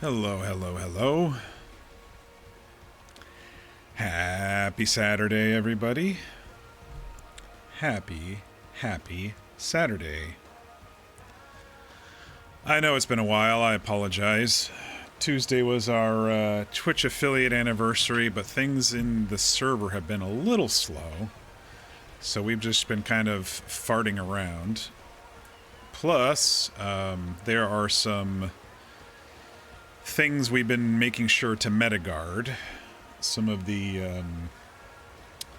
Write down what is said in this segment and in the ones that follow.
Hello, hello, hello. Happy Saturday, everybody. Happy Saturday. I know it's been a while, I apologize. Tuesday was our Twitch affiliate anniversary, but things in the server have been a little slow. So we've just been kind of farting around. Plus, there are some things we've been making sure to metaguard. Some of the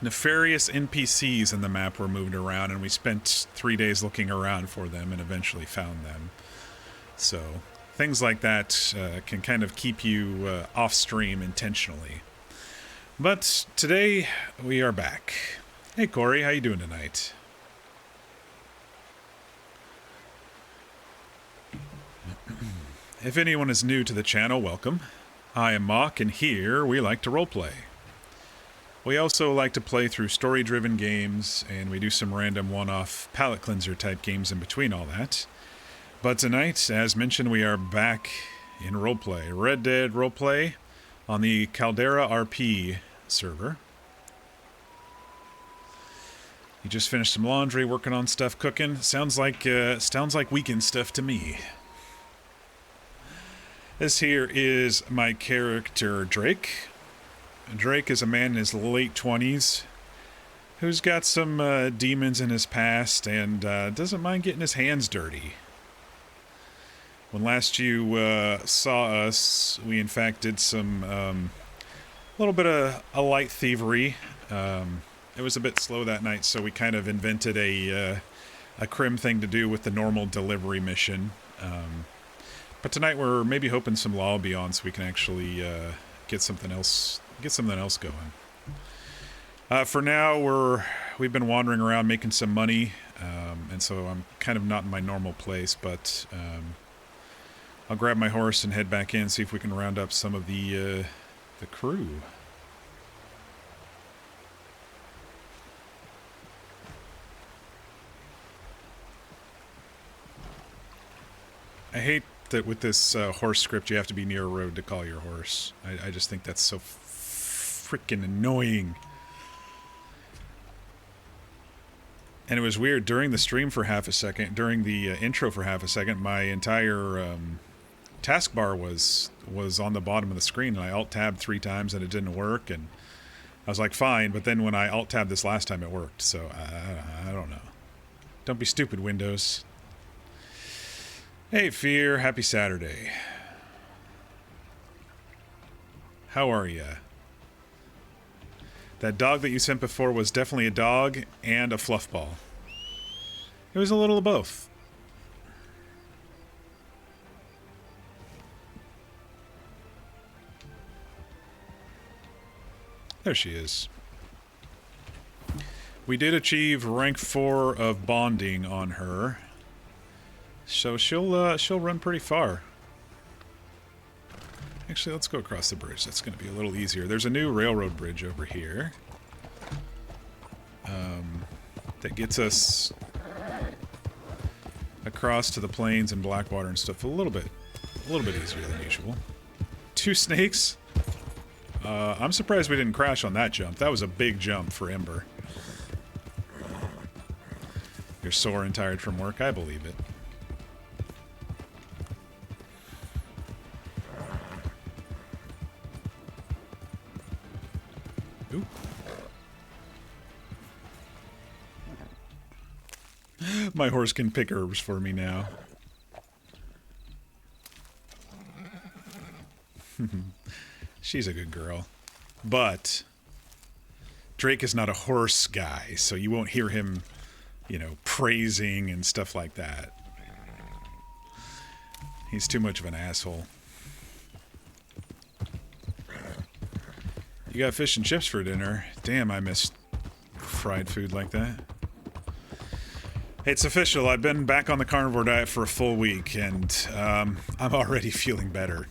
nefarious NPCs in the map were moved around, and we spent 3 days looking around for them and eventually found them. So things like that can kind of keep you off stream intentionally. But today we are back. Hey Corey, how you doing tonight? If anyone is new to the channel, welcome. I am Mock, and here we like to roleplay. We also like to play through story-driven games, and we do some random one-off palate cleanser type games in between all that. But tonight, as mentioned, we are back in roleplay. Red Dead roleplay on the Caldera RP server. You just finished some laundry, working on stuff, cooking. Sounds like weekend stuff to me. This here is my character, Drake. Drake is a man in his late 20s who's got some demons in his past and doesn't mind getting his hands dirty. When last you saw us, we in fact did some little bit of a light thievery. It was a bit slow that night, so we kind of invented a crim thing to do with the normal delivery mission. But tonight we're maybe hoping some law will be on so we can actually get something else going. For now, we've been wandering around making some money, and so I'm kind of not in my normal place. But I'll grab my horse and head back in, see if we can round up some of the crew. I hate that with this horse script you have to be near a road to call your horse. I just think that's so freaking annoying. And it was weird, during the stream for half a second, during the intro for half a second, my entire taskbar was on the bottom of the screen, and I alt-tabbed 3 times and it didn't work, and I was like, fine, but then when I alt-tabbed this last time it worked, so I don't know. Don't be stupid, Windows. Hey, Fear. Happy Saturday. How are ya? That dog that you sent before was definitely a dog and a fluff ball. It was a little of both. There she is. We did achieve rank 4 of bonding on her. So she'll run pretty far. Actually, let's go across the bridge. That's going to be a little easier. There's a new railroad bridge over here that gets us across to the plains and Blackwater and stuff a little bit easier than usual. 2 snakes. I'm surprised we didn't crash on that jump. That was a big jump for Ember. You're sore and tired from work. I believe it. Ooh. My horse can pick herbs for me now. She's a good girl. But Drake is not a horse guy, so you won't hear him, you know, praising and stuff like that. He's too much of an asshole. You got fish and chips for dinner. Damn, I miss fried food like that. Hey, it's official. I've been back on the carnivore diet for a full week, and I'm already feeling better.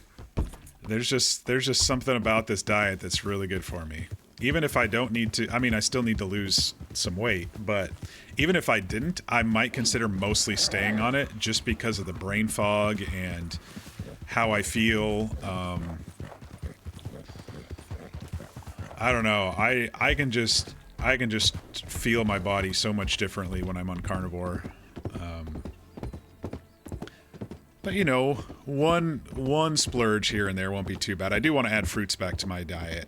There's just something about this diet that's really good for me. Even if I don't need to, I mean, I still need to lose some weight, but even if I didn't, I might consider mostly staying on it just because of the brain fog and how I feel. I don't know. I can just feel my body so much differently when I'm on carnivore. But you know, one splurge here and there won't be too bad. I do want to add fruits back to my diet,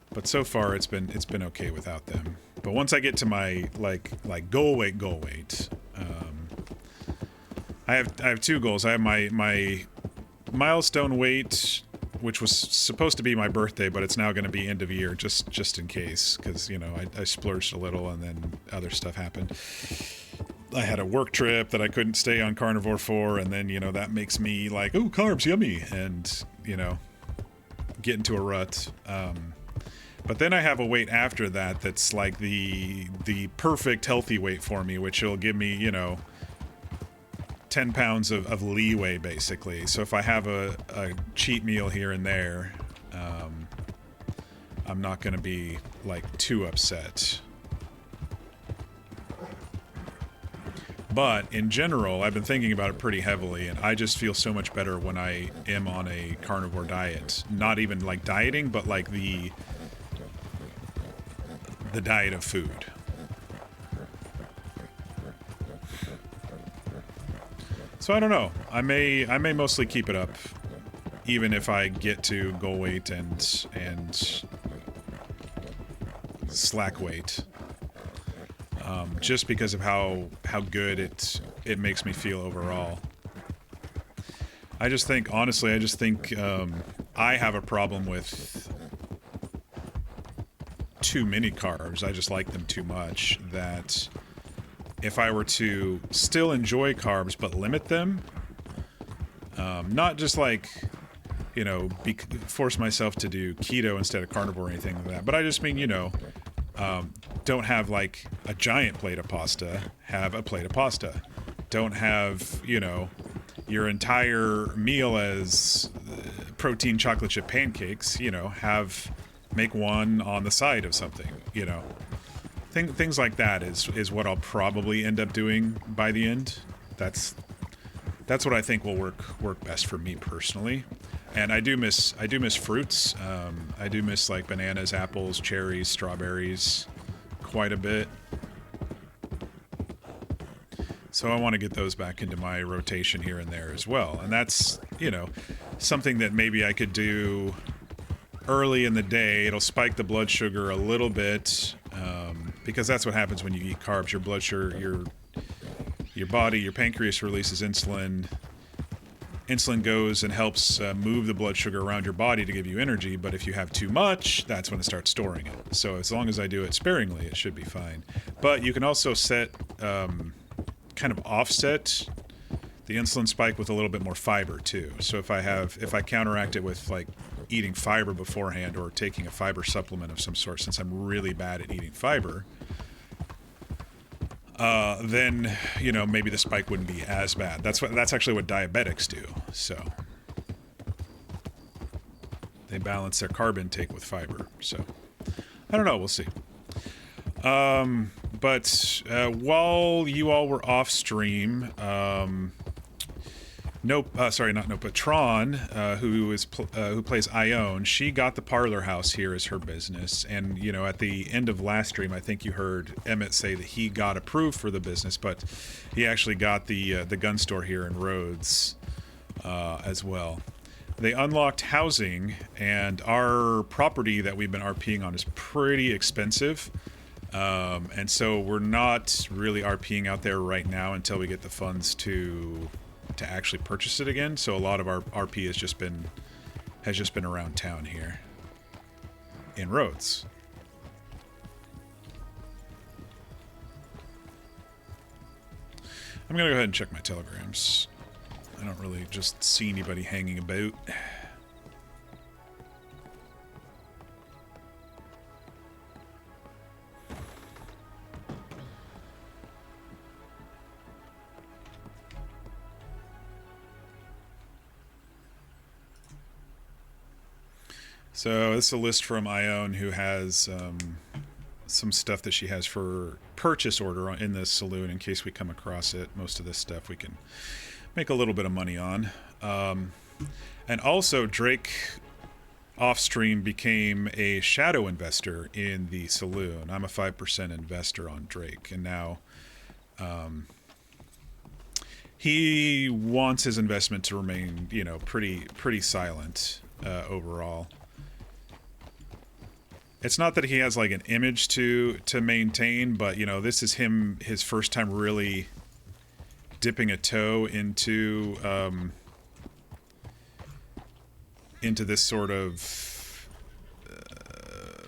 but so far it's been okay without them. But once I get to my like goal weight, I have two goals. I have my milestone weight, which was supposed to be my birthday, but it's now going to be end of year, just in case, because you know I splurged a little and then other stuff happened. I had a work trip that I couldn't stay on carnivore for, and then, you know, that makes me like, oh, carbs, yummy, and, you know, get into a rut. But then I have a weight after that that's like the perfect healthy weight for me, which will give me, you know, 10 pounds of leeway, basically. So if I have a cheat meal here and there, I'm not going to be, like, too upset. But in general, I've been thinking about it pretty heavily, and I just feel so much better when I am on a carnivore diet. Not even like dieting, but like the diet of food. So I don't know. I may mostly keep it up, even if I get to goal weight and slack weight. Just because of how good it makes me feel overall. I just think, honestly, I have a problem with too many carbs. I just like them too much, that if I were to still enjoy carbs but limit them, not just like, you know, force myself to do keto instead of carnivore or anything like that, but I just mean, you know, don't have like a giant plate of pasta, have a plate of pasta. Don't have, you know, your entire meal as protein chocolate chip pancakes, you know, make one on the side of something, you know. Things like that is what I'll probably end up doing by the end. That's what I think will work best for me personally. And I do miss fruits. I do miss like bananas, apples, cherries, strawberries quite a bit. So I want to get those back into my rotation here and there as well. And that's, you know, something that maybe I could do early in the day. It'll spike the blood sugar a little bit, because that's what happens when you eat carbs. Your blood sugar, your body, your pancreas releases insulin. Insulin goes and helps move the blood sugar around your body to give you energy, but if you have too much, that's when it starts storing it. So as long as I do it sparingly, it should be fine. But you can also set, kind of offset the insulin spike with a little bit more fiber too. So if I counteract it with like eating fiber beforehand or taking a fiber supplement of some sort, since I'm really bad at eating fiber, then, you know, maybe the spike wouldn't be as bad. That's actually what diabetics do. So they balance their carb intake with fiber. So I don't know. We'll see. But while you all were off stream, Tron, who plays Ione, she got the Parlor House here as her business, and you know, at the end of last stream, I think you heard Emmett say that he got approved for the business, but he actually got the gun store here in Rhodes as well. They unlocked housing, and our property that we've been RPing on is pretty expensive. And so we're not really RPing out there right now until we get the funds to actually purchase it again. So a lot of our RP has just been around town here in Rhodes. I'm gonna go ahead and check my telegrams. I don't really just see anybody hanging about. So this is a list from Ione, who has some stuff that she has for purchase order in this saloon in case we come across it. Most of this stuff we can make a little bit of money on. And also, Drake off stream became a shadow investor in the saloon. I'm a 5% investor on Drake, and now he wants his investment to remain, you know, pretty silent overall. It's not that he has like an image to maintain, but you know, this is his first time really dipping a toe into this sort of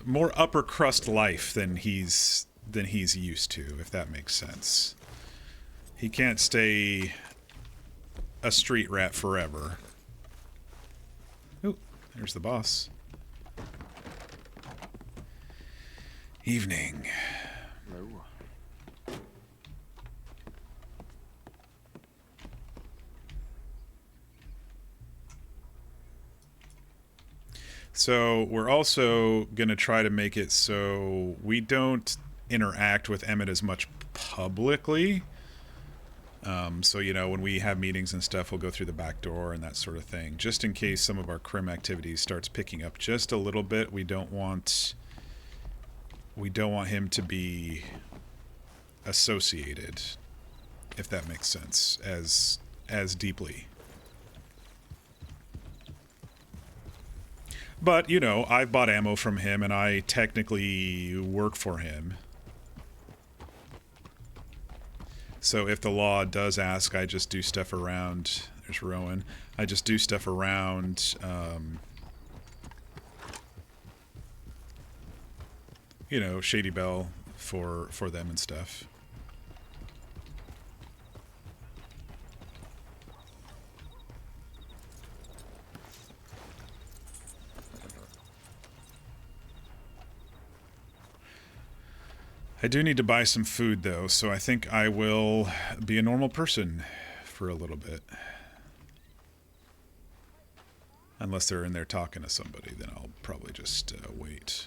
more upper crust life than he's used to, if that makes sense. He can't stay a street rat forever. Ooh, there's the boss. Evening. Hello. So we're also going to try to make it so we don't interact with Emmett as much publicly. So, you know, when we have meetings and stuff, we'll go through the back door and that sort of thing. Just in case some of our crim activities starts picking up just a little bit, we don't want him to be associated, if that makes sense, as deeply. But, you know, I've bought ammo from him and I technically work for him. So if the law does ask, I just do stuff around... There's Rowan. I just do stuff around... you know, Shady Belle for them and stuff. I do need to buy some food, though, so I think I will be a normal person for a little bit. Unless they're in there talking to somebody, then I'll probably just wait.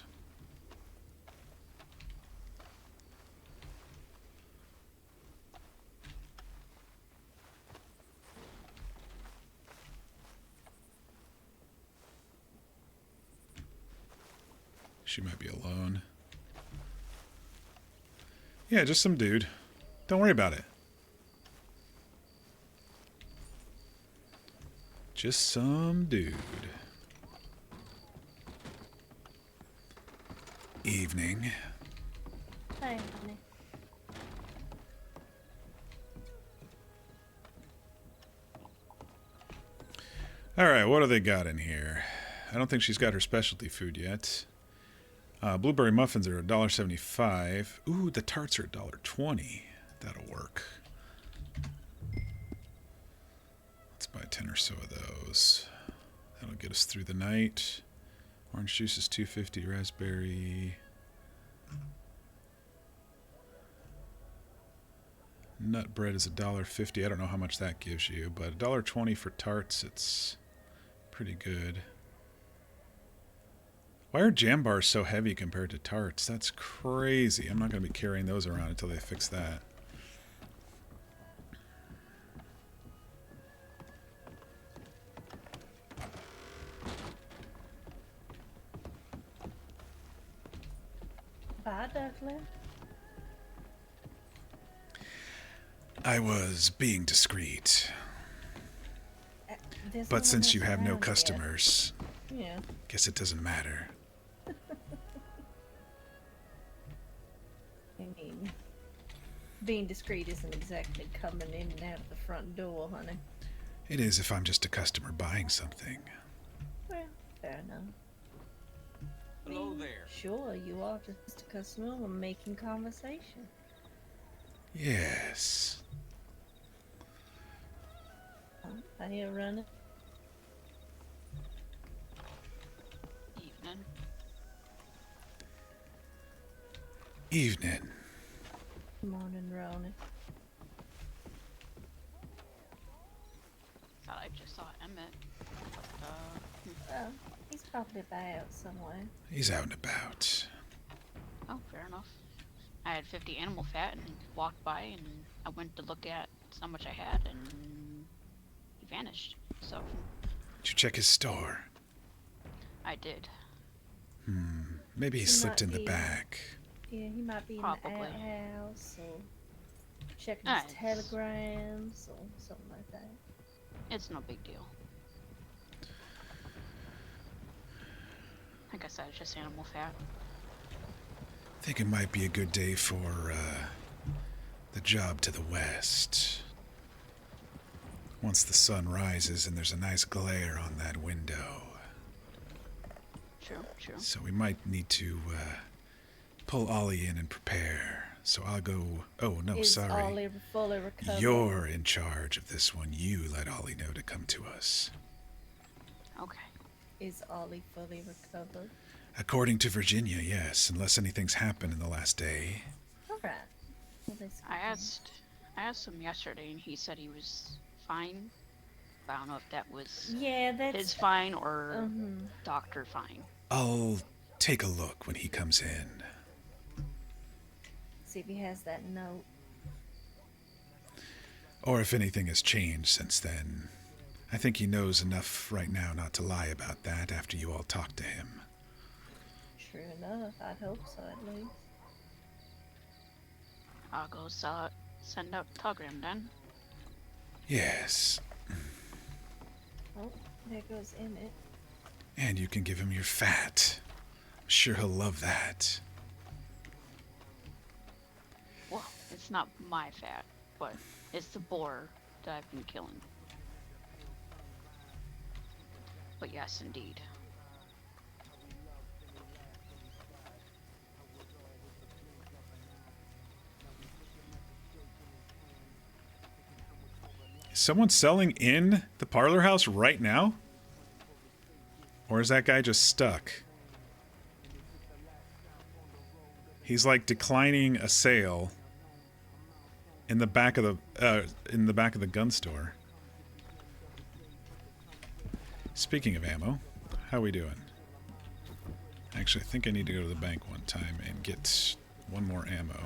She might be alone. Yeah, just some dude. Don't worry about it. Just some dude. Evening. Hi, honey. Alright, what do they got in here? I don't think she's got her specialty food yet. Blueberry muffins are $1.75. Ooh, the tarts are $1.20. That'll work. Let's buy 10 or so of those. That'll get us through the night. Orange juice is $2.50. Raspberry. Nut bread is $1.50. I don't know how much that gives you, but $1.20 for tarts, it's pretty good. Why are jam bars so heavy compared to tarts? That's crazy. I'm not going to be carrying those around until they fix that. Bye, Duckling. I was being discreet. This But one since has you have no around customers, yet. Yeah. guess it doesn't matter. I mean, being discreet isn't exactly coming in and out of the front door, honey. It is if I'm just a customer buying something. Well, fair enough. Hello there. Sure, you are just a customer. We're making conversation. Yes. I hear running. Evening. Evening. Morning, Ronan. Thought I just saw Emmett. Well, he's probably about somewhere. He's out and about. Oh, fair enough. I had 50 animal fat and walked by and I went to look at how much I had and vanished. So Did you check his store? I did. Maybe he He slipped might in the be- back. Yeah, he might be in Probably. the outhouse or checking Nice. his telegrams or something like that. It's no big deal. Like I said, it's just animal fat. I think it might be a good day for the job to the west. Once the sun rises and there's a nice glare on that window. True, true. So we might need to pull Ollie in and prepare. So I'll go... Oh, no, Is sorry. Ollie fully recovered? You're in charge of this one. You let Ollie know to come to us. Okay. Is Ollie fully recovered? According to Virginia, yes, unless anything's happened in the last day. Alright. Well, that's I good. asked him yesterday, and he said he was fine. But I don't know if that was Yeah, that's... his fine or Mhm. doctor fine. I'll take a look when he comes in. See if he has that note. Or if anything has changed since then. I think he knows enough right now not to lie about that after you all talked to him. True enough. I'd hope so, at least. I'll go send out the telegram then. Yes, Oh, there goes Emmett. and you can give him your fat. I'm sure he'll love that. Well, it's not my fat, but it's the boar that I've been killing. But yes, indeed. Is someone selling in the parlor house right now? Or is that guy just stuck? He's like declining a sale in the back of the gun store. Speaking of ammo, how we doing? Actually, I think I need to go to the bank one time and get one more ammo.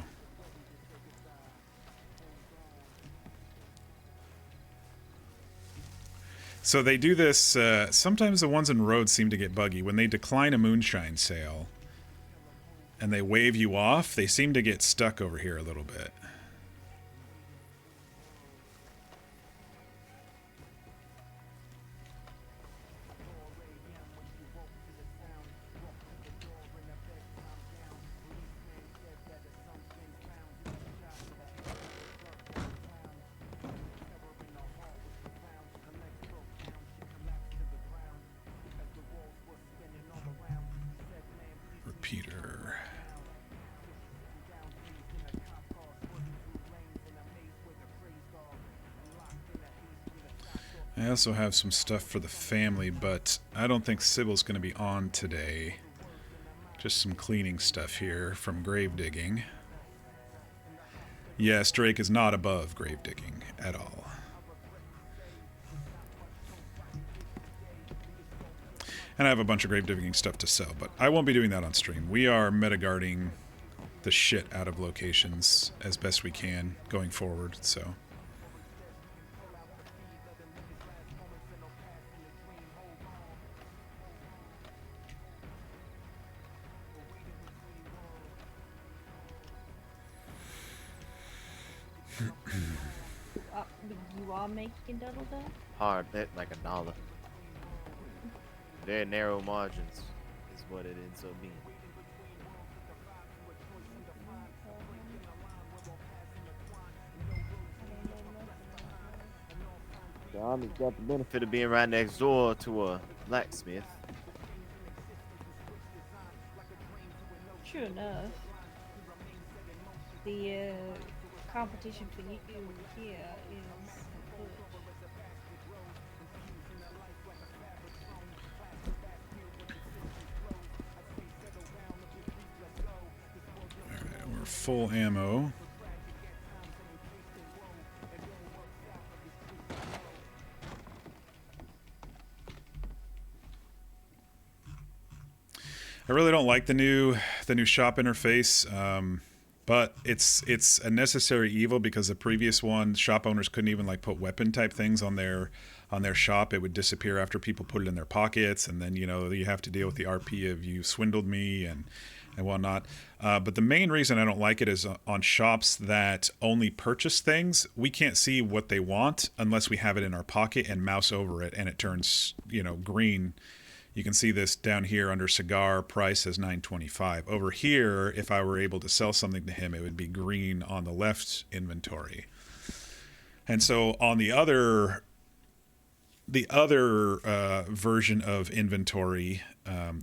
So they do this, sometimes the ones in roads seem to get buggy. When they decline a moonshine sale and they wave you off, they seem to get stuck over here a little bit. Repeater. I also have some stuff for the family, but I don't think Sybil's going to be on today. Just some cleaning stuff here from grave digging. Yes, Drake is not above grave digging at all. And I have a bunch of grave digging stuff to sell, but I won't be doing that on stream. We are metaguarding the shit out of locations as best we can going forward, so... You are making double that? Hard bet like $1. Very narrow margins is what it ends up being. The Army's got the benefit of being right next door to a blacksmith. True enough. The competition for you here is good. Alright, we're full ammo. I really don't like the new shop interface. But it's a necessary evil because the previous one, shop owners couldn't even like put weapon type things on their shop. It would disappear after people put it in their pockets, and then you have to deal with the RP of you swindled me and whatnot. But the main reason I don't like it is on shops that only purchase things, we can't see what they want unless we have it in our pocket and mouse over it, and it turns green. You can see this down here under cigar, price as $9.25. Over here, if I were able to sell something to him, it would be green on the left inventory. And so on the other version of inventory,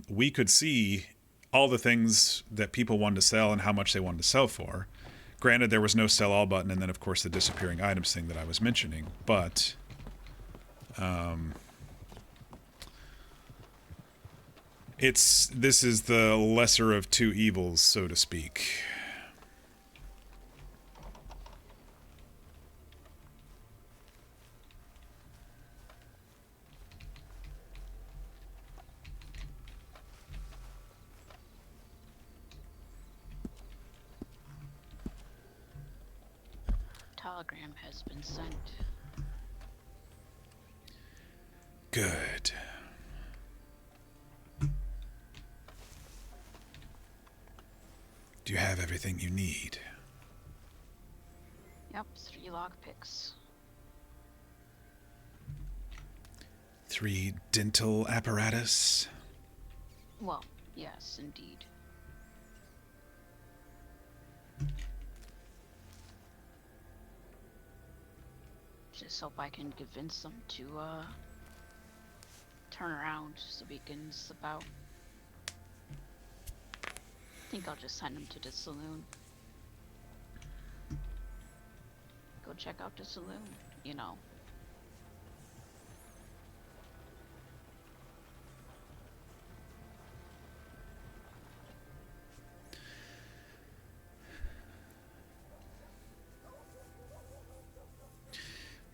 we could see all the things that people wanted to sell and how much they wanted to sell for. Granted, there was no sell all button, and then of course the disappearing items thing that I was mentioning, but this is the lesser of two evils, so to speak. Telegram has been sent. Good. Do you have everything you need? Yep, 3 lockpicks. 3 dental apparatus? Well, yes, indeed. Just hope I can convince them to turn around so we can slip out. I think I'll just send them to the saloon. Go check out the saloon, you know.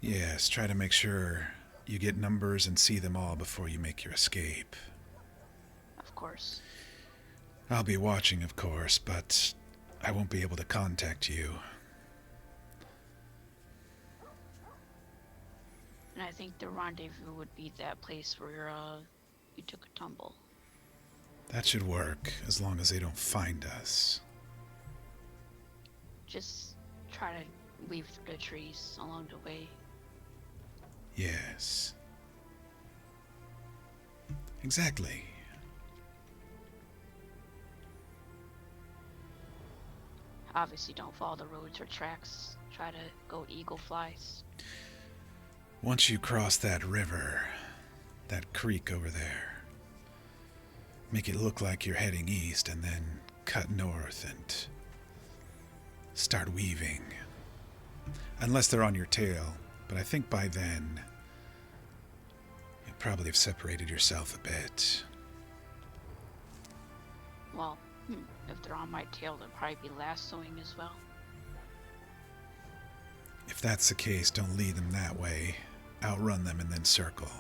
Yes, try to make sure you get numbers and see them all before you make your escape. Of course. I'll be watching, of course, but I won't be able to contact you. And I think the rendezvous would be that place where you took a tumble. That should work, as long as they don't find us. Just try to weave through the trees along the way. Yes. Exactly. Obviously don't follow the roads or tracks. Try to go eagle flies. Once you cross that river, that creek over there, make it look like you're heading east and then cut north and start weaving. Unless they're on your tail, but I think by then you probably have separated yourself a bit. Well, if they're on my tail, they'll probably be lassoing as well. If that's the case, don't lead them that way. Outrun them and then circle.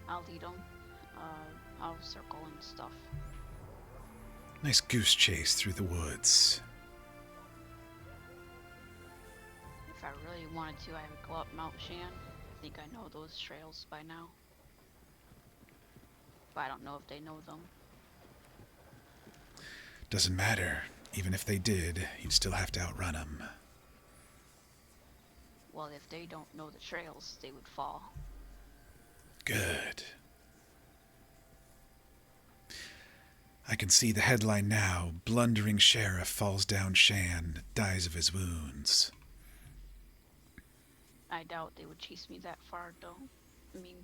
I'll lead them. I'll circle and stuff. Nice goose chase through the woods. If I really wanted to, I would go up Mount Shan. I think I know those trails by now. But I don't know if they know them. Doesn't matter. Even if they did, you'd still have to outrun them. Well, if they don't know the trails, they would fall. Good. I can see the headline now. Blundering sheriff falls down Shan, dies of his wounds. I doubt they would chase me that far, though. I mean,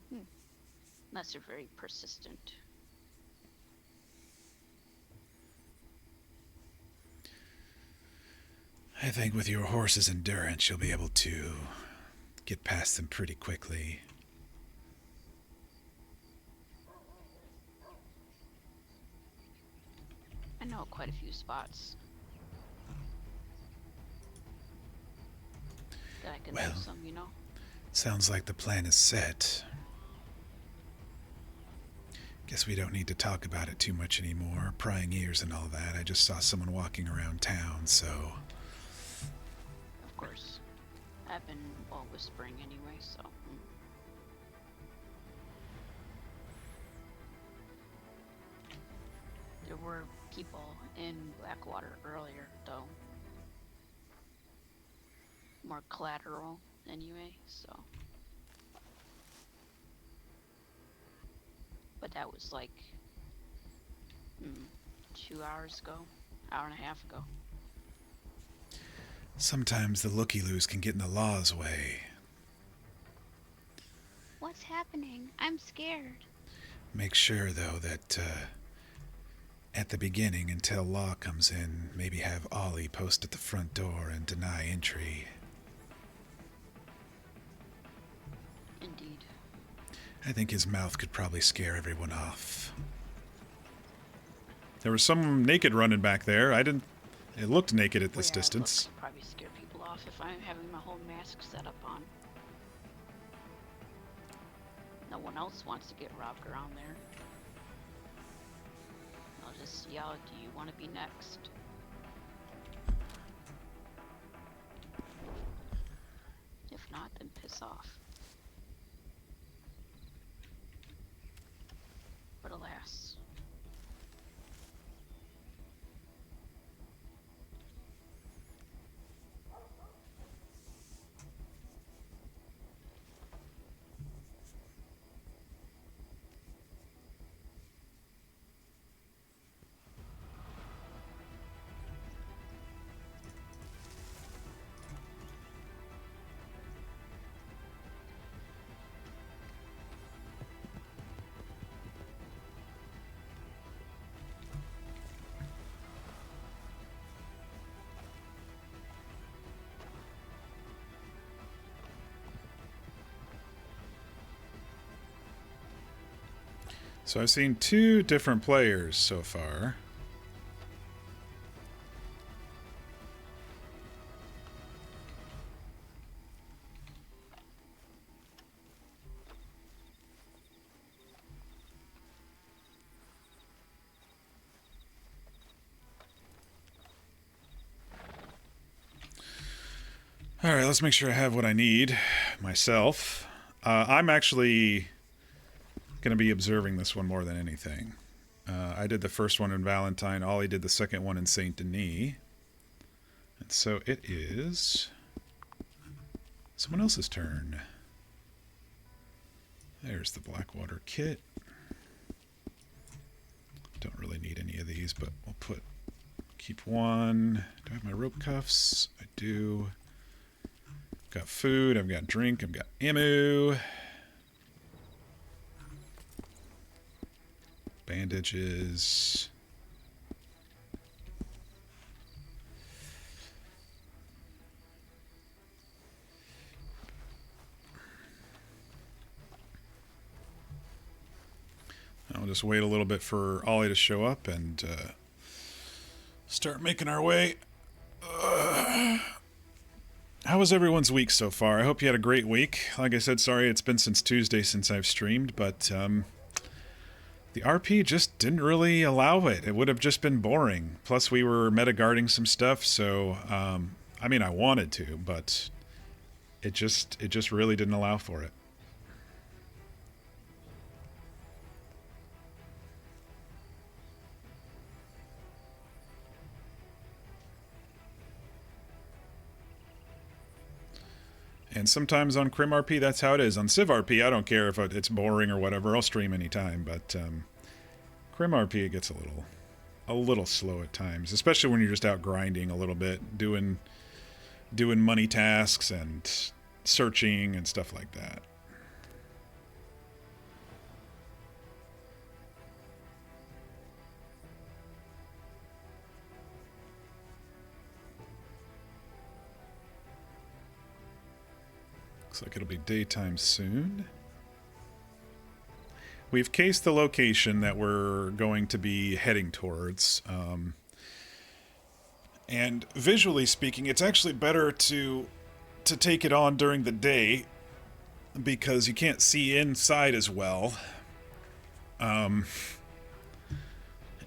unless they're very persistent. I think with your horse's endurance, you'll be able to get past them pretty quickly. I know quite a few spots that I can Well, do some, you know. Sounds like the plan is set. Guess we don't need to talk about it too much anymore. Prying ears and all that. I just saw someone walking around town, so... Of course. I've been, well, whispering anyway, so... There were people in Blackwater earlier, though. More collateral, anyway, so... But that was like 2 hours ago, hour and a half ago. Sometimes the looky-loos can get in the law's way. What's happening? I'm scared. Make sure, though, that at the beginning, until law comes in, maybe have Ollie post at the front door and deny entry. Indeed. I think his mouth could probably scare everyone off. There was some naked running back there. It looked naked at this distance. It probably scare people off if I'm having my whole mask set up on. No one else wants to get robbed around there. I'll just yell, do you want to be next? If not, then piss off. But alas. So I've seen 2 different players so far. All right, let's make sure I have what I need myself. I'm actually going to be observing this one more than anything. I did the first one in Valentine. Ollie did the second one in Saint Denis. And so it is someone else's turn. There's the Blackwater kit. Don't really need any of these, but we'll keep one. Do I have my rope cuffs? I do. I've got food, I've got drink, I've got ammo. Bandages. I'll just wait a little bit for Ollie to show up and start making our way. How was everyone's week so far? I hope you had a great week. Like I said, sorry it's been since Tuesday since I've streamed, but the RP just didn't really allow it. It would have just been boring. Plus we were meta-guarding some stuff, so I mean I wanted to, but it just really didn't allow for it. And sometimes on Crim RP, that's how it is. On Civ RP, I don't care if it's boring or whatever. I'll stream anytime. But Crim RP, it gets a little slow at times, especially when you're just out grinding a little bit, doing money tasks and searching and stuff like that. Looks like it'll be daytime soon. We've cased the location that we're going to be heading towards. And visually speaking, it's actually better to take it on during the day because you can't see inside as well.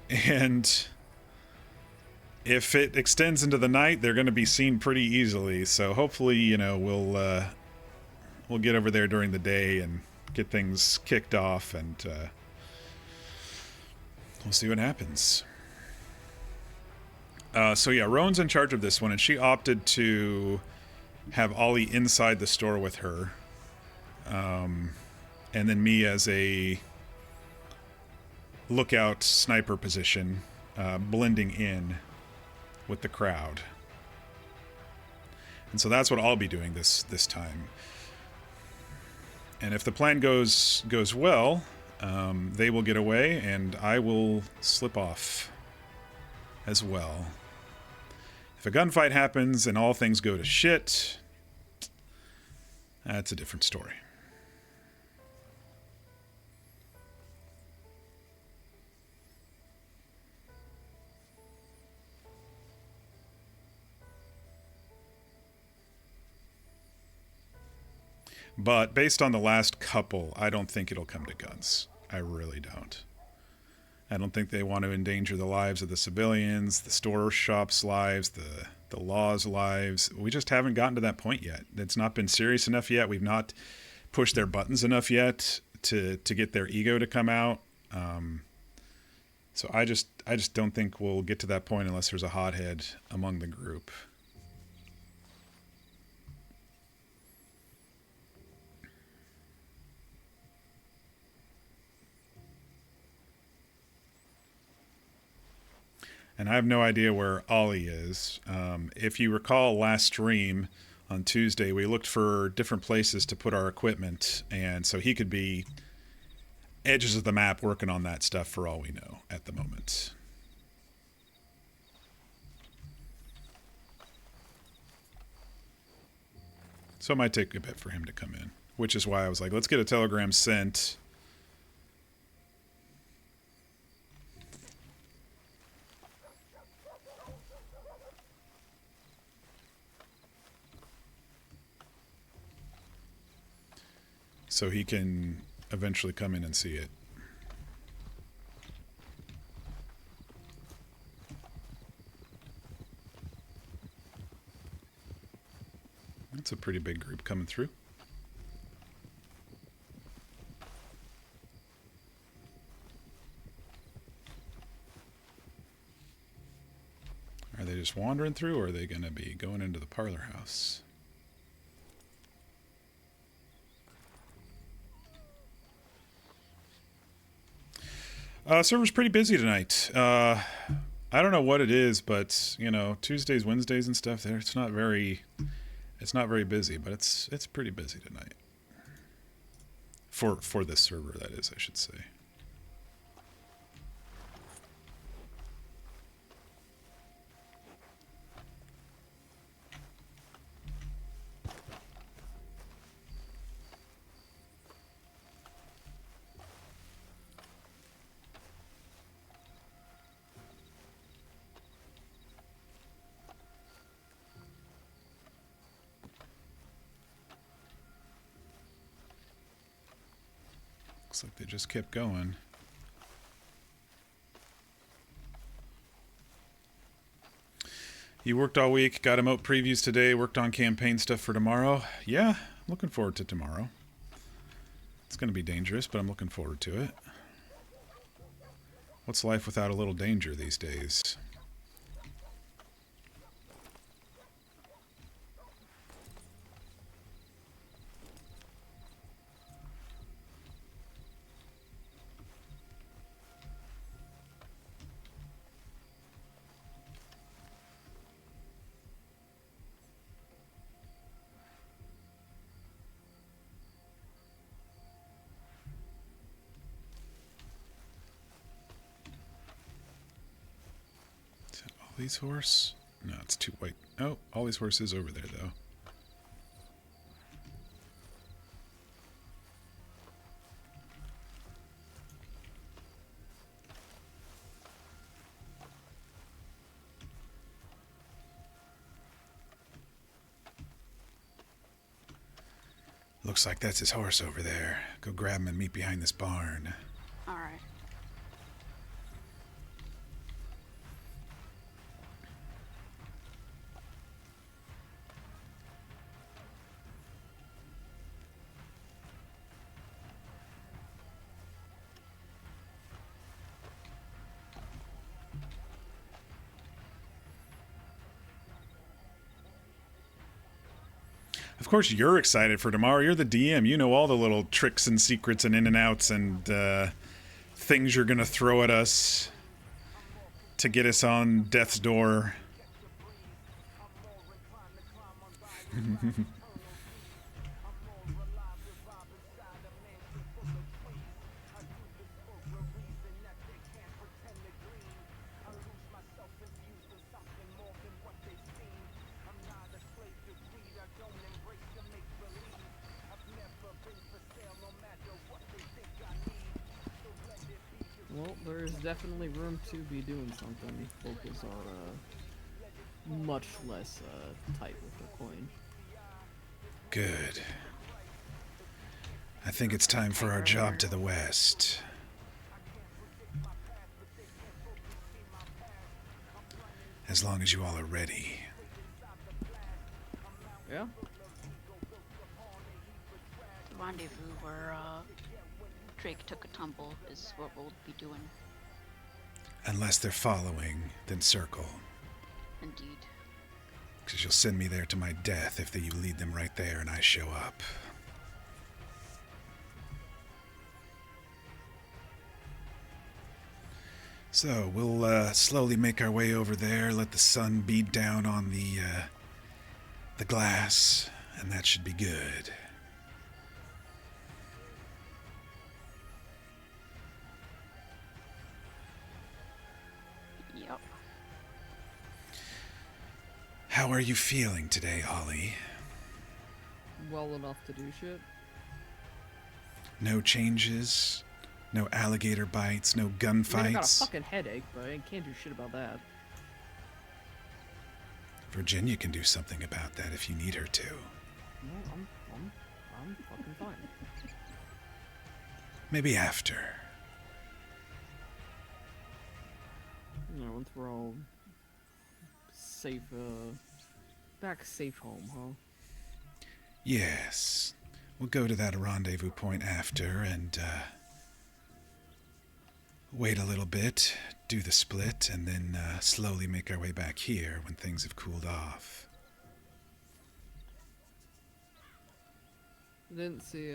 And if it extends into the night, they're going to be seen pretty easily. So hopefully, you know, we'll get over there during the day and get things kicked off, and we'll see what happens. So yeah, Rowan's in charge of this one, and she opted to have Ollie inside the store with her, and then me as a lookout sniper position, blending in with the crowd. And so that's what I'll be doing this time. And if the plan goes well, they will get away, and I will slip off as well. If a gunfight happens and all things go to shit, that's a different story. But based on the last couple, I don't think it'll come to guns. I really don't. I don't think they want to endanger the lives of the civilians, the store shop's lives, the law's lives. We just haven't gotten to that point yet. It's not been serious enough yet. We've not pushed their buttons enough yet to get their ego to come out. So I just don't think we'll get to that point unless there's a hothead among the group. And I have no idea where Ollie is. If you recall last stream on Tuesday, we looked for different places to put our equipment, and so he could be edges of the map working on that stuff for all we know at the moment. So it might take a bit for him to come in, which is why I was like, let's get a telegram sent. So he can eventually come in and see it. That's a pretty big group coming through. Are they just wandering through, or are they going to be going into the parlor house? Server's pretty busy tonight. I don't know what it is, but you know, Tuesdays, Wednesdays, and stuff. There, it's not very busy, but it's pretty busy tonight. For this server, that is, I should say. Looks like they just kept going. You worked all week, got emote previews today, worked on campaign stuff for tomorrow. Yeah, looking forward to tomorrow. It's going to be dangerous, but I'm looking forward to it. What's life without a little danger these days? Ollie's horse? No, it's too white. Oh, Ollie's horse is over there, though. Looks like that's his horse over there. Go grab him and meet behind this barn. Alright. Of course, you're excited for tomorrow. You're the DM. You know all the little tricks and secrets and in and outs and things you're going to throw at us to get us on death's door. Well, there is definitely room to be doing something. Focus are much less tight with the coin. Good. I think it's time for our job to the west. As long as you all are ready. Yeah? The rendezvous where Drake took a tumble is what we'll be doing. Unless they're following, then circle. Indeed. Because you'll send me there to my death if you lead them right there and I show up. So, we'll slowly make our way over there, let the sun beat down on the glass, and that should be good. Yep. How are you feeling today, Ollie? Well enough to do shit. No changes? No alligator bites? No I mean, I got a gunfights? fucking headache, but I can't do shit about that. Virginia can do something about that if you need her to. No, I'm fucking fine. Maybe after. You know, once we're all safe, back safe home, huh? Yes. We'll go to that rendezvous point after and, wait a little bit, do the split, and then slowly make our way back here when things have cooled off. Didn't see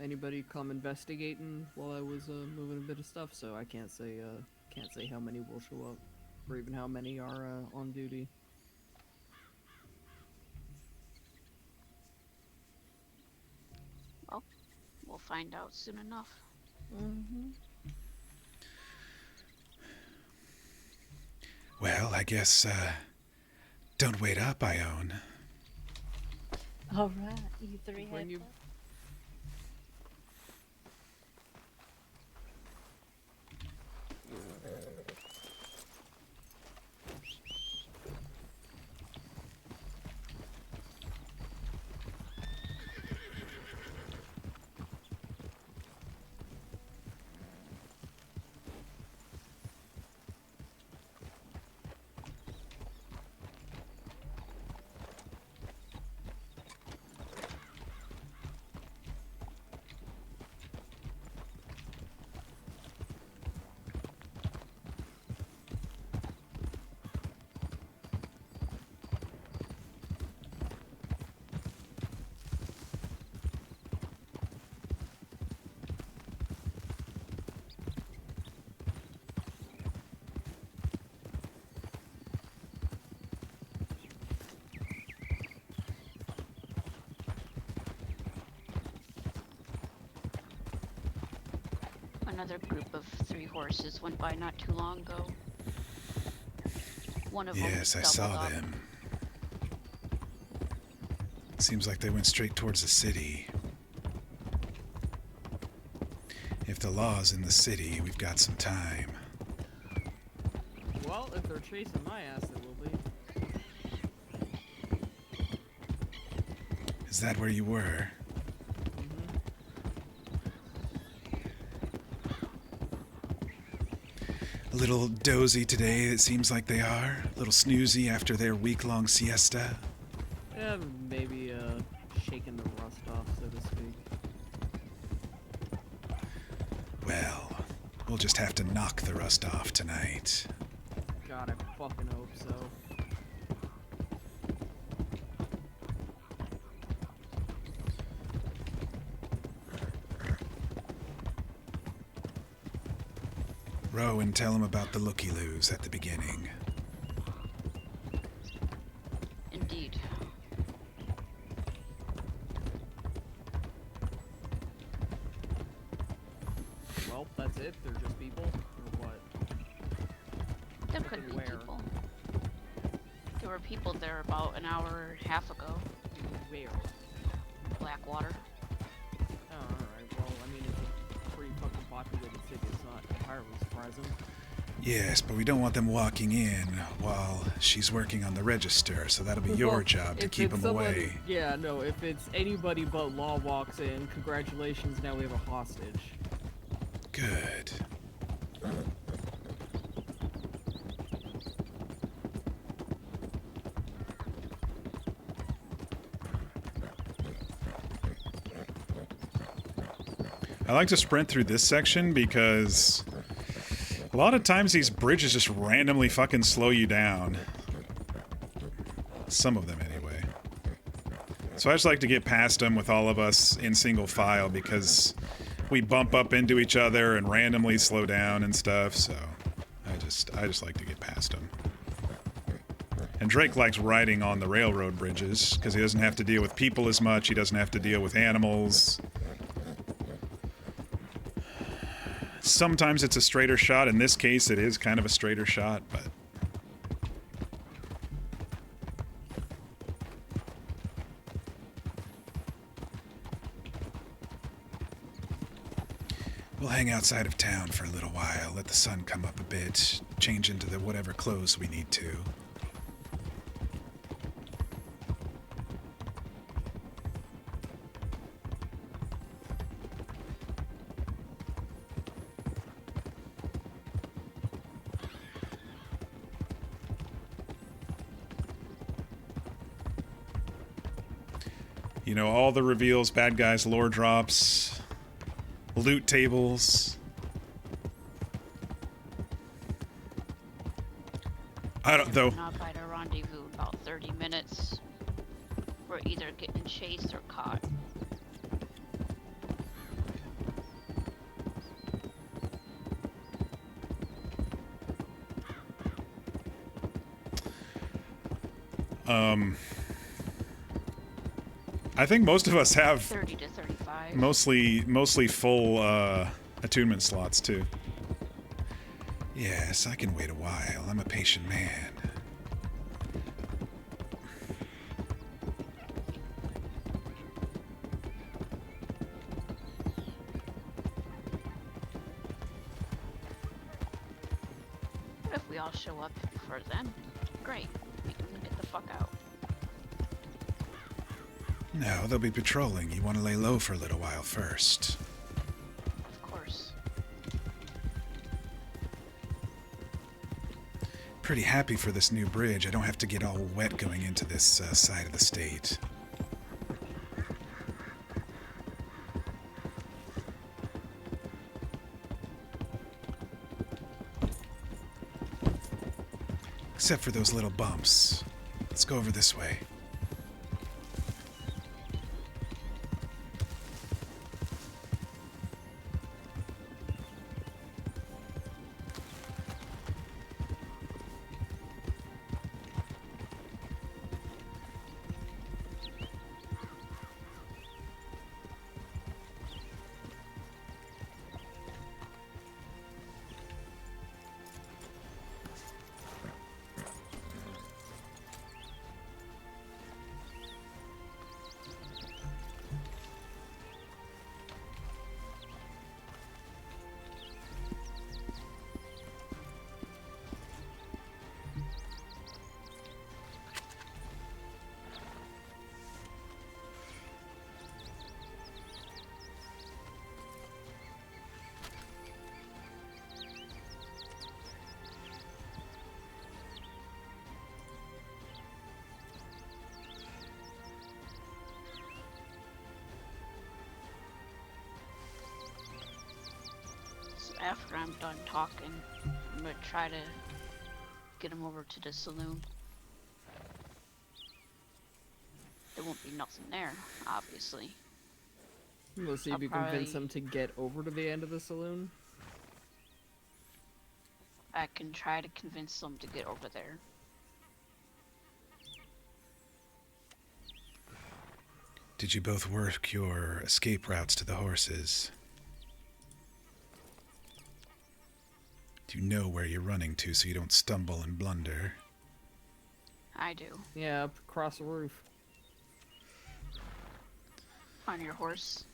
anybody come investigating while I was moving a bit of stuff, so I can't say how many will show up, or even how many are on duty. Well, we'll find out soon enough. Mm-hmm. Well, I guess, don't wait up, Ione. All right, you three When have you- fun. Another group of 3 horses went by not too long ago. One of them Yes, I doubled saw up. them. Seems like they went straight towards the city. If the law's in the city, we've got some time. Well, if they're chasing my ass, they will be. Is that where you were? A little dozy today, it seems like they are. A little snoozy after their week-long siesta. Yeah, maybe shaking the rust off, so to speak. Well, we'll just have to knock the rust off tonight. God, I fucking hope so. Rowan, tell him about the looky-loos at the beginning. Indeed. Well, that's it? They're just people? Or what? There could be Where? people. There were people there about an hour and a half ago. Where? Blackwater. Oh, alright. Well, I mean, it's a pretty fucking populated city. It's not entirely surprising. Yes, but we don't want them walking in while she's working on the register, so that'll be your Well, job to if keep it's them someone- away. Yeah, no, if it's anybody but Law walks in, congratulations, now we have a hostage. Good. I like to sprint through this section because a lot of times these bridges just randomly fucking slow you down. Some of them, anyway. So I just like to get past them with all of us in single file because we bump up into each other and randomly slow down and stuff, so I just like to get past them. And Drake likes riding on the railroad bridges because he doesn't have to deal with people as much, he doesn't have to deal with animals. Sometimes it's a straighter shot. In this case, it is kind of a straighter shot, but... We'll hang outside of town for a little while, let the sun come up a bit, change into the whatever clothes we need to. You know, all the reveals, bad guys, lore drops, loot tables. I don't, though. Not by the rendezvous about 30 minutes. We're either getting chased or caught. I think most of us have 30 to 35. mostly full attunement slots too. Yes, I can wait a while. I'm a patient man. What if we all show up before then? Great. We can get the fuck out. No, they'll be patrolling. You want to lay low for a little while first. Of course. Pretty happy for this new bridge. I don't have to get all wet going into this side of the state. Except for those little bumps. Let's go over this way. after I'm done talking, I'm gonna try to get him over to the saloon. There won't be nothing there, obviously. We'll see if you convince them to get over to the end of the saloon. I can try to convince them to get over there. Did you both work your escape routes to the horses? Do you know where you're running to so you don't stumble and blunder? I do. Yeah, up across the roof. On your horse.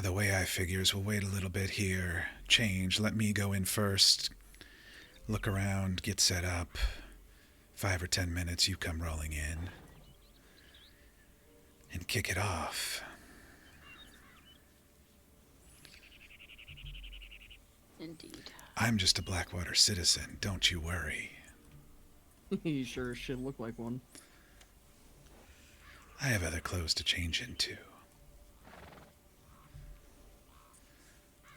The way I figure is we'll wait a little bit here, change, let me go in first, look around, get set up. 5 or 10 minutes, you come rolling in. And kick it off. Indeed. I'm just a Blackwater citizen, don't you worry. You sure should look like one. I have other clothes to change into.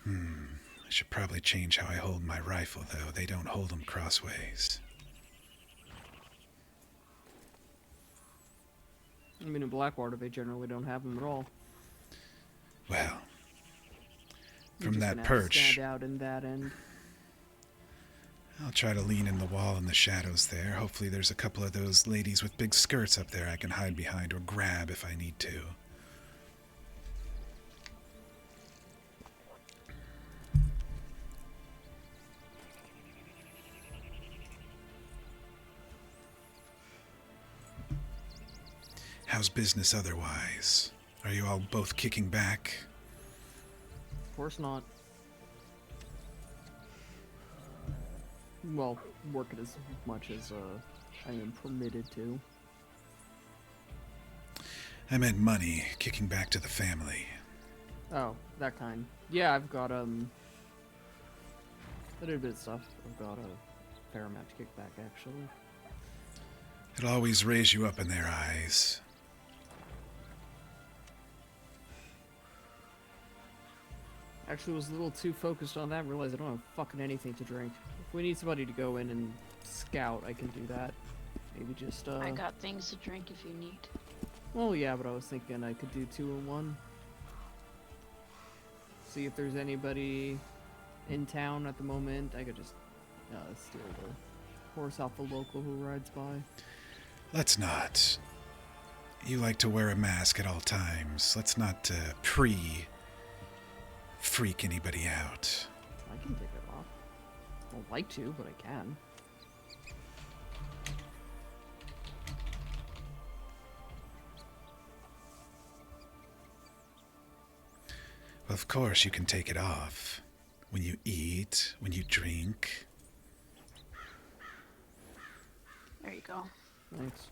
I should probably change how I hold my rifle, though. They don't hold them crossways. I mean, in Blackwater, they generally don't have them at all. Well, You're from just that gonna have to perch, stand out in that end. I'll try to lean in the wall in the shadows there. Hopefully there's a couple of those ladies with big skirts up there I can hide behind or grab if I need to. How's business otherwise? Are you all both kicking back? Of course not. Well, working as much as I am permitted to. I meant money, kicking back to the family. Oh, that kind. Yeah, I've got a little bit of stuff. I've got a fair amount to kick back, actually. It'll always raise you up in their eyes. Actually, was a little too focused on that and realized I don't have fucking anything to drink. If we need somebody to go in and scout, I can do that. Maybe just, I got things to drink if you need. Well, yeah, but I was thinking I could do 2 in 1. See if there's anybody in town at the moment. I could just steal the horse off the local who rides by. Let's not. You like to wear a mask at all times. Let's not freak anybody out. I can take it off. I don't like to, but I can. Well, of course you can take it off. When you eat, when you drink. There you go. Thanks.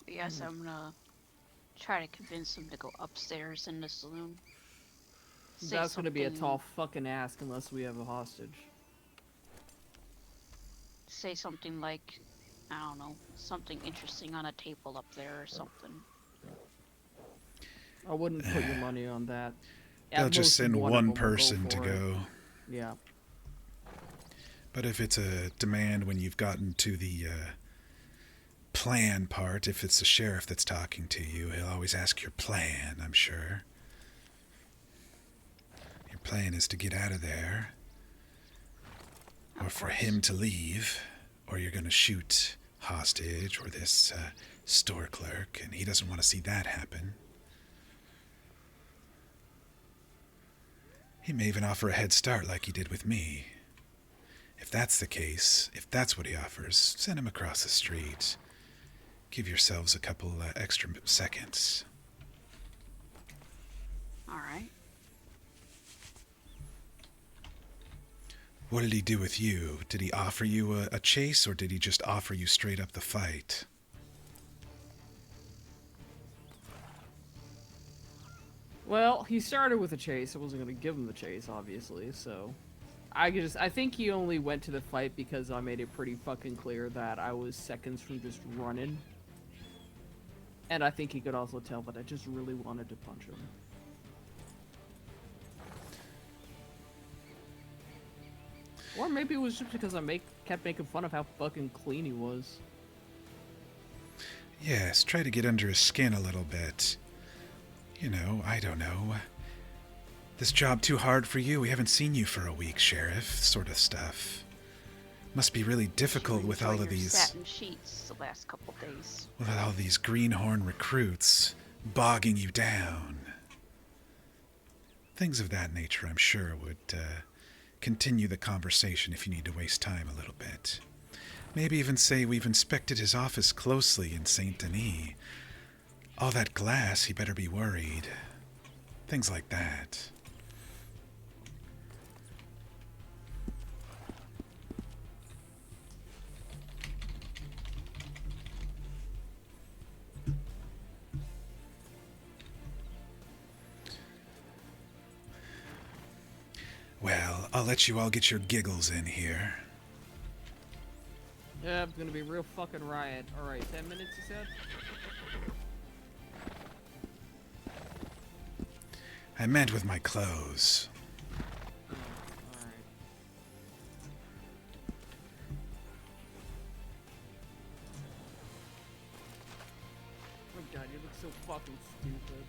But yes, I'm gonna try to convince him to go upstairs in the saloon. Say That's gonna be a something- tall fucking ask unless we have a hostage. Say something like, I don't know, something interesting on a table up there or something. I wouldn't put your money on that. They'll At just most, send one of one them will person to for it. go. Yeah. But if it's a demand when you've gotten to the plan part, if it's the sheriff that's talking to you, he'll always ask your plan, I'm sure. Your plan is to get out of there, or for him to leave, or you're going to shoot hostage or this store clerk, and he doesn't want to see that happen. He may even offer a head start like he did with me. If that's the case, if that's what he offers, send him across the street. Give yourselves a couple extra seconds. Alright. What did he do with you? Did he offer you a chase, or did he just offer you straight up the fight? Well, he started with a chase. I wasn't gonna give him the chase, obviously, so... I think he only went to the fight because I made it pretty fucking clear that I was seconds from just running. And I think he could also tell that I just really wanted to punch him. Or maybe it was just because I kept making fun of how fucking clean he was. Yes, try to get under his skin a little bit. You know, I don't know. This job too hard for you? We haven't seen you for a week, Sheriff. Sort of stuff. Must be really difficult with all of these... satin sheets the last couple days. With all these greenhorn recruits bogging you down. Things of that nature, I'm sure, would continue the conversation if you need to waste time a little bit. Maybe even say we've inspected his office closely in Saint Denis. All that glass, he better be worried. Things like that. Well, I'll let you all get your giggles in here. Yeah, it's gonna be a real fucking riot. Alright, 10 minutes, you said? I meant with my clothes. Alright. Oh god, you look so fucking stupid.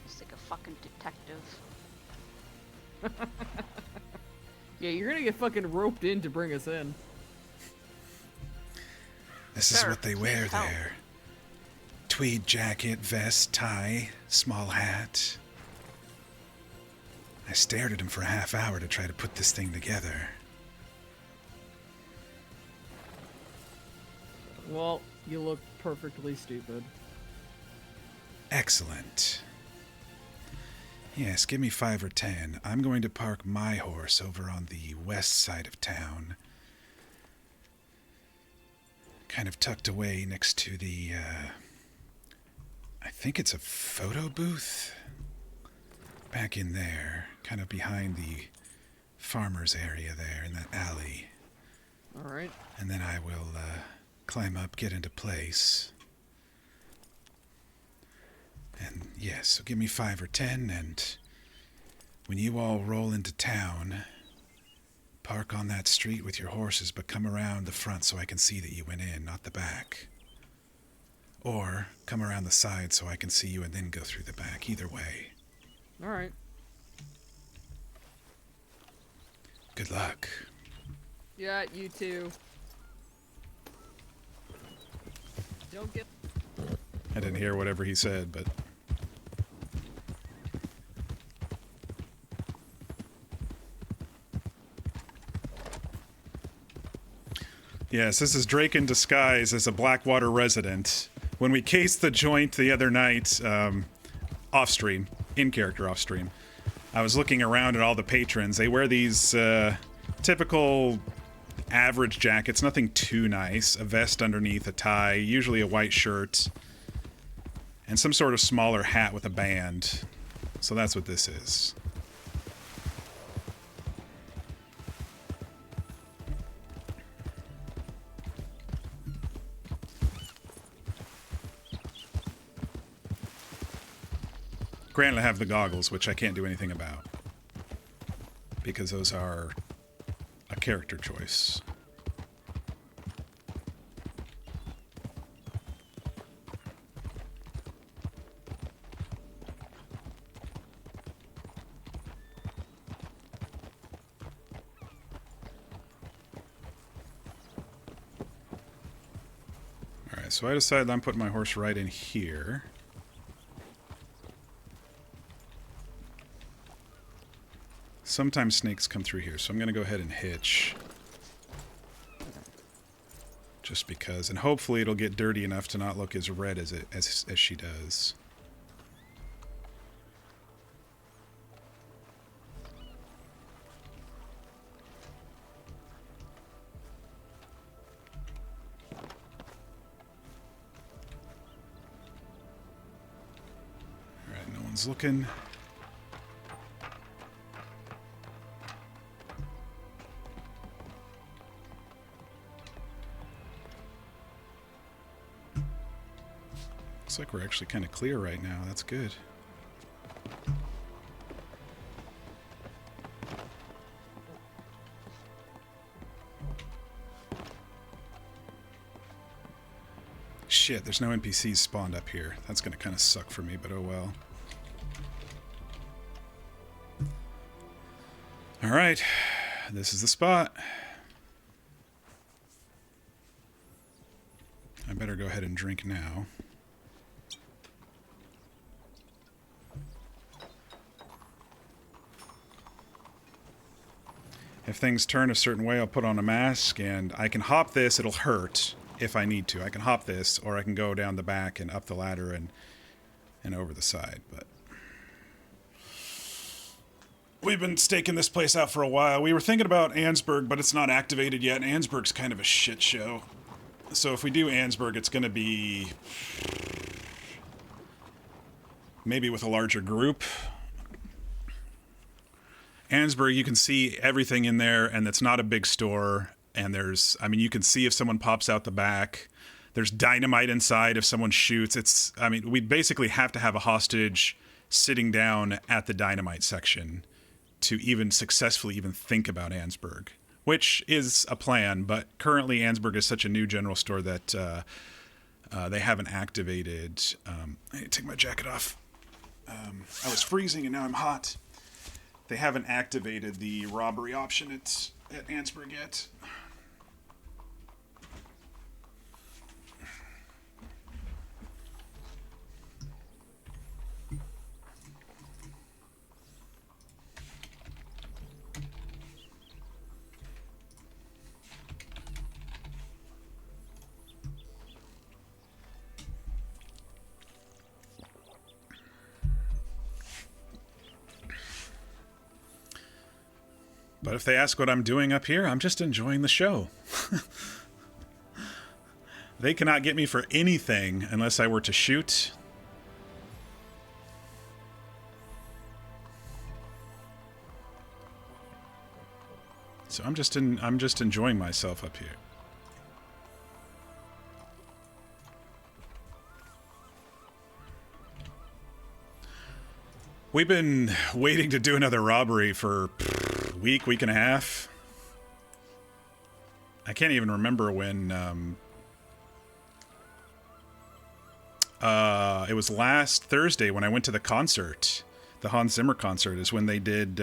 It's like a fucking detective. Yeah, you're gonna get fucking roped in to bring us in. This is Sir, what they wear please help. there. Tweed jacket, vest, tie, small hat. I stared at him for a half hour to try to put this thing together. Well, you look perfectly stupid. Excellent. Yes, give me 5 or 10. I'm going to park my horse over on the west side of town. Kind of tucked away next to the, I think it's a photo booth. Back in there, kind of behind the farmer's area there in that alley. Alright. And then I will, climb up, get into place. And yes, so give me 5 or 10, and when you all roll into town, park on that street with your horses, but come around the front so I can see that you went in, not the back. Or come around the side so I can see you and then go through the back. Either way. Alright. Good luck. Yeah, you too. Don't get... I didn't hear whatever he said, but... Yes, this is Drake in disguise as a Blackwater resident. When we cased the joint the other night, off-stream, in-character off-stream, I was looking around at all the patrons. They wear these typical average jackets, nothing too nice. A vest underneath, a tie, usually a white shirt, and some sort of smaller hat with a band. So that's what this is. Granted, I have the goggles, which I can't do anything about, because those are a character choice. Alright, so I decided I'm putting my horse right in here. Sometimes snakes come through here, so I'm going to go ahead and hitch. Just because, and hopefully it'll get dirty enough to not look as red as she does. Everyone's looking. Looks like we're actually kind of clear right now. That's good. Shit, there's no NPCs spawned up here. That's gonna kind of suck for me, but oh well. Alright, this is the spot. I better go ahead and drink now. If things turn a certain way, I'll put on a mask, and I can hop this. It'll hurt if I need to. I can hop this, or I can go down the back and up the ladder and over the side. But we've been staking this place out for a while. We were thinking about Ansburg, but it's not activated yet. Ansburg's kind of a shit show. So if we do Ansburg, it's going to be maybe with a larger group. Ansburg, you can see everything in there, and it's not a big store. And there's, I mean, you can see if someone pops out the back. There's dynamite inside if someone shoots. It's, I mean, we basically have to have a hostage sitting down at the dynamite section to even successfully even think about Ansburg, which is a plan. But currently, Ansburg is such a new general store that they haven't activated. I need to take my jacket off. I was freezing and now I'm hot. They haven't activated the robbery option at Ansburg yet. But if they ask what I'm doing up here, I'm just enjoying the show. They cannot get me for anything unless I were to shoot. So I'm just enjoying myself up here. We've been waiting to do another robbery for week and a half. I can't even remember when. It was last Thursday when I went to the concert. The Hans Zimmer concert is when they did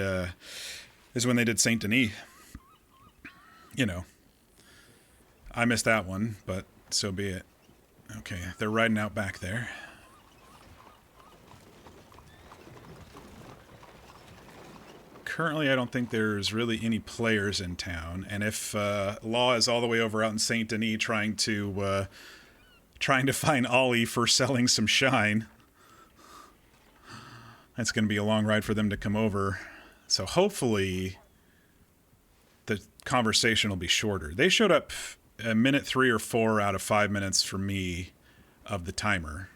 Saint Denis. You know, I missed that one, but so be it. Okay, they're riding out back there. Currently, I don't think there's really any players in town, and if Law is all the way over out in Saint Denis trying to find Ollie for selling some shine, that's going to be a long ride for them to come over. So hopefully, the conversation will be shorter. They showed up a minute 3 or 4 out of 5 minutes for me of the timer.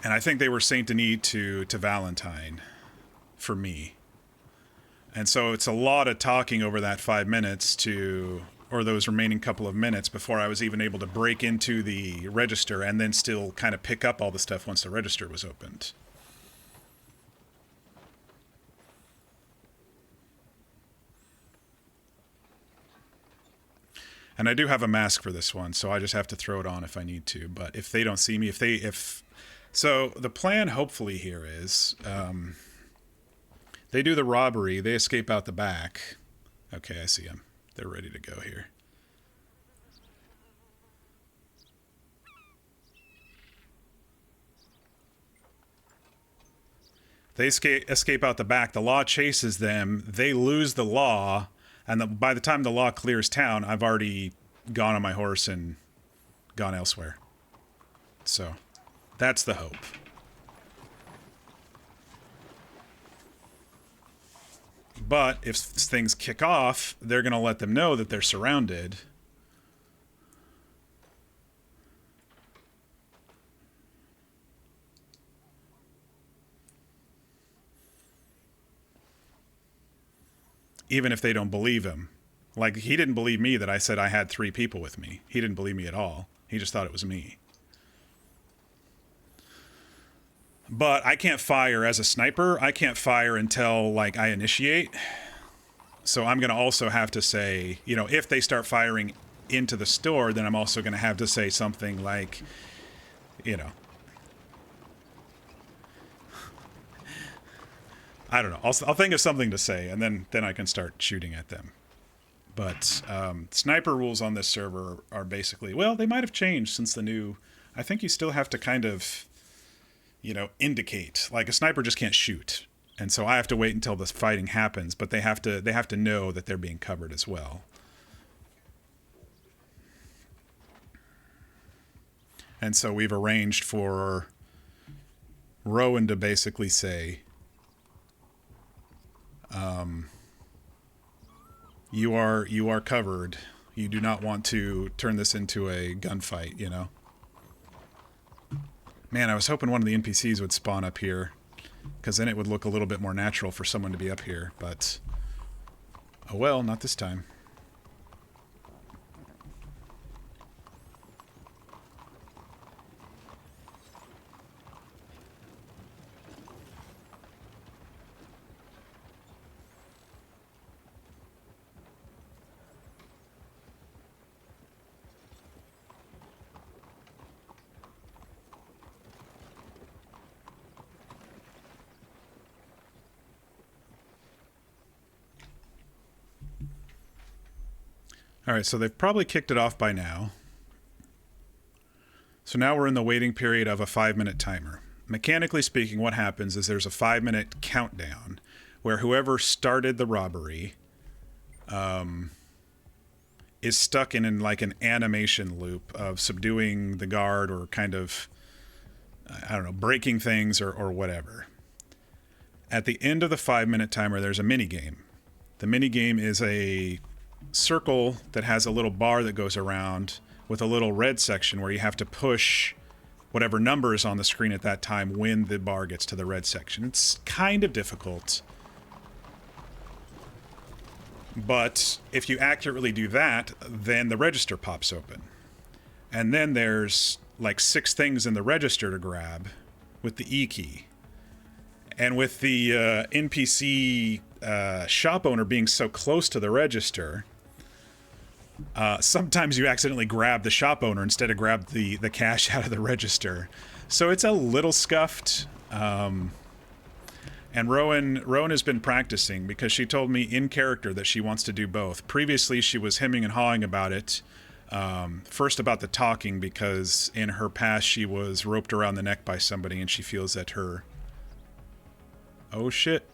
And I think they were Saint Denis to Valentine for me. And so it's a lot of talking over that 5 minutes or those remaining couple of minutes before I was even able to break into the register and then still kind of pick up all the stuff once the register was opened. And I do have a mask for this one, so I just have to throw it on if I need to. But if they don't see me, So the plan hopefully here is they do the robbery, they escape out the back. Okay, I see them. They're ready to go here. They escape out the back. The Law chases them. They lose the Law. And by the time the Law clears town, I've already gone on my horse and gone elsewhere. So that's the hope. But if things kick off, they're going to let them know that they're surrounded. even if they don't believe him. Like, he didn't believe me that I said I had 3 people with me. He didn't believe me at all. He just thought it was me. But I can't fire as a sniper. I can't fire until, like, I initiate. So I'm going to also have to say, you know, if they start firing into the store, then I'm also going to have to say something like, you know, I don't know. I'll think of something to say, and then I can start shooting at them. But sniper rules on this server are basically, well, they might have changed since the new. I think you still have to kind of, you know, indicate. Like, a sniper just can't shoot, and so I have to wait until the fighting happens. But they have to know that they're being covered as well. And so we've arranged for Rowan to basically say, you are covered. You do not want to turn this into a gunfight, you know? Man, I was hoping one of the NPCs would spawn up here, because then it would look a little bit more natural for someone to be up here, but oh well, not this time. All right, so they've probably kicked it off by now. So now we're in the waiting period of a 5-minute timer. Mechanically speaking, what happens is there's a 5-minute countdown where whoever started the robbery is stuck in like an animation loop of subduing the guard or kind of, I don't know, breaking things or whatever. At the end of the 5-minute timer, there's a mini game. The mini game is a circle that has a little bar that goes around with a little red section where you have to push whatever number is on the screen at that time when the bar gets to the red section. It's kind of difficult, but if you accurately do that, then the register pops open, and then there's like 6 things in the register to grab with the E key. And with the NPC shop owner being so close to the register, sometimes you accidentally grab the shop owner instead of grab the cash out of the register. So it's a little scuffed. And Rowan has been practicing because she told me in character that she wants to do both. Previously, she was hemming and hawing about it. First about the talking, because in her past she was roped around the neck by somebody and she feels that her... Oh shit.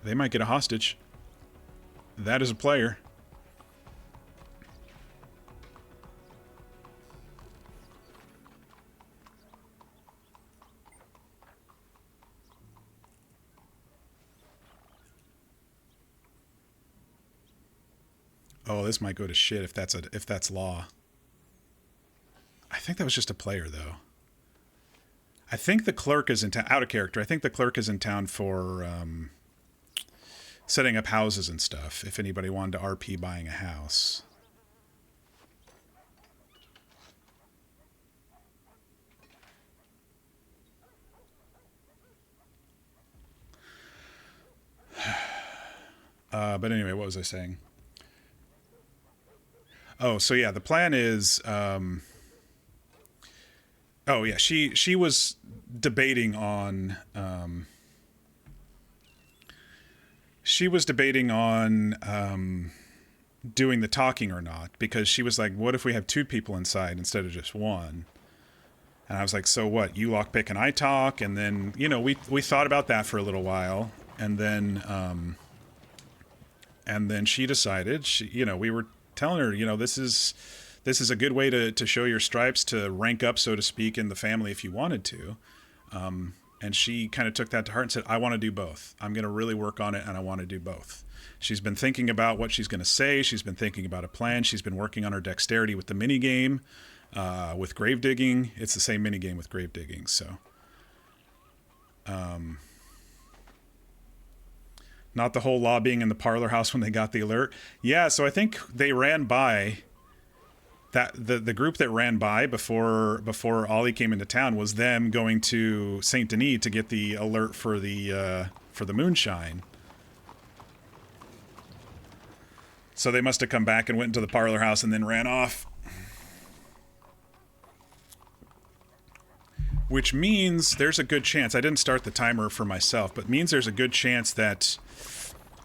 They might get a hostage. That is a player. Oh, this might go to shit if that's law. I think that was just a player, though. I think the clerk is in town. Out of character. I think the clerk is in town for setting up houses and stuff. If anybody wanted to RP buying a house. But anyway, what was I saying? Oh, so yeah, the plan is... oh yeah, she was debating on... doing the talking or not, because she was like, what if we have 2 people inside instead of just 1? And I was like, so what? You lockpick and I talk? And then, you know, we thought about that for a little while, and then she decided, you know, we were telling her, you know, this is a good way to show your stripes, to rank up, so to speak, in the family if you wanted to. And she kind of took that to heart and said, I want to do both. I'm going to really work on it, and I want to do both. She's been thinking about what she's going to say. She's been thinking about a plan. She's been working on her dexterity with the mini game, with grave digging. It's the same mini game with grave digging. So Not the whole lobbying in the parlor house when they got the alert. Yeah, so I think they ran by that the group that ran by before Ollie came into town was them going to Saint Denis to get the alert for the moonshine. So they must have come back and went into the parlor house and then ran off. Which means there's a good chance, I didn't start the timer for myself, but means there's a good chance that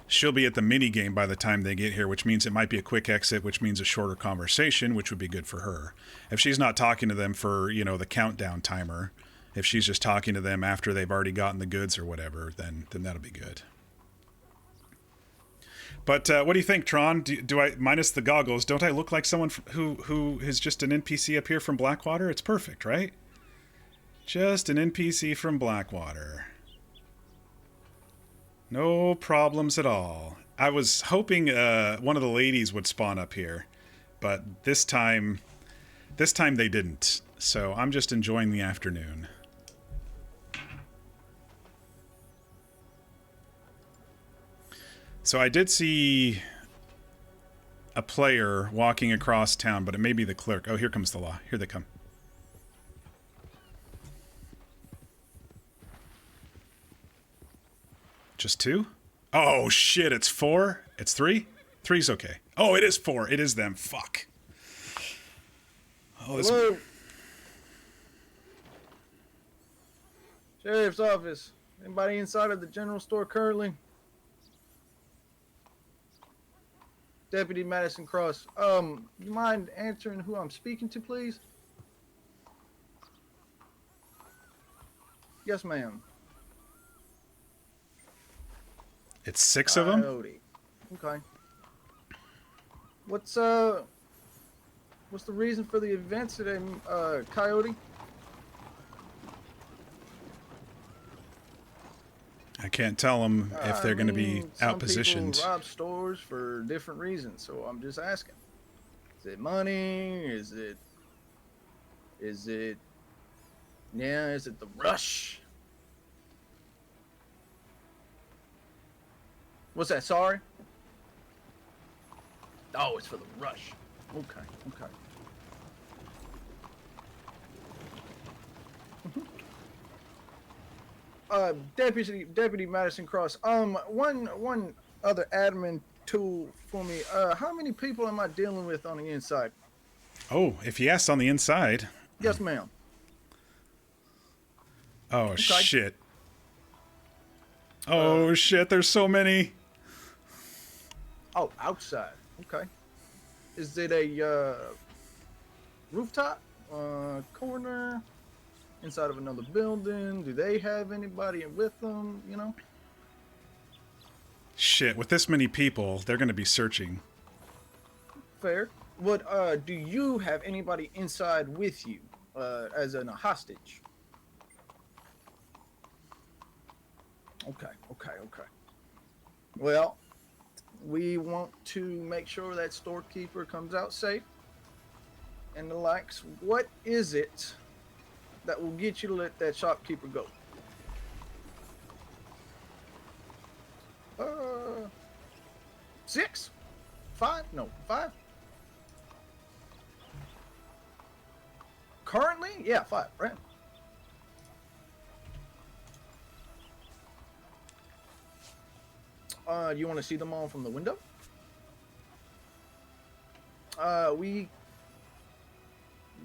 she'll be at the mini game by the time they get here, which means it might be a quick exit, which means a shorter conversation, which would be good for her. If she's not talking to them for, you know, the countdown timer, if she's just talking to them after they've already gotten the goods or whatever, then that'll be good. But what do you think, Tron? Do I, minus the goggles, don't I look like someone who is just an NPC up here from Blackwater? It's perfect, right? Just an NPC from Blackwater. No problems at all. I was hoping one of the ladies would spawn up here, but this time they didn't. So I'm just enjoying the afternoon. So I did see a player walking across town, but it may be the clerk. Oh, here comes the law. Here they come. Just 2? Oh, shit, it's 4? It's 3? 3's okay. Oh, it is 4. It is them. Fuck. Oh, this... Hello? Sheriff's office. Anybody inside of the general store currently? Deputy Madison Cross. You mind answering who I'm speaking to, please? Yes, ma'am. It's 6 of them? Coyote. Okay. What's the reason for the event today, Coyote? I can't tell them if they're going to be outpositioned. Some people rob stores for different reasons, so I'm just asking. Is it money? Is it the rush? What's that? Sorry? Oh, it's for the rush. Okay. Deputy Madison Cross. One other admin tool for me. How many people am I dealing with on the inside? Oh, if you asked on the inside. Yes, ma'am. Oh, okay. Shit. Oh, shit, there's so many. Oh, outside. Okay. Is it a rooftop? Corner? Inside of another building? Do they have anybody with them, you know? Shit, with this many people, they're going to be searching. Fair. What, do you have anybody inside with you, as a hostage? Okay. Well, we want to make sure that storekeeper comes out safe and the likes. What is it that will get you to let that shopkeeper go? 6? 5? No, 5. Currently? Yeah, 5, right? Do you want to see them all from the window?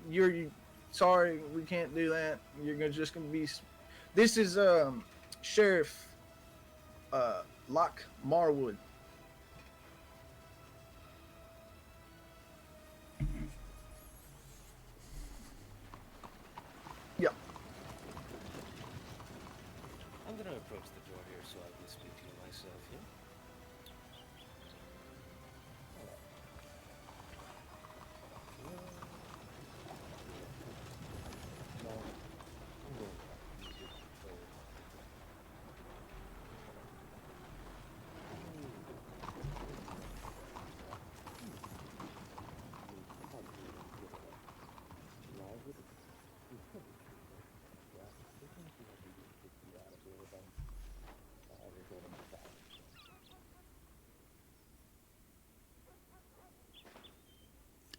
You're sorry, we can't do that. You're just gonna be. This is Sheriff Locke Marwood. Yeah. I'm gonna approach the door here so I can speak to you myself, yeah?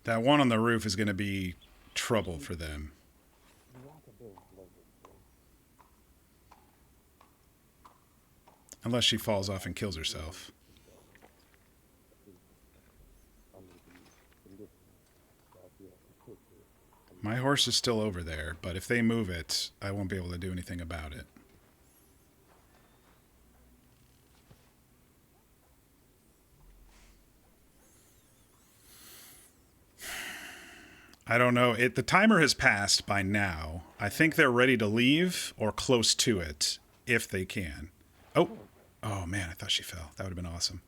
That one on the roof is going to be trouble for them. Unless she falls off and kills herself. My horse is still over there, but if they move it, I won't be able to do anything about it. I don't know. The timer has passed by now. I think they're ready to leave or close to it, if they can. Oh. Oh, man, I thought she fell. That would have been awesome.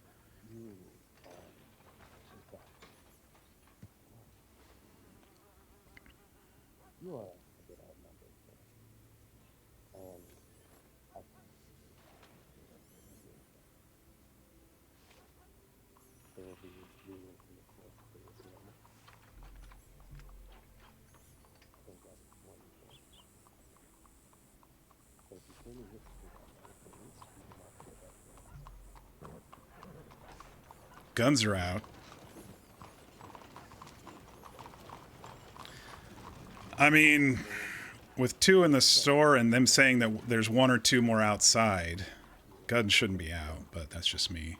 Guns are out. I mean, with 2 in the store and them saying that there's 1 or 2 more outside, guns shouldn't be out, but that's just me.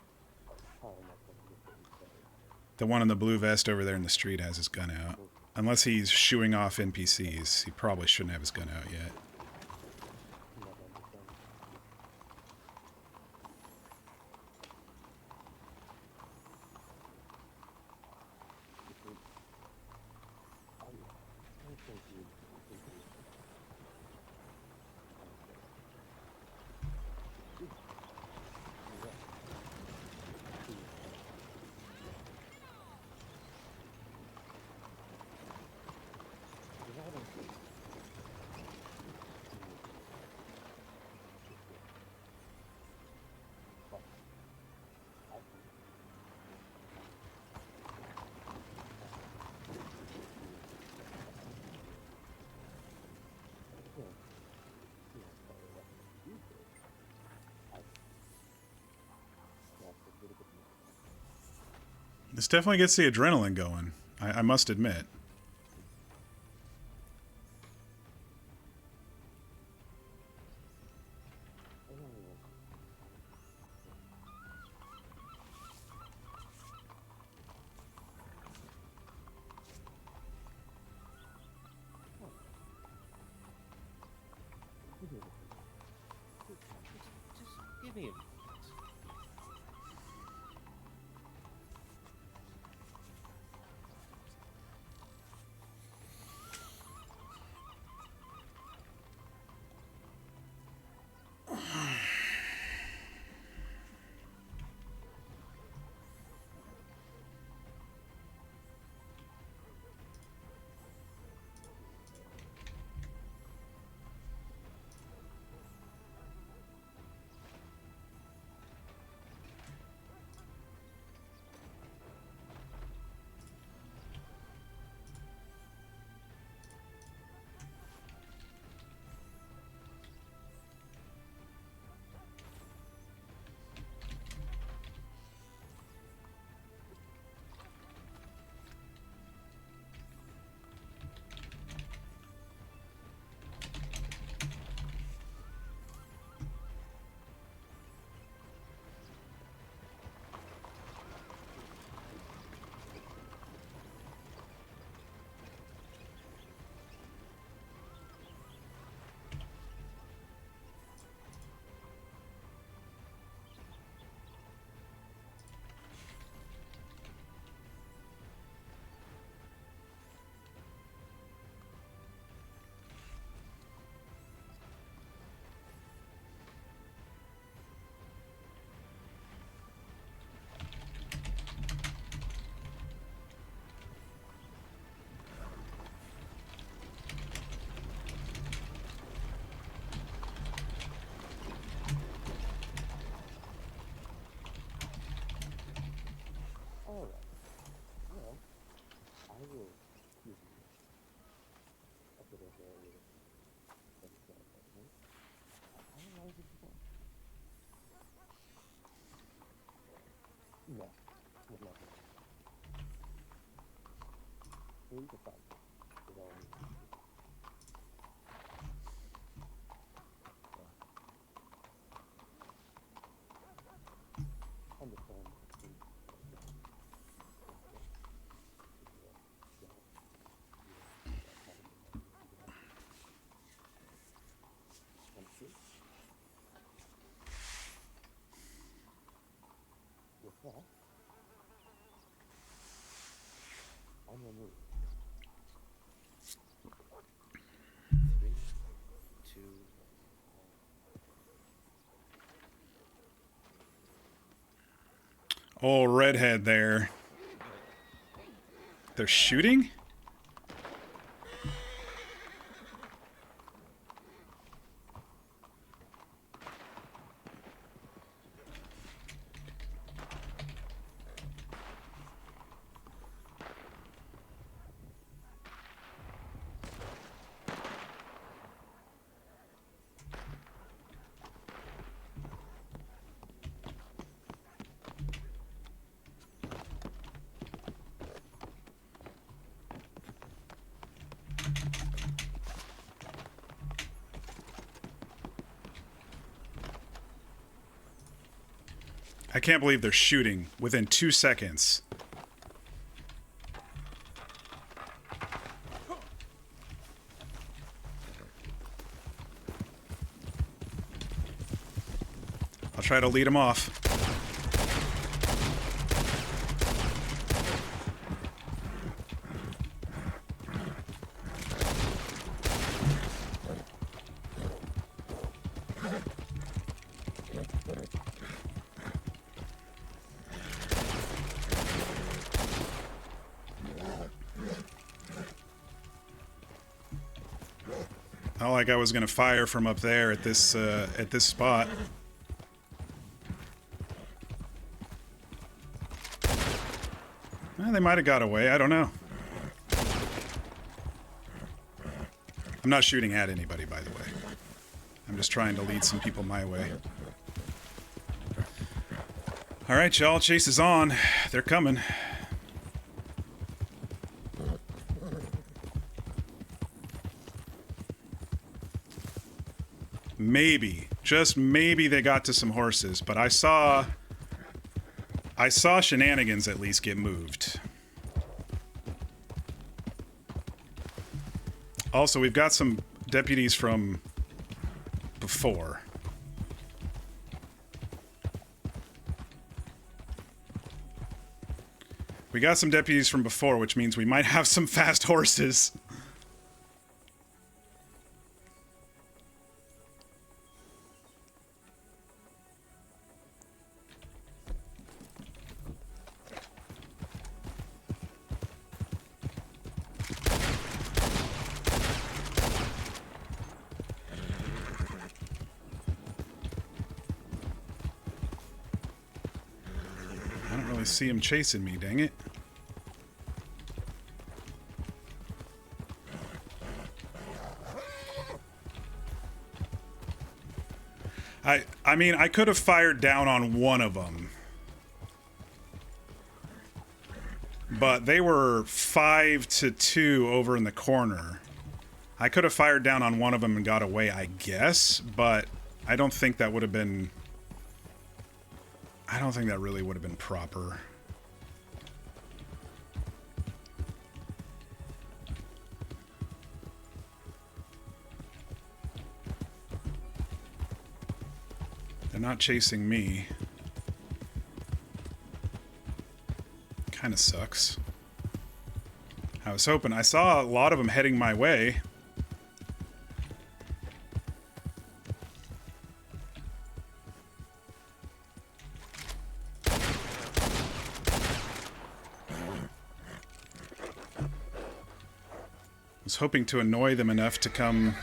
The one in the blue vest over there in the street has his gun out. Unless he's shooing off NPCs, he probably shouldn't have his gun out yet. This definitely gets the adrenaline going, I must admit. Just give me a minute. Oh, redhead there. They're shooting? I can't believe they're shooting within 2 seconds. I'll try to lead them off. Not like I was gonna fire from up there at this spot. Well, they might have got away. I don't know. I'm not shooting at anybody, by the way. I'm just trying to lead some people my way. All right, y'all. Chase is on. They're coming. Maybe, just maybe they got to some horses, but I saw shenanigans at least get moved. Also, we've got some deputies from before. We got some deputies from before, which means we might have some fast horses. See him chasing me, dang it. I mean, I could have fired down on one of them. But they were 5-2 over in the corner. I could have fired down on one of them and got away, I guess, but I don't think that would have been... I don't think that really would have been proper. They're not chasing me. Kind of sucks. I was hoping. I saw a lot of them heading my way. Was hoping to annoy them enough to come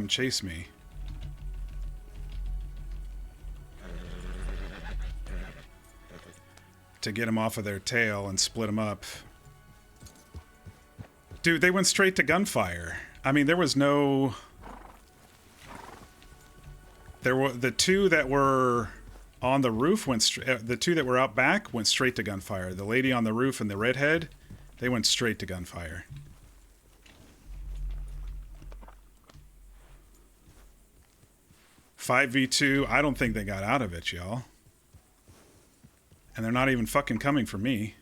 chase me. To get them off of their tail and split them up. Dude, they went straight to gunfire. I mean, there was no... There were the two that were on the roof went the two that were out back went straight to gunfire. The lady on the roof and the redhead They went straight to gunfire. Five v 2. I don't think they got out of it, y'all. And they're not even fucking coming for me.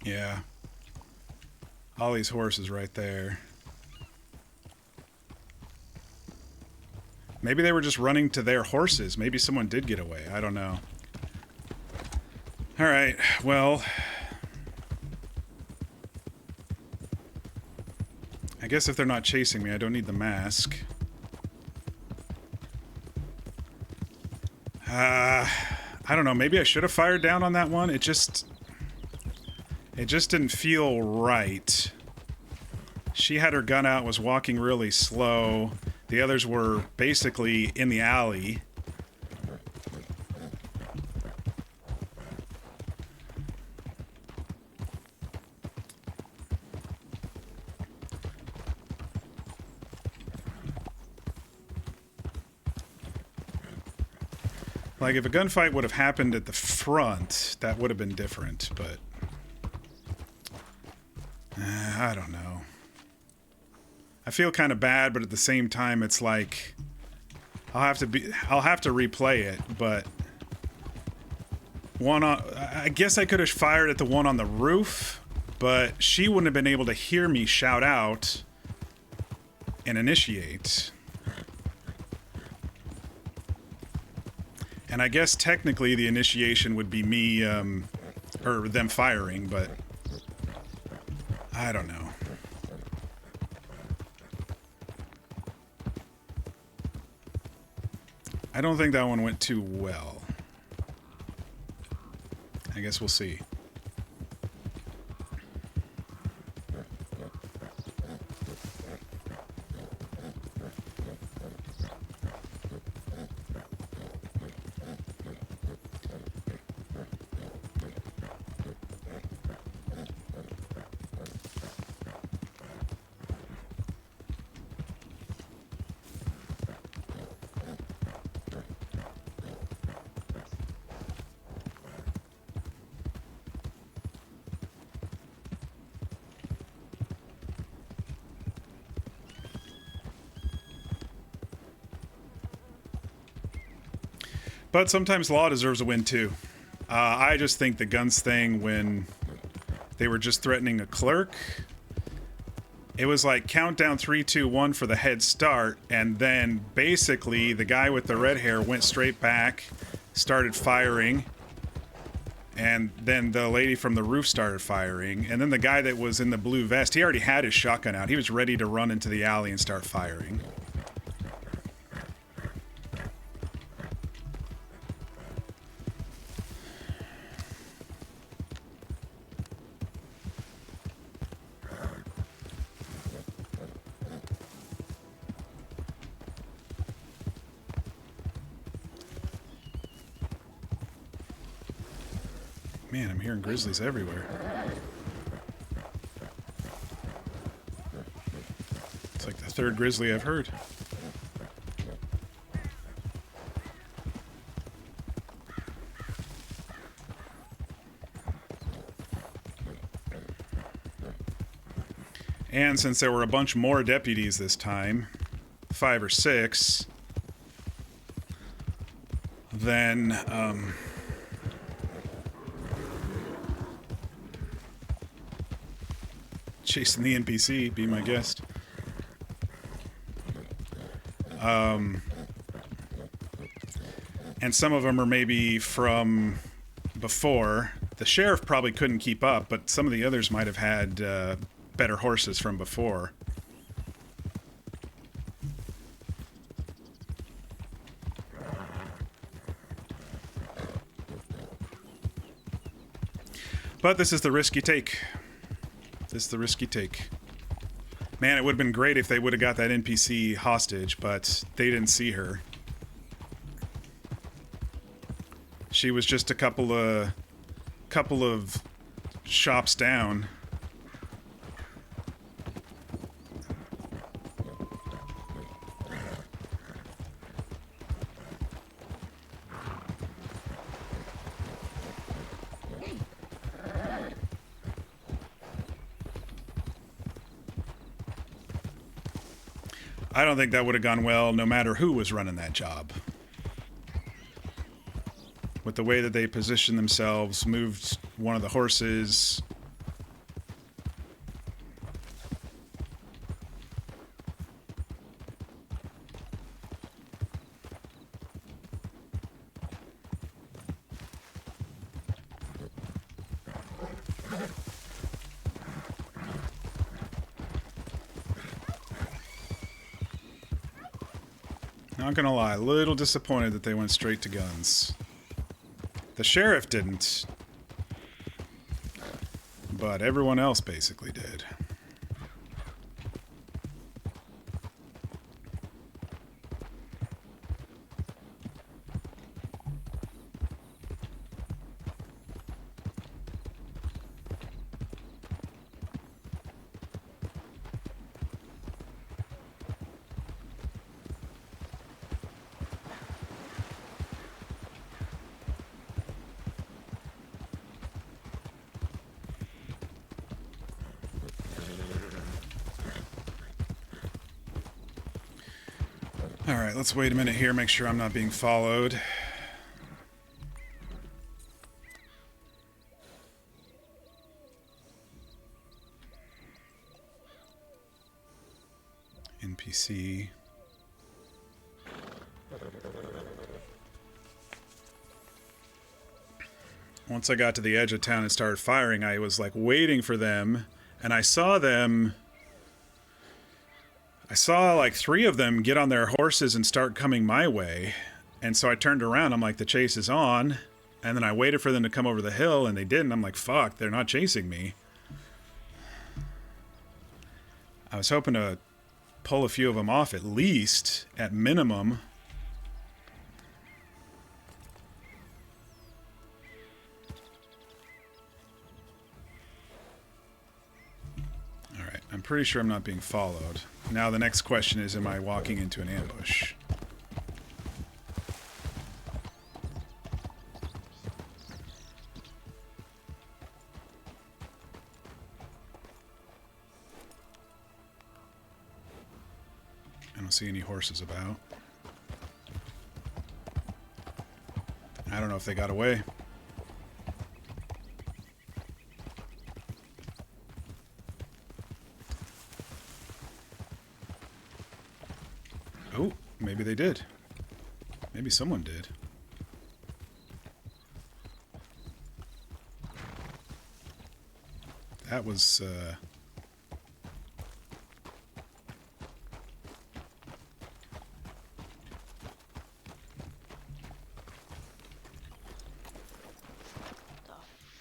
Yeah. All these horses right there. Maybe they were just running to their horses. Maybe someone did get away. I don't know. Alright, well... I guess if they're not chasing me, I don't need the mask. I don't know. Maybe I should have fired down on that one. It just didn't feel right. She had her gun out, was walking really slow. The others were basically in the alley. Like, if a gunfight would have happened at the front, that would have been different, but... I don't know. I feel kind of bad, but at the same time, it's like... I'll have to replay it, but... I guess I could have fired at the one on the roof, but she wouldn't have been able to hear me shout out and initiate. And I guess technically the initiation would be me, or them firing, but I don't know. I don't think that one went too well. I guess we'll see. But sometimes law deserves a win, too. I just think the guns thing, when they were just threatening a clerk, it was like countdown 3, 2, 1 for the head start, and then basically the guy with the red hair went straight back, started firing, and then the lady from the roof started firing, and then the guy that was in the blue vest, he already had his shotgun out. He was ready to run into the alley and start firing. Man, I'm hearing grizzlies everywhere. It's like the third grizzly I've heard. And since there were a bunch more deputies this time, 5 or 6, then, chasing the NPC, be my guest. And some of them are maybe from before. The sheriff probably couldn't keep up, but some of the others might have had better horses from before. But this is the risk you take. This is the risk you take. Man, it would have been great if they would have got that NPC hostage, but they didn't see her. She was just a couple of couple of shops down. I don't think that would have gone well no matter who was running that job. With the way that they positioned themselves, moved one of the horses. Not gonna lie, a little disappointed that they went straight to guns. The sheriff didn't, but everyone else basically did. Alright, let's wait a minute here, make sure I'm not being followed. NPC. Once I got to the edge of town and started firing, I was like waiting for them, and I saw them. I saw like 3 of them get on their horses and start coming my way. And so I turned around, I'm like, the chase is on. And then I waited for them to come over the hill, and they didn't. I'm like, fuck, they're not chasing me. I was hoping to pull a few of them off at least, at minimum. Alright, I'm pretty sure I'm not being followed. Now the next question is, am I walking into an ambush? I don't see any horses about. I don't know if they got away. Oh, maybe they did. Maybe someone did. That was, The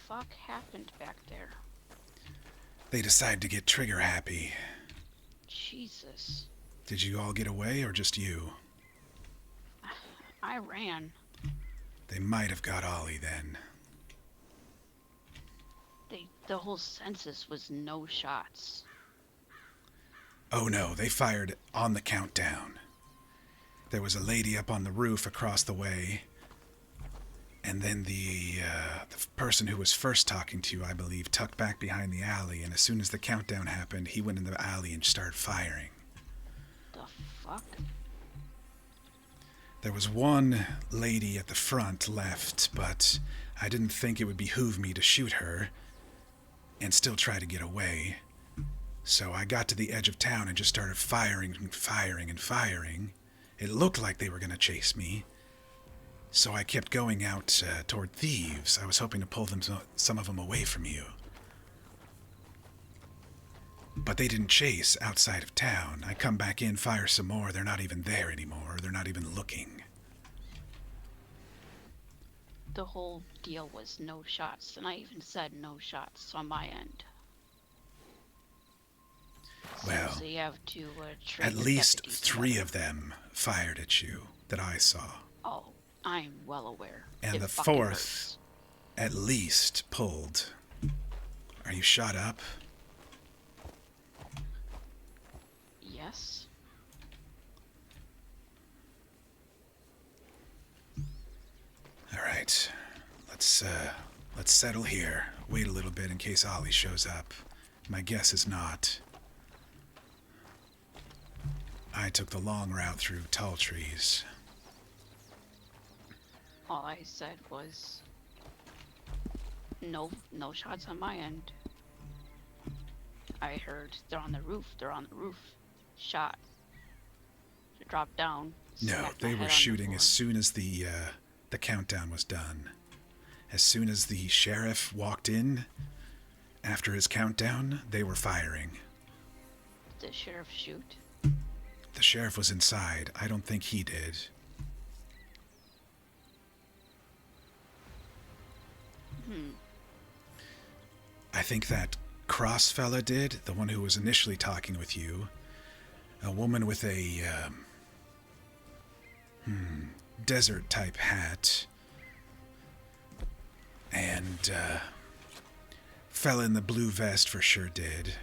fuck happened back there? They decided to get trigger happy. Jesus. Did you all get away, or just you? I ran. They might have got Ollie then. The whole census was no shots. Oh no, they fired on the countdown. There was a lady up on the roof across the way. And then the person who was first talking to you, I believe, tucked back behind the alley. And as soon as the countdown happened, he went in the alley and started firing. The fuck? There was one lady at the front left, but I didn't think it would behoove me to shoot her and still try to get away. So I got to the edge of town and just started firing and firing and firing. It looked like they were going to chase me. So I kept going out toward thieves. I was hoping to pull some of them away from you. But they didn't chase outside of town. I come back in, fire some more. They're not even there anymore. They're not even looking. The whole deal was no shots, and I even said no shots on my end. Well, so you have to train at the least deputies 3 better. of them fired at you that I saw. Oh, I'm well aware. And It the fucking 4th, hurts. At least pulled. Are you shot up? Yes. All right. Let's settle here. Wait a little bit in case Ollie shows up. My guess is not. I took the long route through tall trees. All I said was no shots on my end. I heard they're on the roof. Shot. They dropped down. No, smacked they my were head on the shooting floor. as soon as the countdown was done. As soon as the sheriff walked in, after his countdown, they were firing. Did the sheriff shoot? The sheriff was inside. I don't think he did. I think that Cross fella did, the one who was initially talking with you. A woman with a desert type hat. And fella in the blue vest for sure did.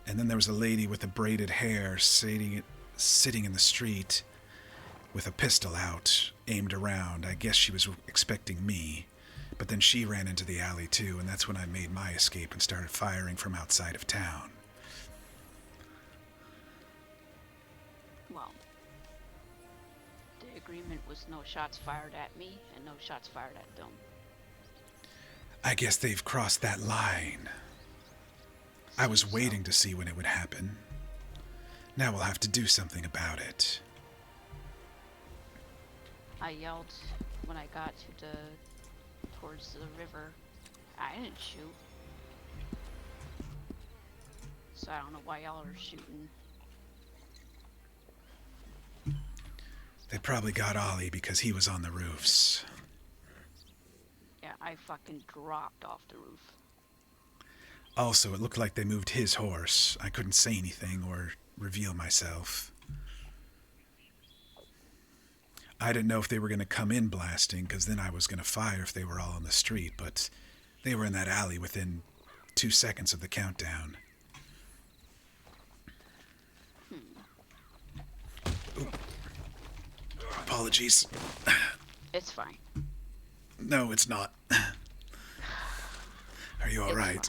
And then there was a lady with the braided hair sitting in the street with a pistol out, aimed around. I guess she was expecting me. But then she ran into the alley too, and that's when I made my escape and started firing from outside of town. Well, the agreement was no shots fired at me and no shots fired at them. I guess they've crossed that line. I was waiting to see when it would happen. Now we'll have to do something about it. I yelled when I got towards the river. I didn't shoot. So I don't know why y'all are shooting. They probably got Ollie because he was on the roofs. Yeah, I fucking dropped off the roof. Also, it looked like they moved his horse. I couldn't say anything or reveal myself. I didn't know if they were going to come in blasting, because then I was going to fire if they were all on the street, but they were in that alley within 2 seconds of the countdown. Ooh. Apologies. It's fine. No, it's not. Are you all right?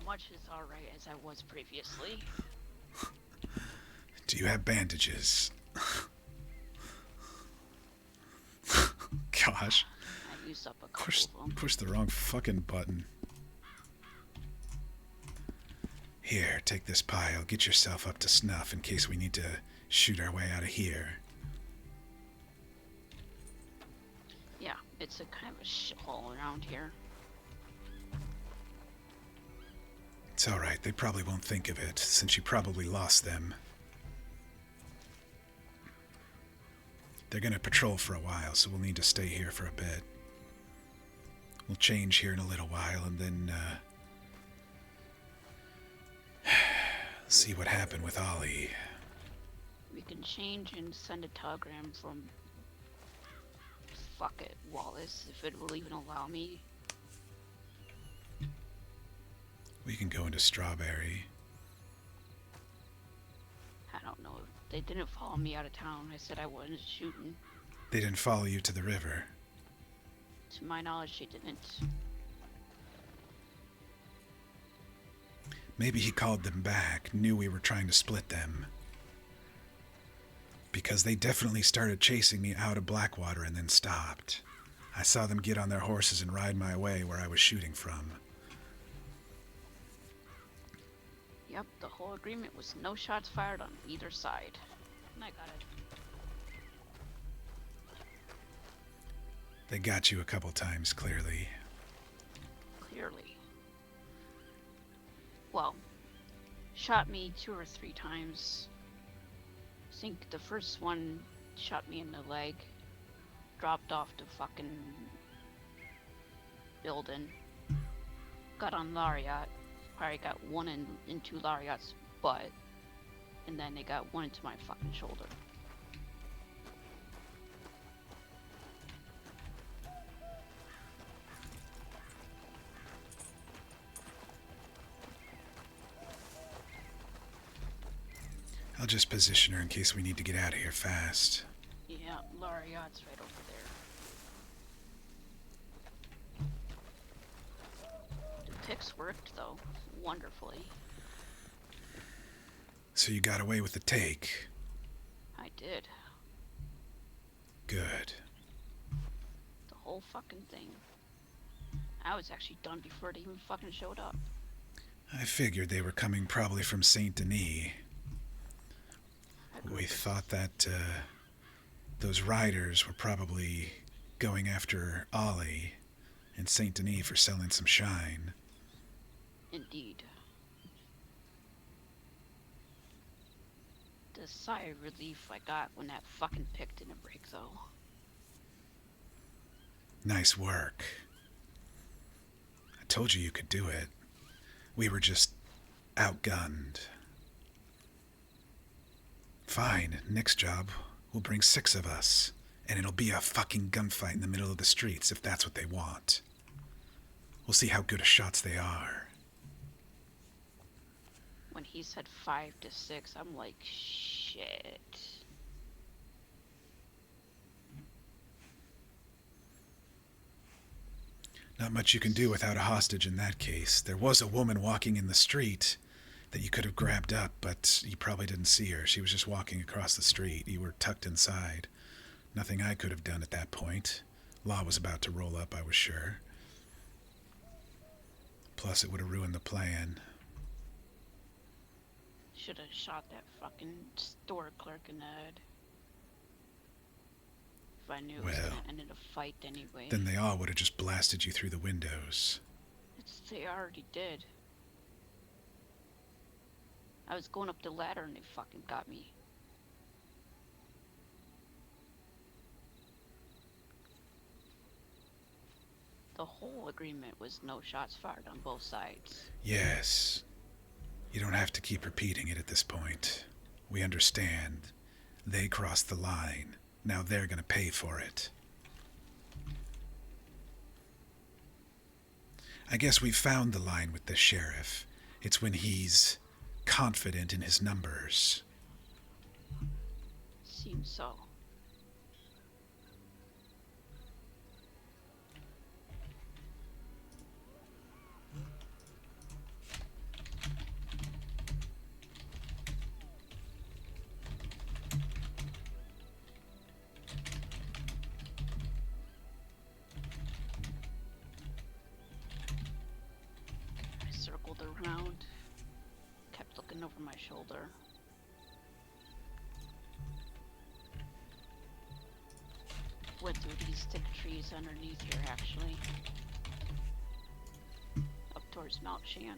Much as alright as I was previously. Do you have bandages? Gosh. I used up a couple of them. Push the wrong fucking button. Here, take this pile. Get yourself up to snuff in case we need to shoot our way out of here. Yeah, it's a kind of a shithole around here. It's alright, they probably won't think of it, since you probably lost them. They're gonna patrol for a while, so we'll need to stay here for a bit. We'll change here in a little while, and then, see what happened with Ollie. We can change and send a telegram from... Fuck it, Wallace, if it will even allow me. We can go into Strawberry. I don't know. They didn't follow me out of town. I said I wasn't shooting. They didn't follow you to the river. To my knowledge, they didn't. Maybe he called them back, knew we were trying to split them. Because they definitely started chasing me out of Blackwater and then stopped. I saw them get on their horses and ride my way where I was shooting from. Yep, the whole agreement was no shots fired on either side. And I got it. They got you a couple times, clearly. Clearly. Well, shot me 2 or 3 times. I think the first one shot me in the leg. Dropped off the fucking building. Got on Lariat. Probably got one into Lariat's butt. And then they got one into my fucking shoulder. I'll just position her in case we need to get out of here fast. Yeah, Lariat's right over there. The picks worked, though, wonderfully. So you got away with the take. I did. Good. The whole fucking thing. I was actually done before it even fucking showed up. I figured they were coming probably from Saint Denis. We thought that those riders were probably going after Ollie and Saint Denis for selling some shine. Indeed. The sigh of relief I got when that fucking pick didn't break, though. Nice work. I told you could do it. We were just outgunned. Fine, next job, we'll bring 6 of us, and it'll be a fucking gunfight in the middle of the streets if that's what they want. We'll see how good of shots they are. When he said 5 to 6, I'm like, shit. Not much you can do without a hostage in that case. There was a woman walking in the street that you could have grabbed up, but you probably didn't see her. She was just walking across the street. You were tucked inside. Nothing I could have done at that point. Law was about to roll up, I was sure. Plus, it would have ruined the plan. Should have shot that fucking store clerk in the head. If I knew it was gonna end in a fight anyway. Then they all would have just blasted you through the windows. They already did. I was going up the ladder and they fucking got me. The whole agreement was no shots fired on both sides. Yes. You don't have to keep repeating it at this point. We understand. They crossed the line. Now they're gonna pay for it. I guess we've found the line with the sheriff. It's when he's confident in his numbers. Seems so. I circled around, kept looking over my shoulder. Went through these thick trees underneath here, actually. Up towards Mount Shan.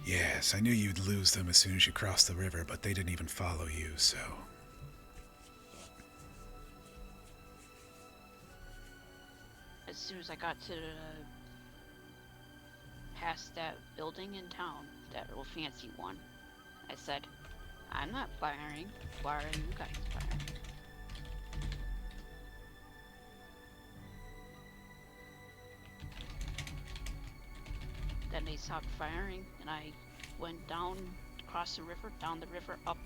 Yes, I knew you'd lose them as soon as you crossed the river, but they didn't even follow you, so... As soon as I got to past that building in town, that real fancy one, I said, I'm not firing. Why are you guys firing? Then they stopped firing, and I went down, across the river, down the river, up.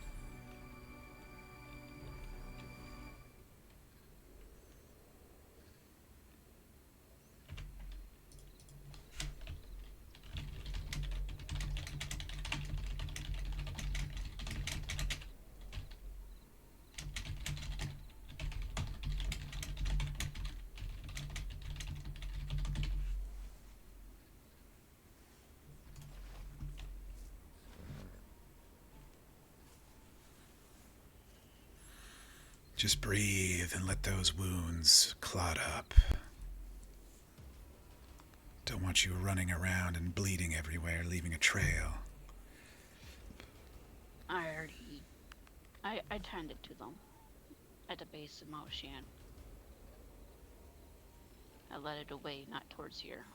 Just breathe and let those wounds clot up. Don't want you running around and bleeding everywhere, leaving a trail. I tended to them at the base of Mount Shan. I led it away, not towards here.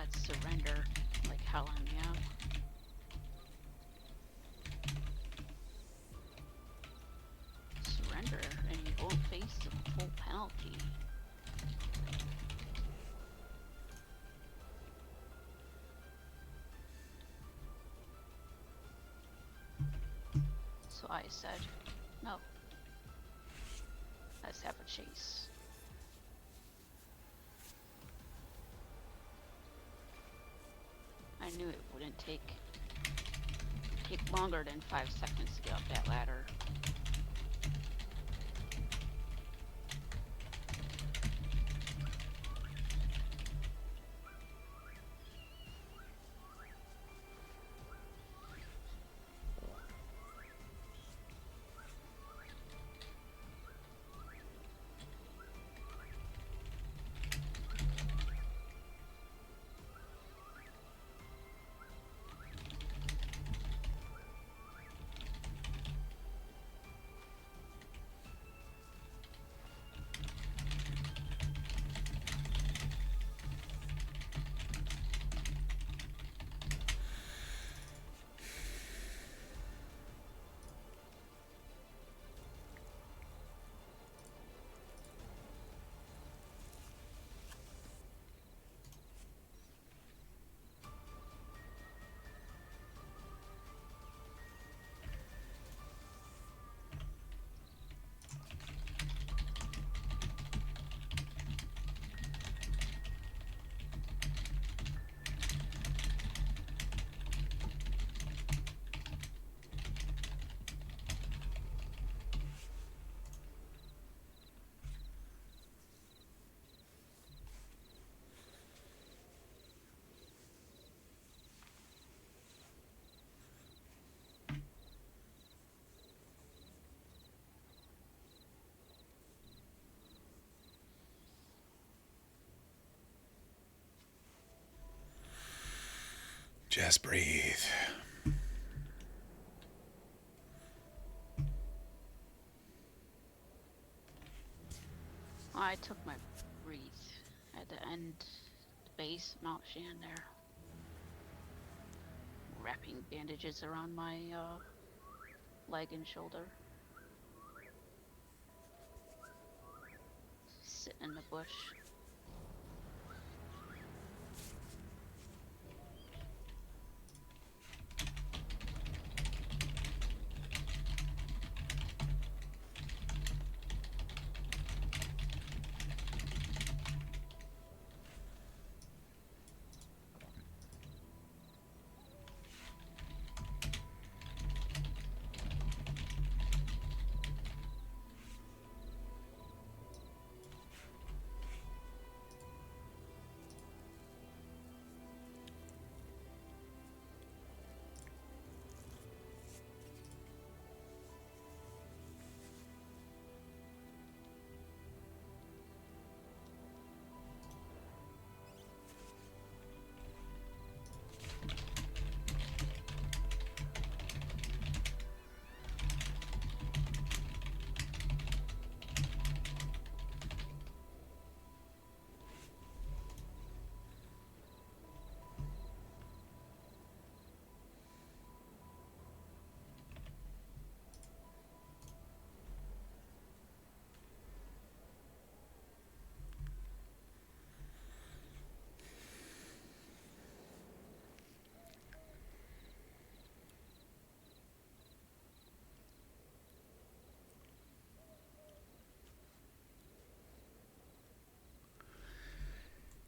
said surrender, like Helen, yeah. Surrender, and you won't face the full penalty. So I said, no. Let's have a chase. I knew it wouldn't take longer than 5 seconds to get up that ladder. Just breathe. I took my breathe at the end, the base, Mount Shan there. Wrapping bandages around my leg and shoulder. Sitting in the bush.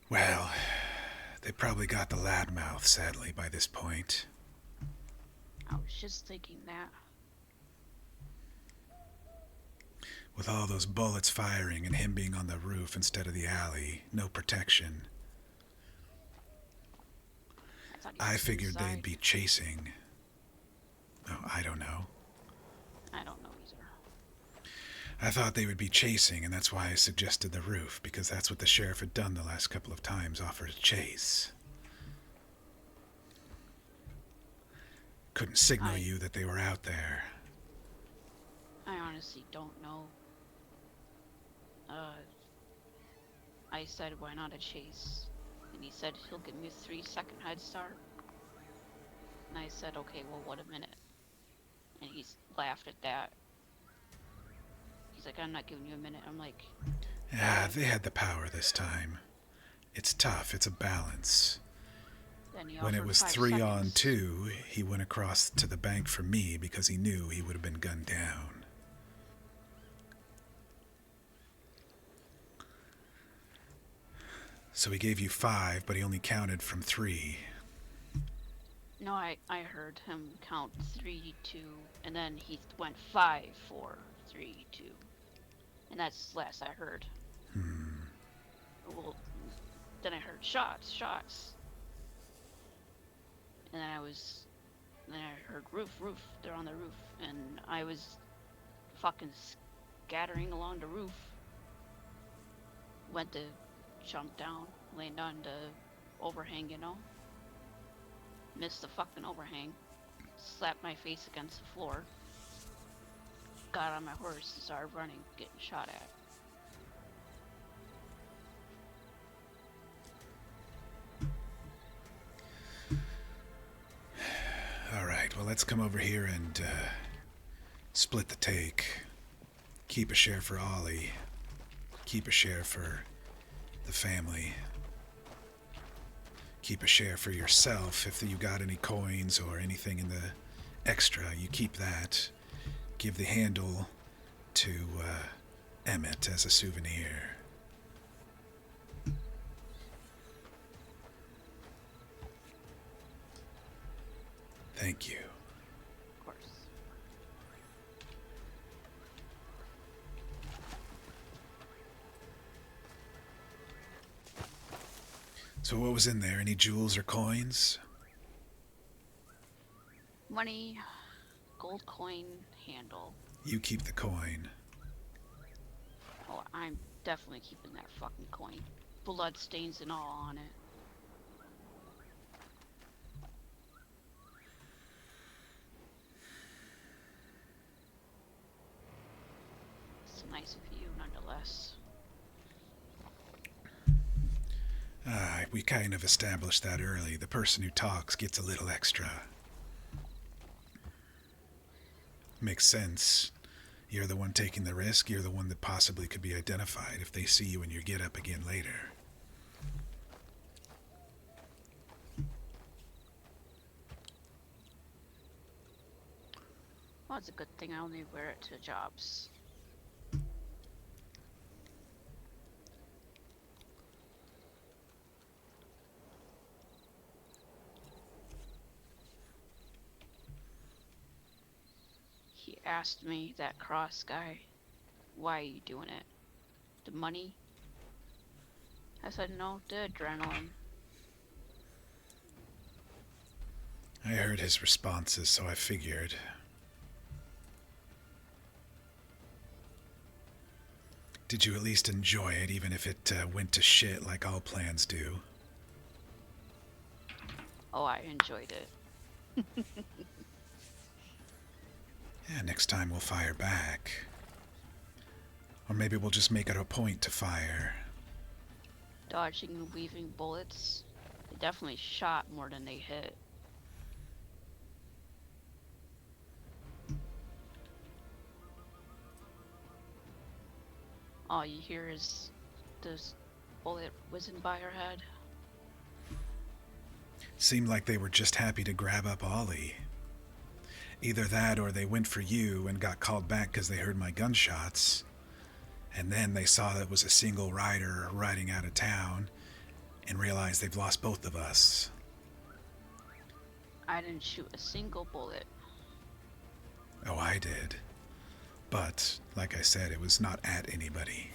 Well, they probably got the lad mouth, sadly, by this point. I was just thinking that. With all those bullets firing and him being on the roof instead of the alley, no protection. I figured they'd be chasing. Oh, I don't know. I don't know either. I thought they would be chasing, and that's why I suggested the roof, because that's what the sheriff had done the last couple of times, offered a chase. Couldn't signal you that they were out there. I honestly don't know. I said why not a chase? And he said he'll give me a 3-second head start. And I said, okay, well, what a minute. And he laughed at that. He's like, I'm not giving you a minute. I'm like... Ah, they had the power this time. It's tough. It's a balance. When it was 3 on 2, he went across to the bank for me because he knew he would have been gunned down. So he gave you 5, but he only counted from 3. No, I heard him count 3, 2, and then he went 5, 4, 3, 2. And that's last I heard. Well, then I heard shots. And then I heard roof, they're on the roof. And I was fucking scattering along the roof. Went to jump down, landed on the overhang, you know. Missed the fucking overhang. Slapped my face against the floor. Got on my horse and started running, getting shot at. Alright, well, let's come over here and split the take. Keep a share for Ollie. Keep a share for the family. Keep a share for yourself. If you got any coins or anything in the extra, you keep that. Give the handle to Emmett as a souvenir. Thank you. Of course. So what was in there? Any jewels or coins? Money, gold coin, handle. You keep the coin. Oh, I'm definitely keeping that fucking coin. Blood stains and all on it. It's nice of you, nonetheless. We kind of established that early. The person who talks gets a little extra. Makes sense. You're the one taking the risk. You're the one that possibly could be identified if they see you in your get-up again later. Well, it's a good thing I only wear it to jobs. He asked me, that cross guy, why are you doing it? The money? I said, no, the adrenaline. I heard his responses, so I figured. Did you at least enjoy it, even if it went to shit like all plans do? Oh, I enjoyed it. Yeah, next time we'll fire back. Or maybe we'll just make it a point to fire. Dodging and weaving bullets. They definitely shot more than they hit. All you hear is this bullet whizzing by her head. Seemed like they were just happy to grab up Ollie. Either that or they went for you and got called back because they heard my gunshots. And then they saw that it was a single rider riding out of town and realized they've lost both of us. I didn't shoot a single bullet. Oh, I did. But, like I said, it was not at anybody.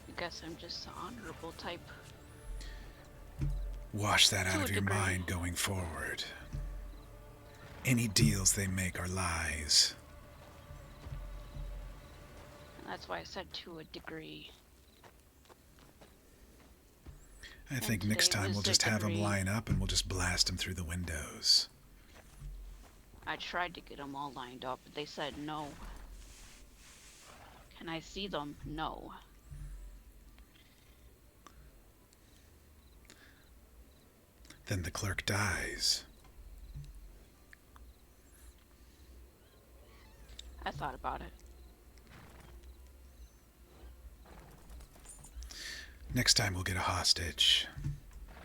I guess I'm just the honorable type. Wash that out To a of your degree. mind going forward. Any deals they make are lies. And that's why I said to a degree. I think And next today time was we'll the just have them degree. line up and we'll just blast them through the windows. I tried to get them all lined up, but they said no. Can I see them? No. Then the clerk dies. I thought about it. Next time we'll get a hostage.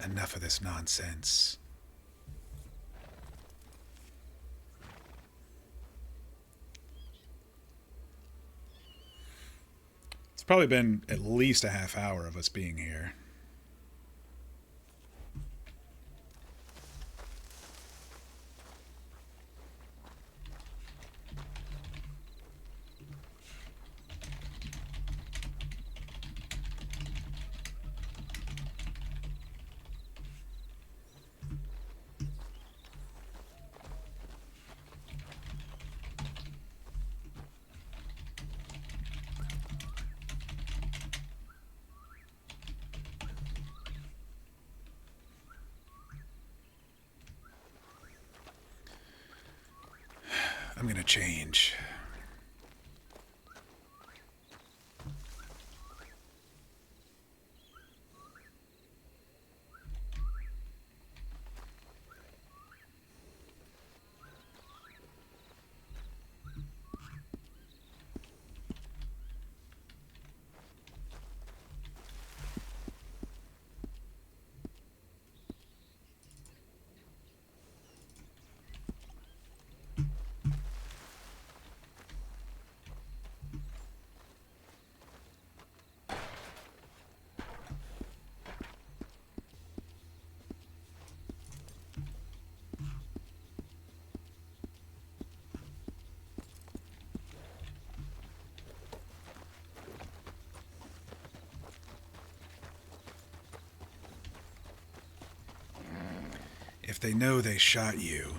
Enough of this nonsense. It's probably been at least a half hour of us being here. I'm gonna change. If they know they shot you,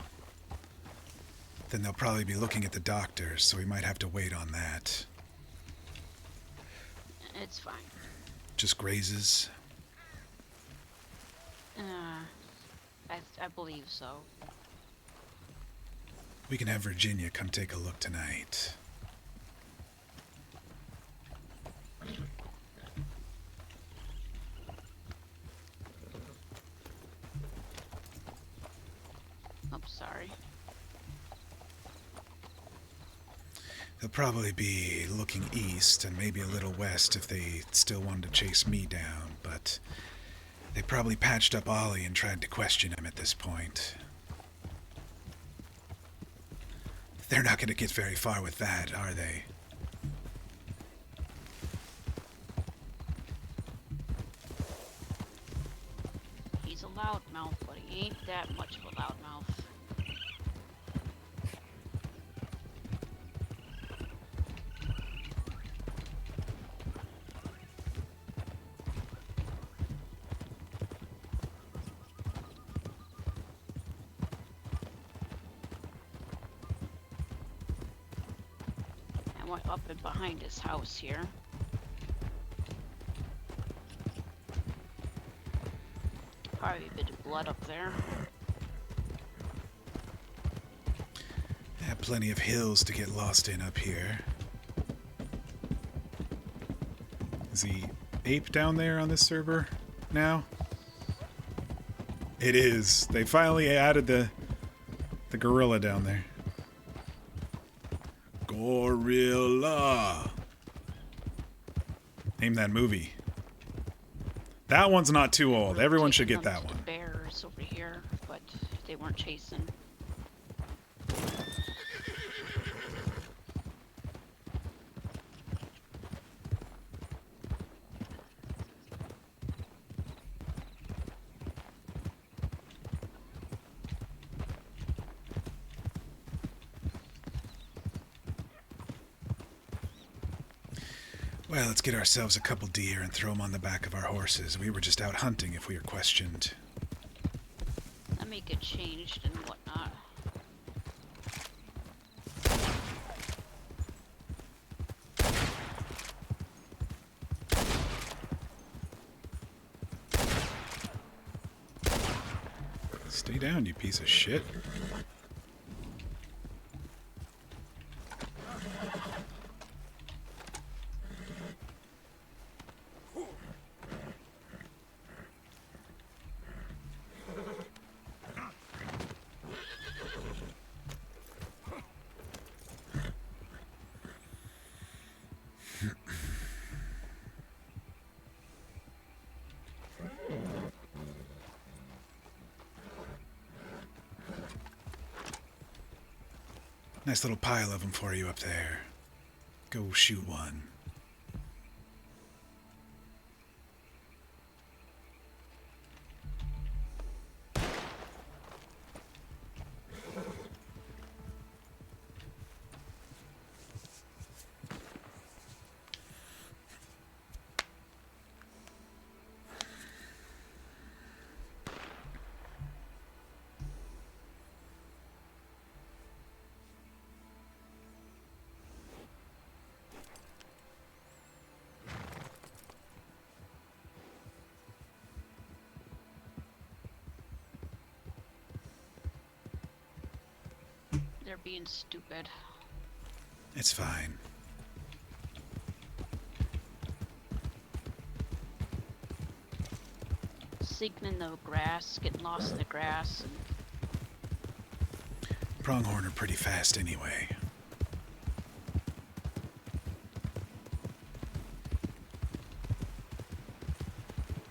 then they'll probably be looking at the doctors, so we might have to wait on that. It's fine. Just grazes. I believe so. We can have Virginia come take a look tonight. I'm sorry. They'll probably be looking east and maybe a little west if they still wanted to chase me down, but they probably patched up Ollie and tried to question him at this point. They're not going to get very far with that, are they? He's a loudmouth, but he ain't that much of a loudmouth. I went up and behind his house here. Probably a bit of blood up there. Yeah, plenty of hills to get lost in up here. Is the ape down there on this server now? It is. They finally added the gorilla down there. Gorilla. Name that movie. That one's not too old. Everyone should get that one. Bears over here, but they weren't chasing. Well, let's get ourselves a couple deer and throw them on the back of our horses. We were just out hunting if we were questioned. Let me get changed and whatnot. Stay down, you piece of shit. Nice little pile of them for you up there. Go shoot one. They're being stupid. It's fine. Sneaking in the grass, getting lost in the grass. And Pronghorn are pretty fast anyway.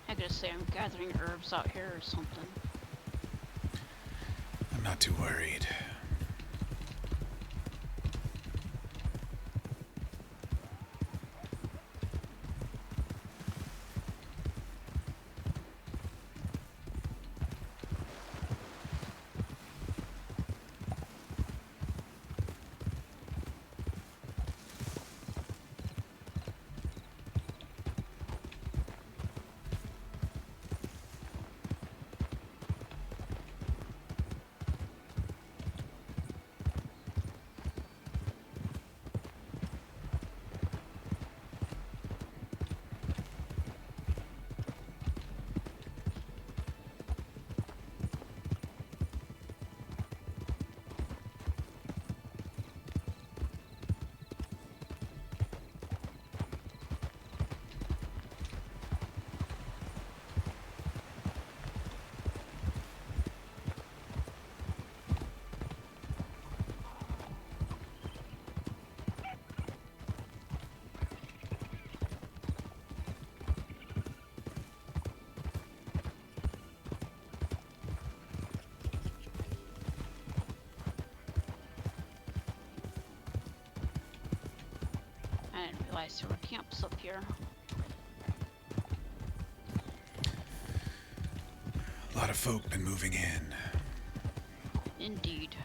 I gotta say, I'm gathering herbs out here or something. I'm not too worried. I didn't realize there were camps up here. A lot of folk been moving in. Indeed.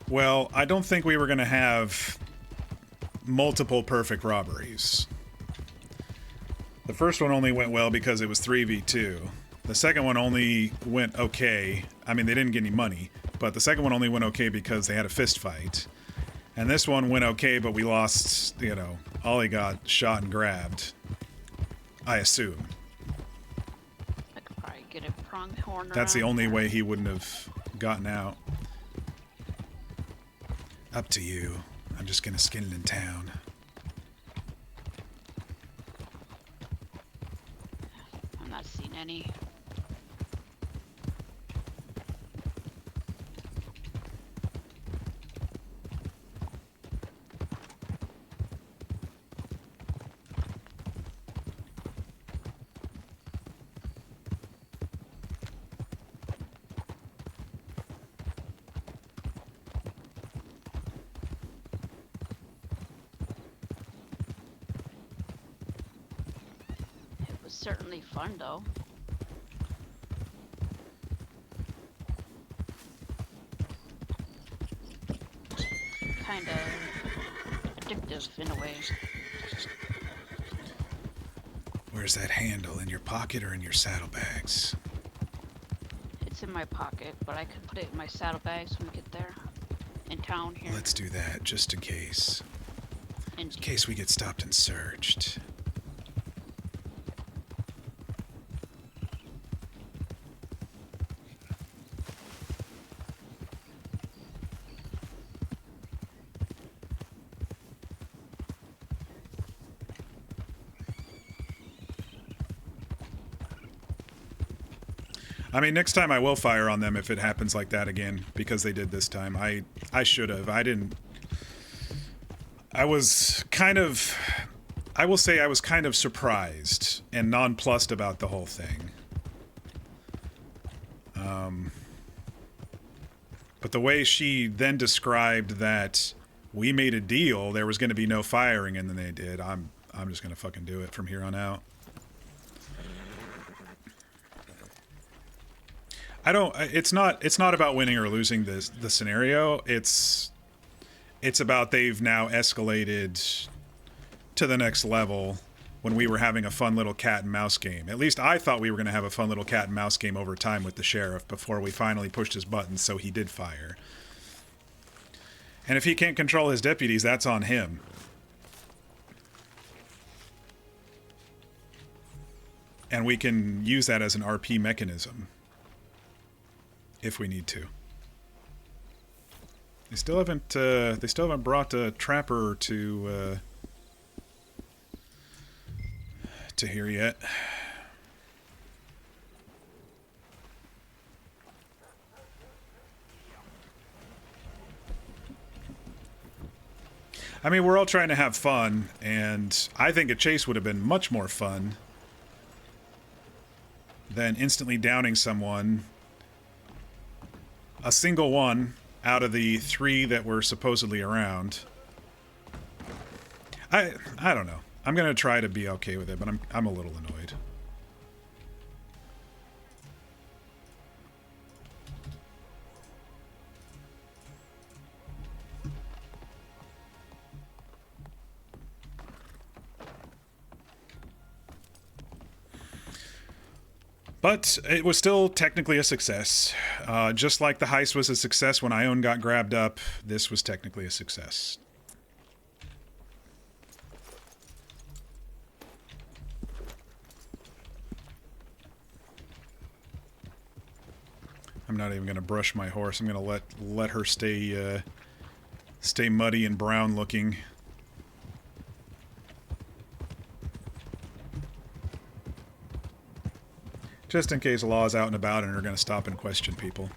Well, I don't think we were going to have multiple perfect robberies. The first one only went well because it was 3v2. The second one only went okay. I mean, they didn't get any money, but the second one only went okay because they had a fist fight. And this one went okay, but we lost, you know, Ollie got shot and grabbed. I assume. I could probably get a pronghorn. That's the around only there. way he wouldn't have gotten out. Up to you. I'm just gonna skin it in town. I'm not seeing any. It was certainly fun though. Kind of addictive in a way. Where's that handle? In your pocket or in your saddlebags? It's in my pocket, but I could put it in my saddlebags when we get there. In town here. Let's do that, just in case. In case we get stopped and searched. I mean, next time I will fire on them if it happens like that again, because they did this time. I should have. I didn't. I was kind of... I will say I was kind of surprised and nonplussed about the whole thing. But the way she then described that we made a deal, there was going to be no firing, and then they did. I'm just going to fucking do it from here on out. I don't. It's not about winning or losing the scenario. It's about they've now escalated to the next level when we were having a fun little cat and mouse game. At least I thought we were going to have a fun little cat and mouse game over time with the sheriff before we finally pushed his button, so he did fire. And if he can't control his deputies, that's on him. And we can use that as an RP mechanism if we need to. They still haven't brought a trapper to here yet. I mean, we're all trying to have fun, and I think a chase would have been much more fun than instantly downing someone. A single one out of the 3 that were supposedly around. I don't know. I'm gonna try to be okay with it, but I'm a little annoyed. But it was still technically a success. Just like the heist was a success when Ione got grabbed up, this was technically a success. I'm not even going to brush my horse. I'm going to let her stay muddy and brown looking. Just in case Law's out and about and are going to stop and question people.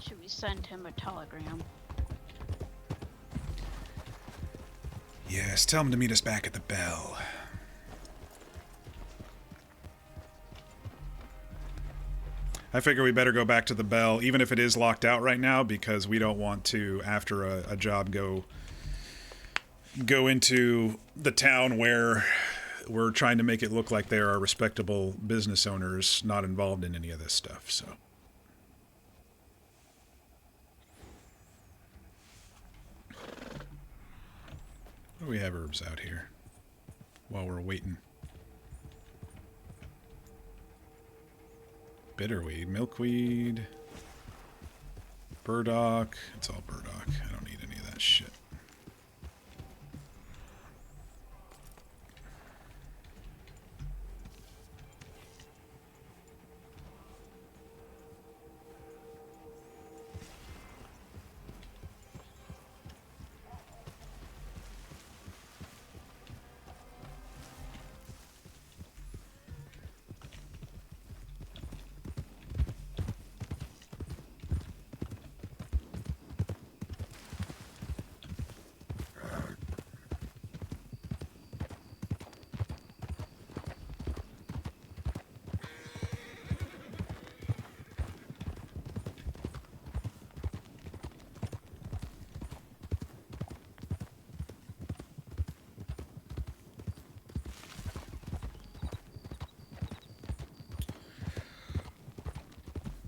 Should we send him a telegram? Yes, tell him to meet us back at the bell. I figure we better go back to the bell, even if it is locked out right now, because we don't want to, after a job, go into the town where we're trying to make it look like there are respectable business owners not involved in any of this stuff, so. What do we have herbs out here while we're waiting? Bitterweed, milkweed, burdock. It's all burdock. I don't need any of that shit.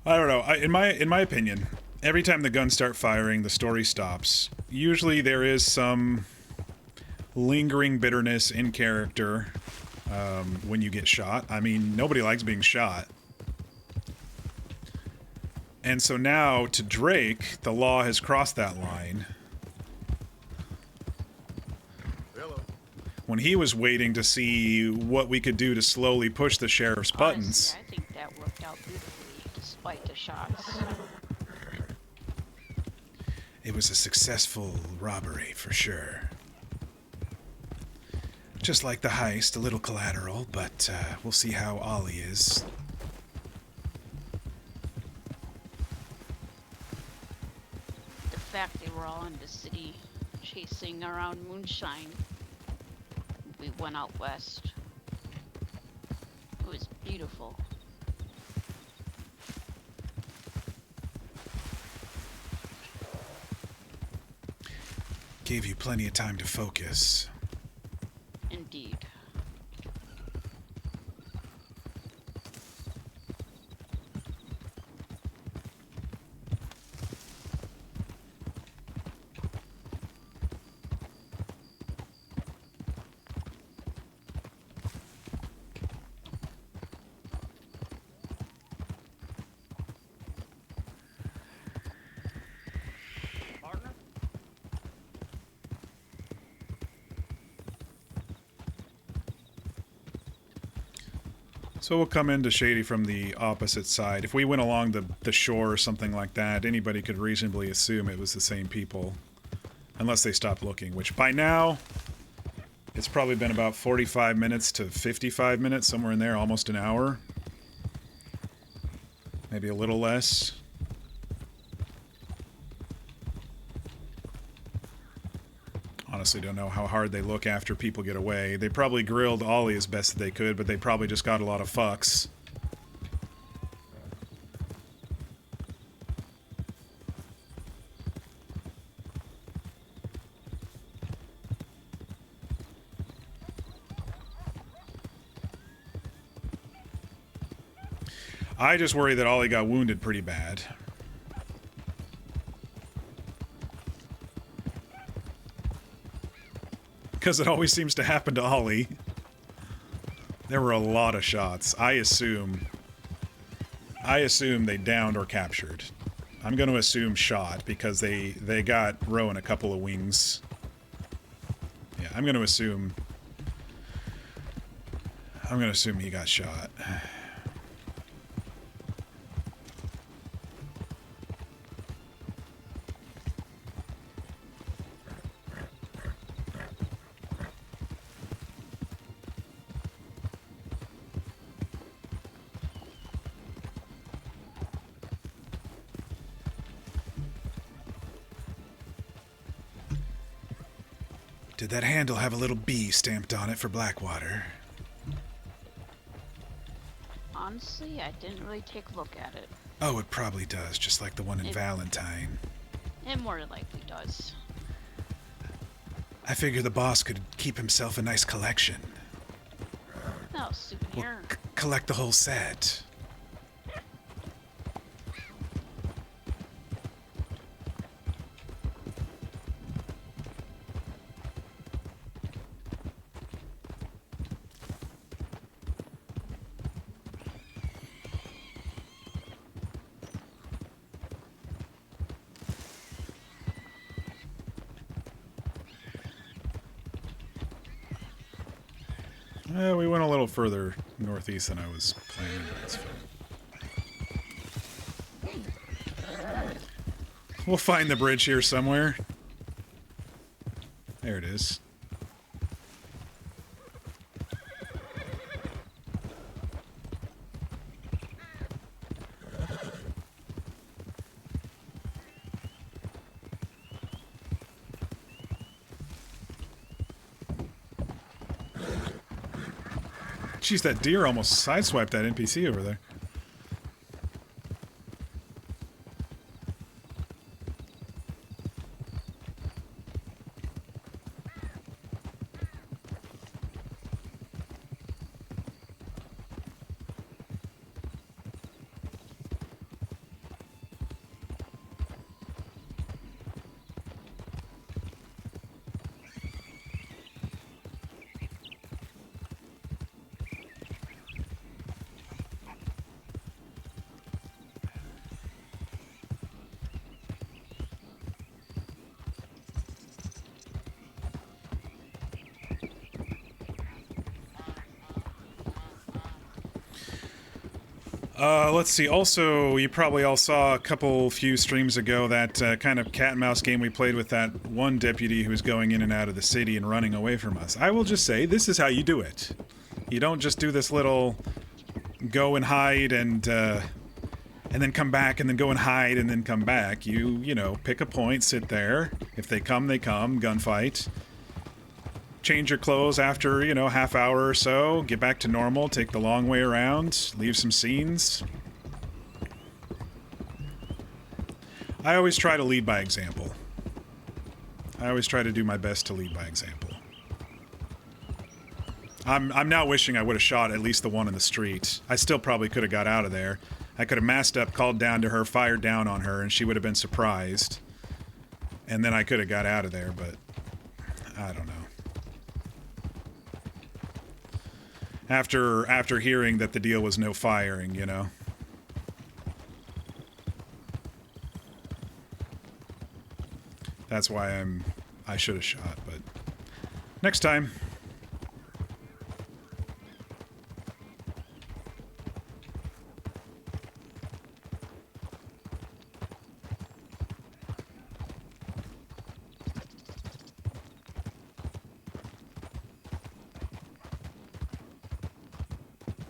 I don't know. In my opinion, every time the guns start firing, the story stops. Usually there is some lingering bitterness in character when you get shot. I mean, nobody likes being shot. And so now, to Drake, the law has crossed that line. Hello. when he was waiting to see what we could do to slowly push the sheriff's buttons. Honestly, I think that worked out beautifully, despite the shots. It was a successful robbery, for sure. Just like the heist, a little collateral, but we'll see how Ollie is. The fact they were all in the city chasing around moonshine. We went out west. It was beautiful. Gave you plenty of time to focus. Indeed. So we'll come into Shady from the opposite side. If we went along the shore or something like that, anybody could reasonably assume it was the same people. Unless they stopped looking, which by now, it's probably been about 45 minutes to 55 minutes, somewhere in there, almost an hour. Maybe a little less. Honestly don't know how hard they look after people get away. They probably grilled Ollie as best that they could, but they probably just got a lot of fucks. I just worry that Ollie got wounded pretty bad. Because it always seems to happen to Ollie. There were a lot of shots. I assume they downed or captured. I'm going to assume shot because they got Rowan a couple of wings. Yeah, I'm going to assume he got shot. Did that handle have a little B stamped on it for Blackwater? Honestly, I didn't really take a look at it. Oh, it probably does, just like the one in Valentine. It more than likely does. I figure the boss could keep himself a nice collection. No, souvenir. We'll collect the whole set. We went a little further northeast than I was planning, but that's fine. We'll find the bridge here somewhere. There it is. Jeez, that deer almost sideswiped that NPC over there. Let's see. Also, you probably all saw a few streams ago that kind of cat and mouse game we played with that one deputy who was going in and out of the city and running away from us. I will just say, this is how you do it. You don't just do this little go and hide and then come back and then go and hide and then come back. You know, pick a point, sit there. If they come, they come. Gunfight. Change your clothes after, you know, half hour or so. Get back to normal. Take the long way around. Leave some scenes. I always try to lead by example. I always try to do my best to lead by example. I'm now wishing I would have shot at least the one in the street. I still probably could have got out of there. I could have masked up, called down to her, fired down on her, and she would have been surprised. And then I could have got out of there, but I don't know. After hearing that the deal was no firing, you know. That's why I should have shot, but next time.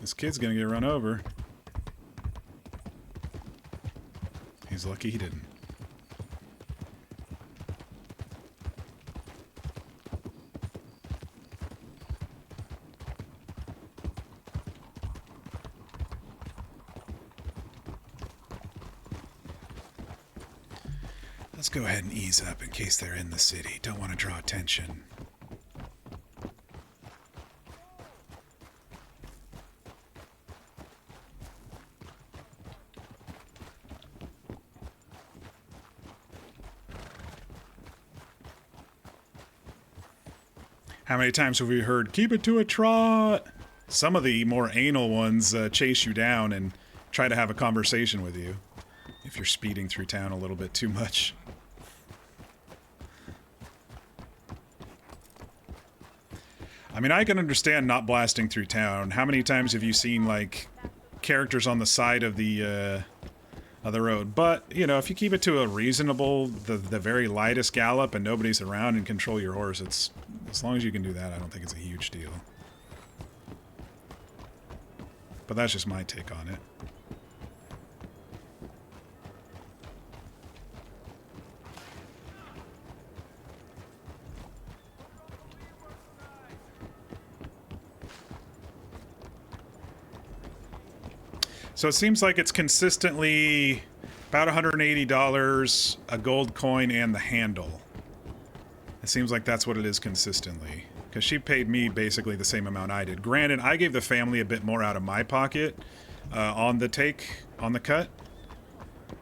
This kid's gonna get run over. He's lucky he didn't. Let's go ahead and ease up in case they're in the city. Don't want to draw attention. How many times have we heard, keep it to a trot? Some of the more anal ones chase you down and try to have a conversation with you if you're speeding through town a little bit too much. I mean, I can understand not blasting through town. How many times have you seen, like, characters on the side of the road? But, you know, if you keep it to a reasonable, the very lightest gallop and nobody's around and control your horse, it's, as long as you can do that, I don't think it's a huge deal. But that's just my take on it. So it seems like it's consistently about $180, a gold coin, and the handle. It seems like that's what it is consistently. Because she paid me basically the same amount I did. Granted, I gave the family a bit more out of my pocket on the cut.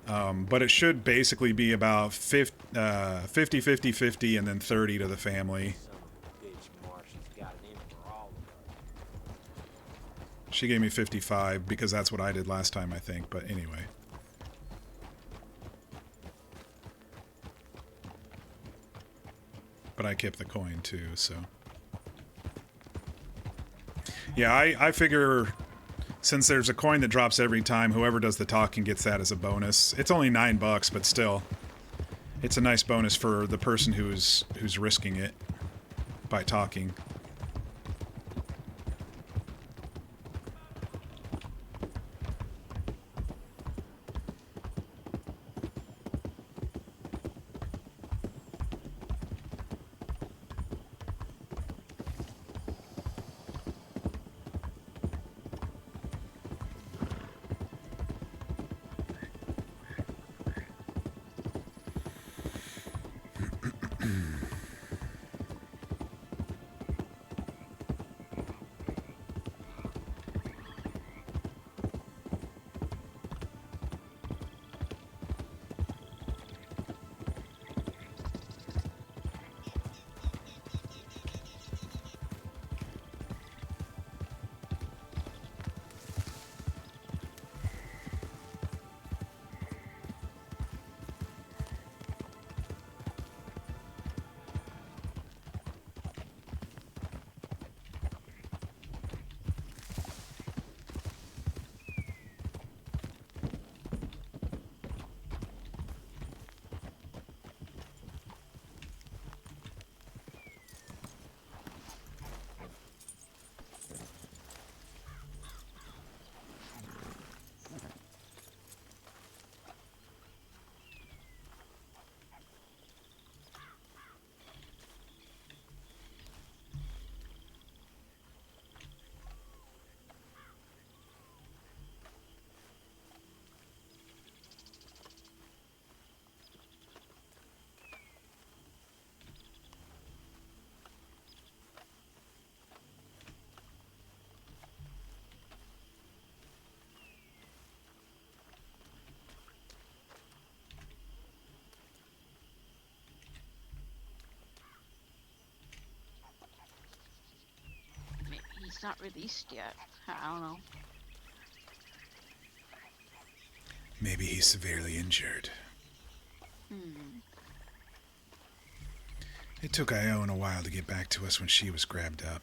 But it should basically be about 50, 50, 50, and then 30 to the family. She gave me 55 because that's what I did last time, I think. But anyway. But I kept the coin too, so. Yeah, I figure since there's a coin that drops every time, whoever does the talking gets that as a bonus. It's only $9, but still. It's a nice bonus for the person who's risking it by talking. he's not released yet. I don't know. Maybe he's severely injured. It took Ione a while to get back to us when she was grabbed up.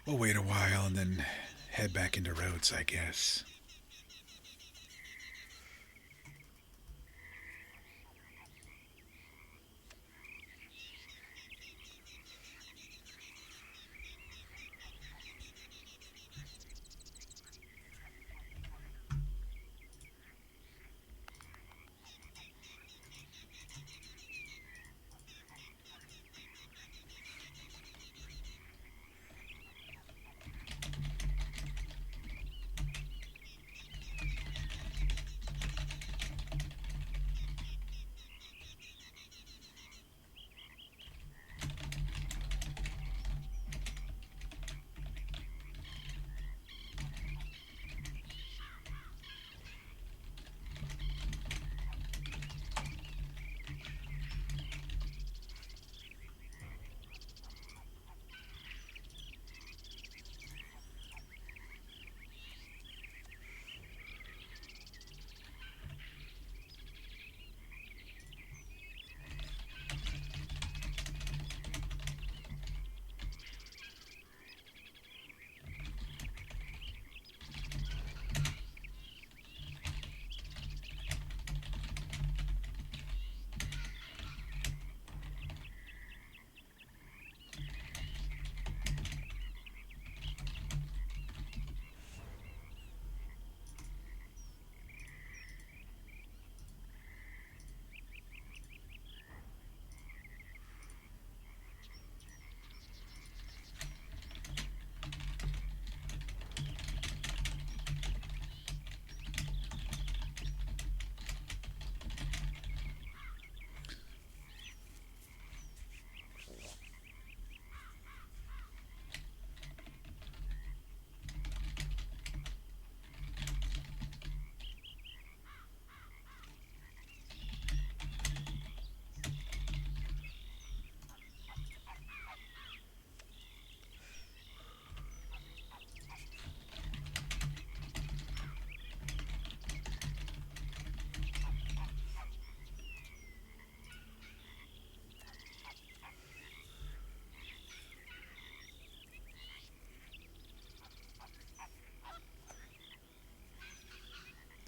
We'll wait a while and then head back into Rhodes, I guess.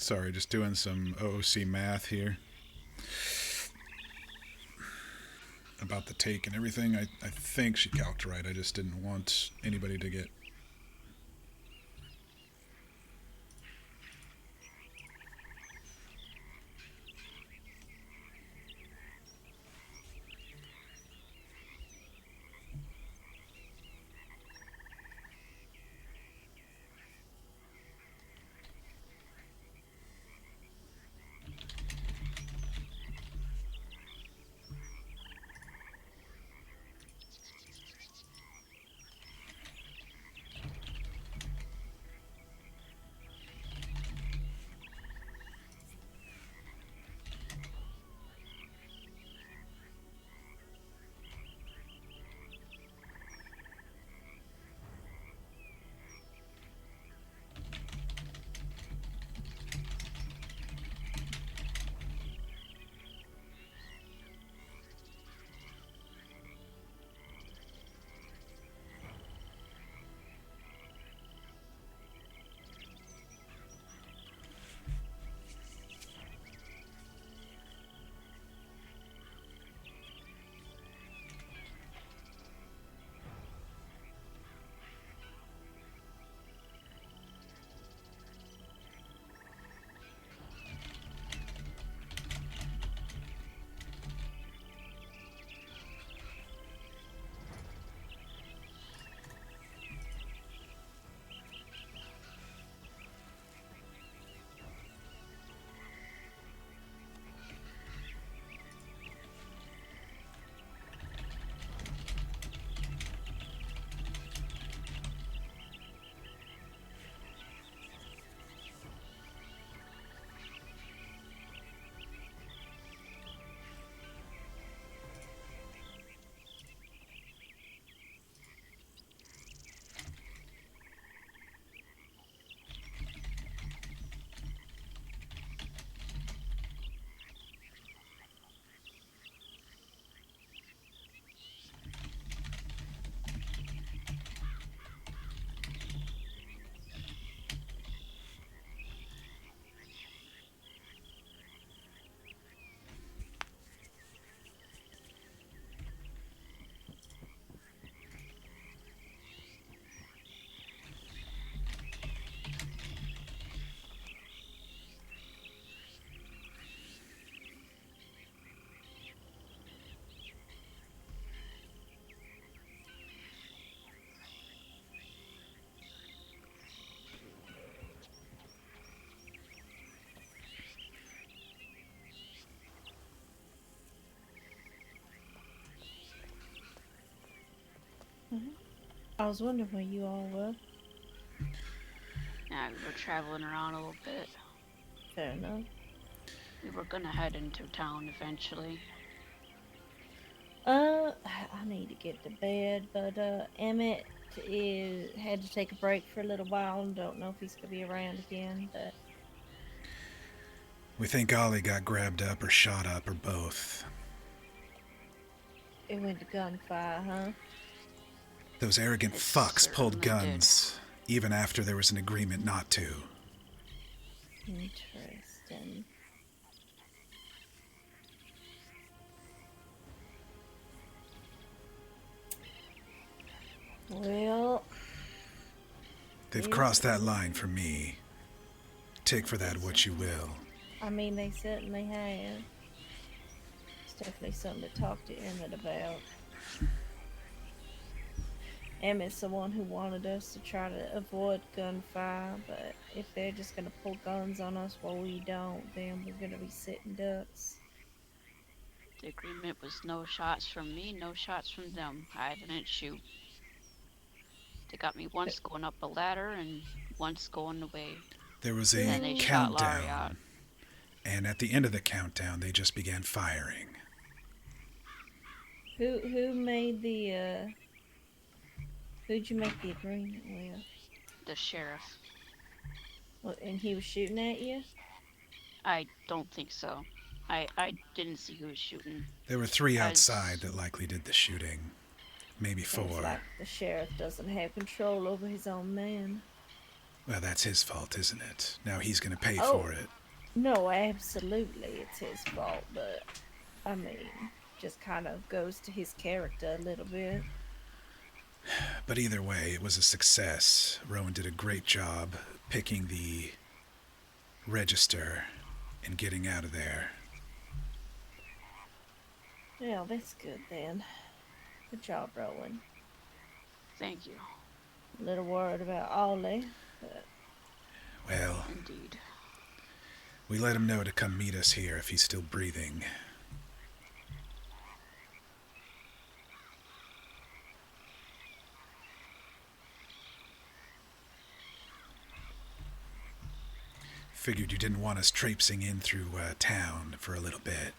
Sorry, just doing some OOC math here. About the take and everything. I think she calced right. I just didn't want anybody to get... I was wondering where you all were. Yeah, we were traveling around a little bit. Fair enough. We were gonna head into town eventually. I need to get to bed, but Emmett had to take a break for a little while and don't know if he's gonna be around again, but We think Ollie got grabbed up or shot up or both. it went to gunfire, huh? Those arrogant It fucks pulled certainly did. guns, even after there was an agreement not to. Interesting. Well, They've crossed that line for me. Take for that what you will. I mean, they certainly have. It's definitely something to talk to Emmett about. Emmett's the one who wanted us to try to avoid gunfire, but if they're just gonna pull guns on us while we don't, then we're gonna be sitting ducks. The agreement was no shots from me, no shots from them. I didn't shoot. They got me once going up a ladder and once going away. There was And a they shot Laurie out. countdown, and at the end of the countdown, they just began firing. Who made the who'd you make the agreement with? The sheriff. Well, and he was shooting at you? I don't think so. I didn't see who was shooting. There were 3 I- outside that likely did the shooting. Maybe Seems 4. like the sheriff doesn't have control over his own men. Well, that's his fault, isn't it? Now he's gonna pay Oh. for it. No, absolutely, it's his fault, but I mean, just kind of goes to his character a little bit. But either way, it was a success. Rowan did a great job picking the register and getting out of there. Yeah, that's good then. Good job, Rowan. Thank you. A little worried about Ollie, but Well, Indeed. we let him know to come meet us here if he's still breathing. Figured you didn't want us traipsing in through town for a little bit.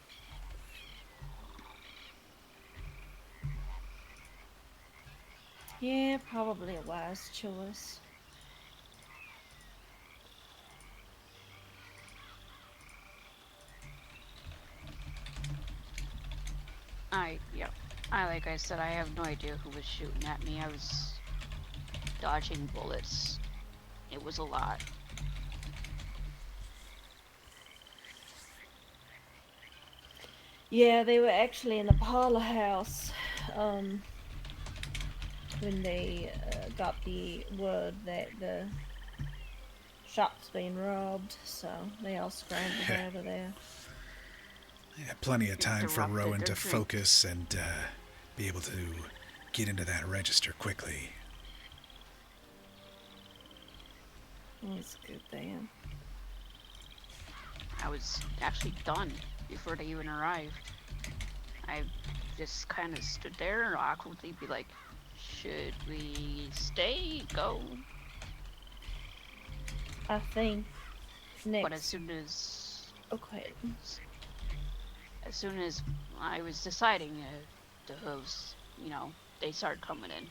yeah, probably a wise choice. Like I said, I have no idea who was shooting at me. I was dodging bullets. It was a lot. Yeah, they were actually in the parlor house when they got the word that the shop's being robbed, so they all scrambled out of there. Yeah, plenty of time for Interrupted Rowan their to drink. focus and be able to get into that register quickly. That's good then. I was actually done before they even arrived. I just kind of stood there and awkwardly be like, should we stay, go? I think next. But as soon as I was deciding, the hooves, they started coming in.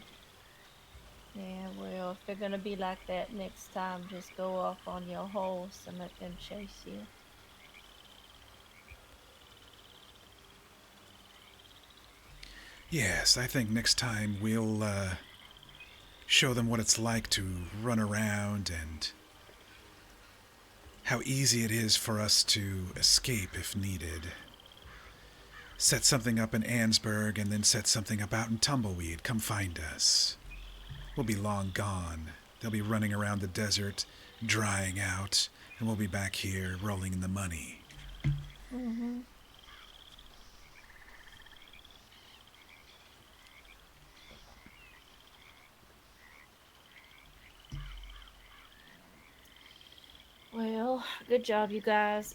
Yeah, well, if they're gonna be like that next time, just go off on your horse and let them chase you. Yes, I think next time we'll show them what it's like to run around and how easy it is for us to escape if needed. Set something up in Ansburg and then set something up out in Tumbleweed. Come find us. We'll be long gone. They'll be running around the desert, drying out, and we'll be back here rolling in the money. Mm-hmm. Well, good job, you guys.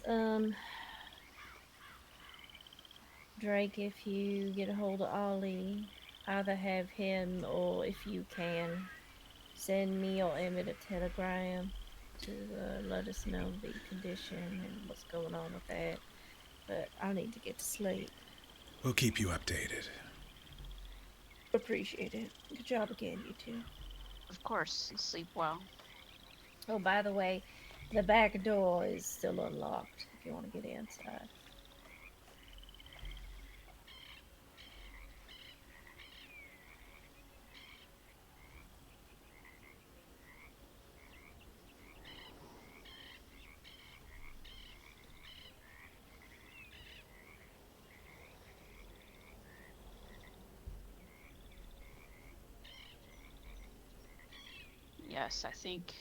Drake, if you get a hold of Ollie, either have him or if you can send me or Emmett a telegram to let us know the condition and what's going on with that. But I need to get to sleep. We'll keep you updated. Appreciate it. Good job again, you two. Of course, sleep well. Oh, by the way, the back door is still unlocked if you want to get inside. Yes, I think.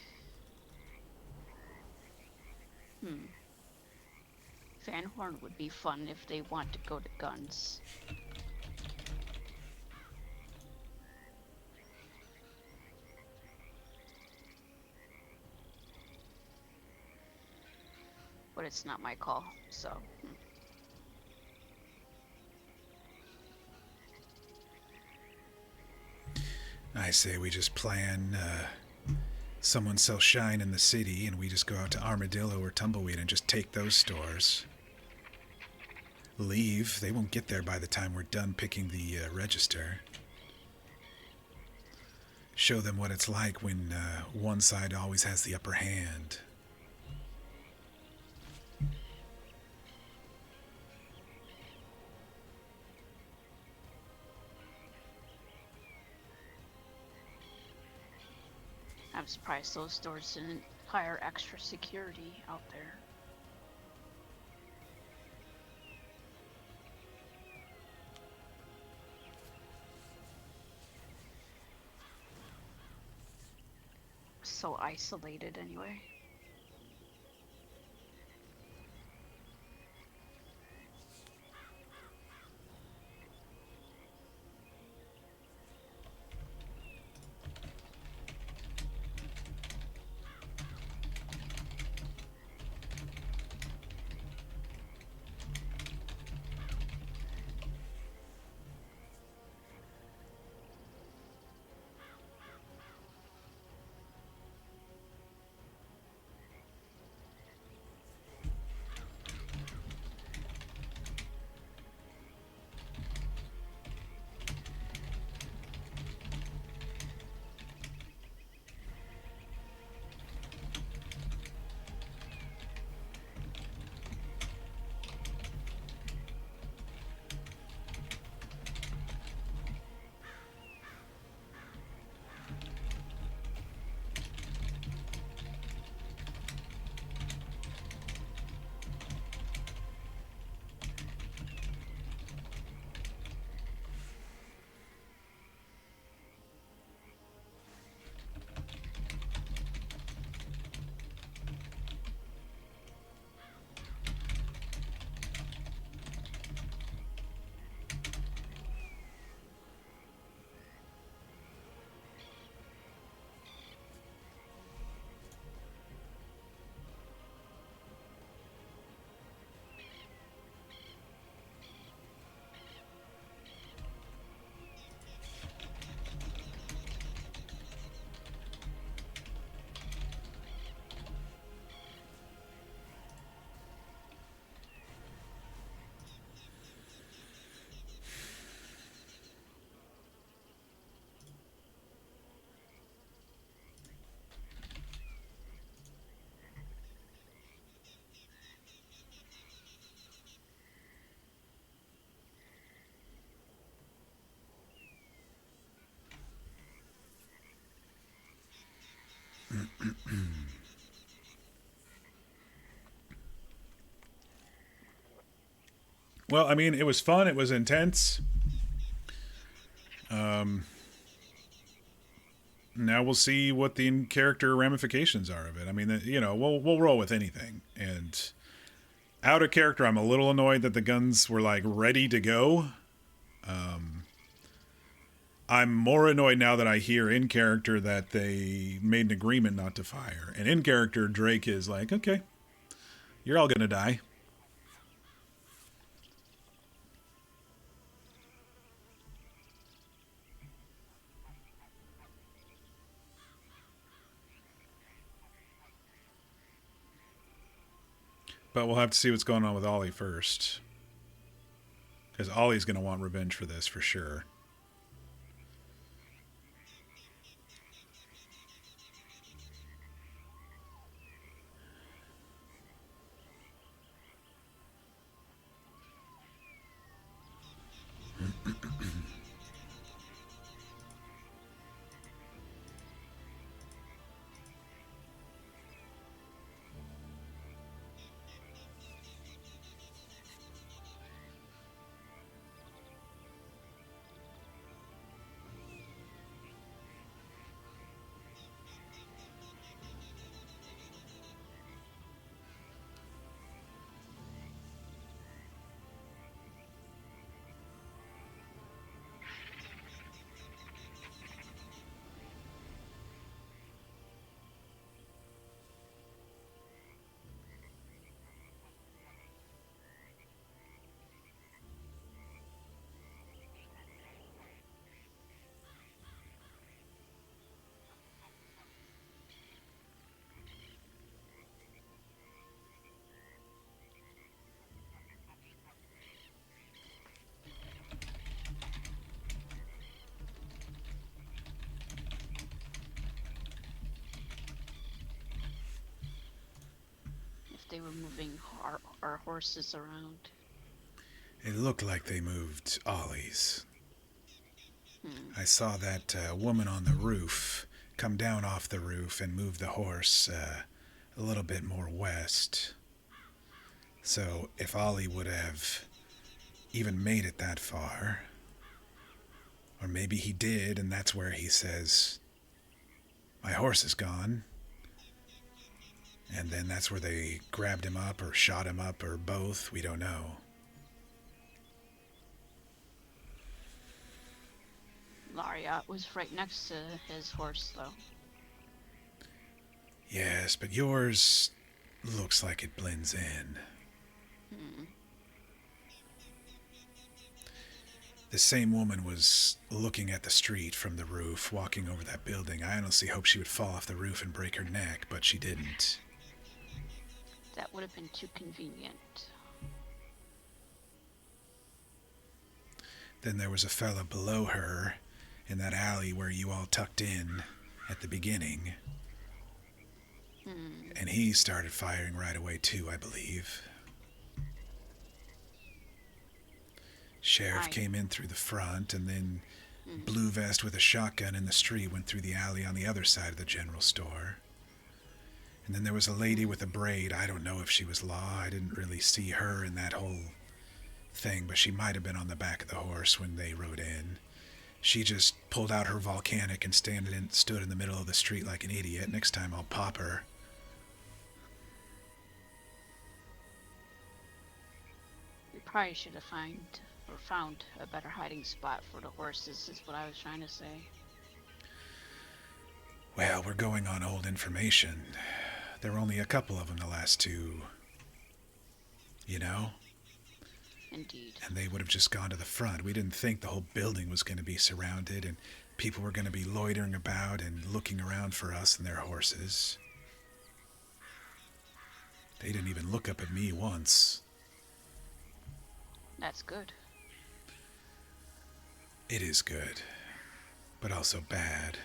Van Horn would be fun if they want to go to guns. But it's not my call, so. I say we just plan, someone sells shine in the city and we just go out to Armadillo or Tumbleweed and just take those stores. Leave. They won't get there by the time we're done picking the register. Show them what it's like when one side always has the upper hand. I'm surprised those stores didn't hire extra security out there. So isolated anyway. Well, I mean, it was fun. It was intense. Now we'll see what the in-character ramifications are of it. I mean, you know, we'll roll with anything. And out of character, I'm a little annoyed that the guns were like ready to go. I'm more annoyed now that I hear in character that they made an agreement not to fire. And in character, Drake is like, okay, you're all gonna die. But we'll have to see what's going on with Ollie first. Because Ollie's going to want revenge for this for sure. If they were moving our horses around. It looked like they moved Ollie's. Hmm. I saw that woman on the roof come down off the roof and move the horse a little bit more west. So if Ollie would have even made it that far, or maybe he did, and that's where he says, "My horse is gone." And then that's where they grabbed him up or shot him up or both. We don't know. Lariat was right next to his horse, though. Yes, but yours looks like it blends in. Hmm. The same woman was looking at the street from the roof, walking over that building. I honestly hoped she would fall off the roof and break her neck, but she didn't. That would have been too convenient. Then there was a fella below her in that alley where you all tucked in at the beginning. Hmm. And he started firing right away too, I believe. Sheriff came in through the front, and then Blue Vest with a shotgun in the street went through the alley on the other side of the general store. And then there was a lady with a braid. I don't know if she was Law. I didn't really see her in that whole thing, but she might have been on the back of the horse when they rode in. She just pulled out her volcanic and stood in the middle of the street like an idiot. Next time I'll pop her. We probably should have found a better hiding spot for the horses, is what I was trying to say. Well, we're going on old information. There were only a couple of them the last two, you know? Indeed. And they would have just gone to the front. We didn't think the whole building was going to be surrounded and people were going to be loitering about and looking around for us and their horses. They didn't even look up at me once. That's good. It is good, but also bad.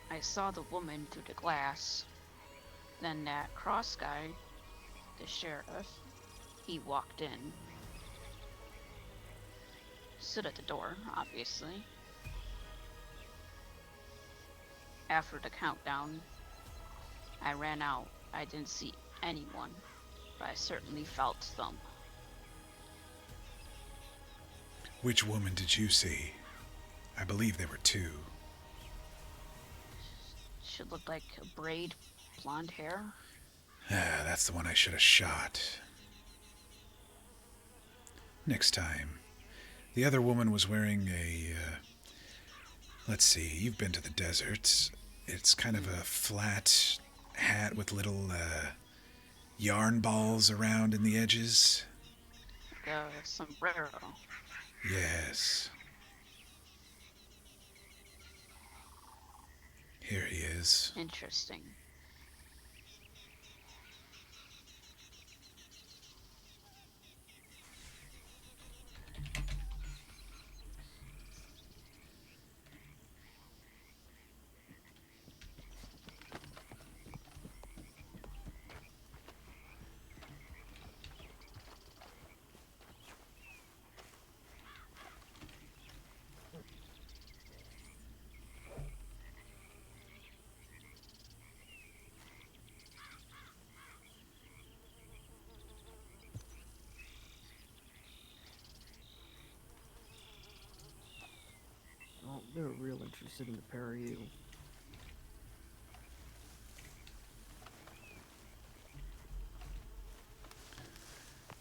I saw the woman through the glass. Then that cross guy, the sheriff, he walked in. Stood at the door, obviously. After the countdown, I ran out. I didn't see anyone, but I certainly felt them. Which woman did you see? I believe there were two. Should look like a braid, blonde hair. Ah, that's the one I should have shot. Next time. The other woman was wearing a, let's see, you've been to the desert. It's kind of a flat hat with little yarn balls around in the edges. The sombrero. Yes. Here he is. Interesting. Oh, they're real interested in the pair of you.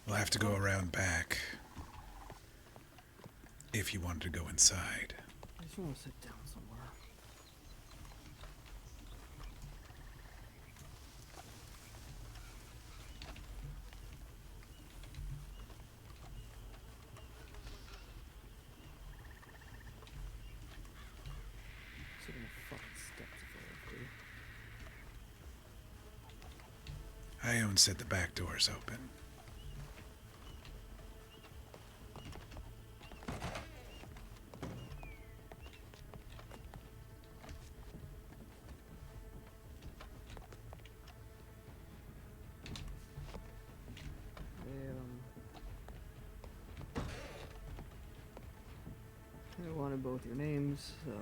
We'll have to go around back. If you wanted to go inside. I just want to sit down somewhere. Sit on the fucking steps if I have to. Ione said the back door's open. I wanted both your names, the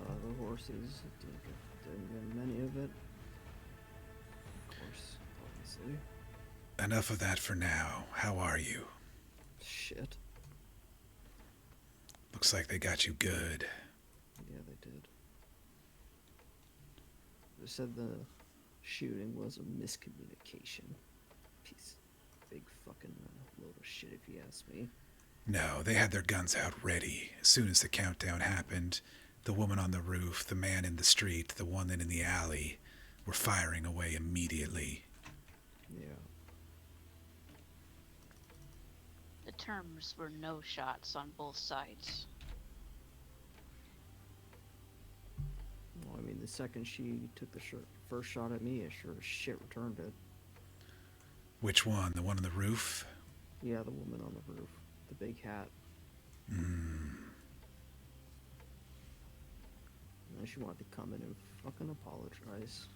horses, didn't get many of it. Of course, obviously. Enough of that for now. How are you? Shit. Looks like they got you good. Yeah, they did. They said the shooting was a miscommunication. Big fucking load of shit if you ask me. No, they had their guns out ready. As soon as the countdown happened, the woman on the roof, the man in the street, the one in the alley were firing away immediately. Yeah. The terms were no shots on both sides. Well, I mean, the second she took the first shot at me, I sure as shit returned it. Which one? The one on the roof? Yeah, the woman on the roof. The big hat. Hmm. And she wanted to come in and fucking apologize.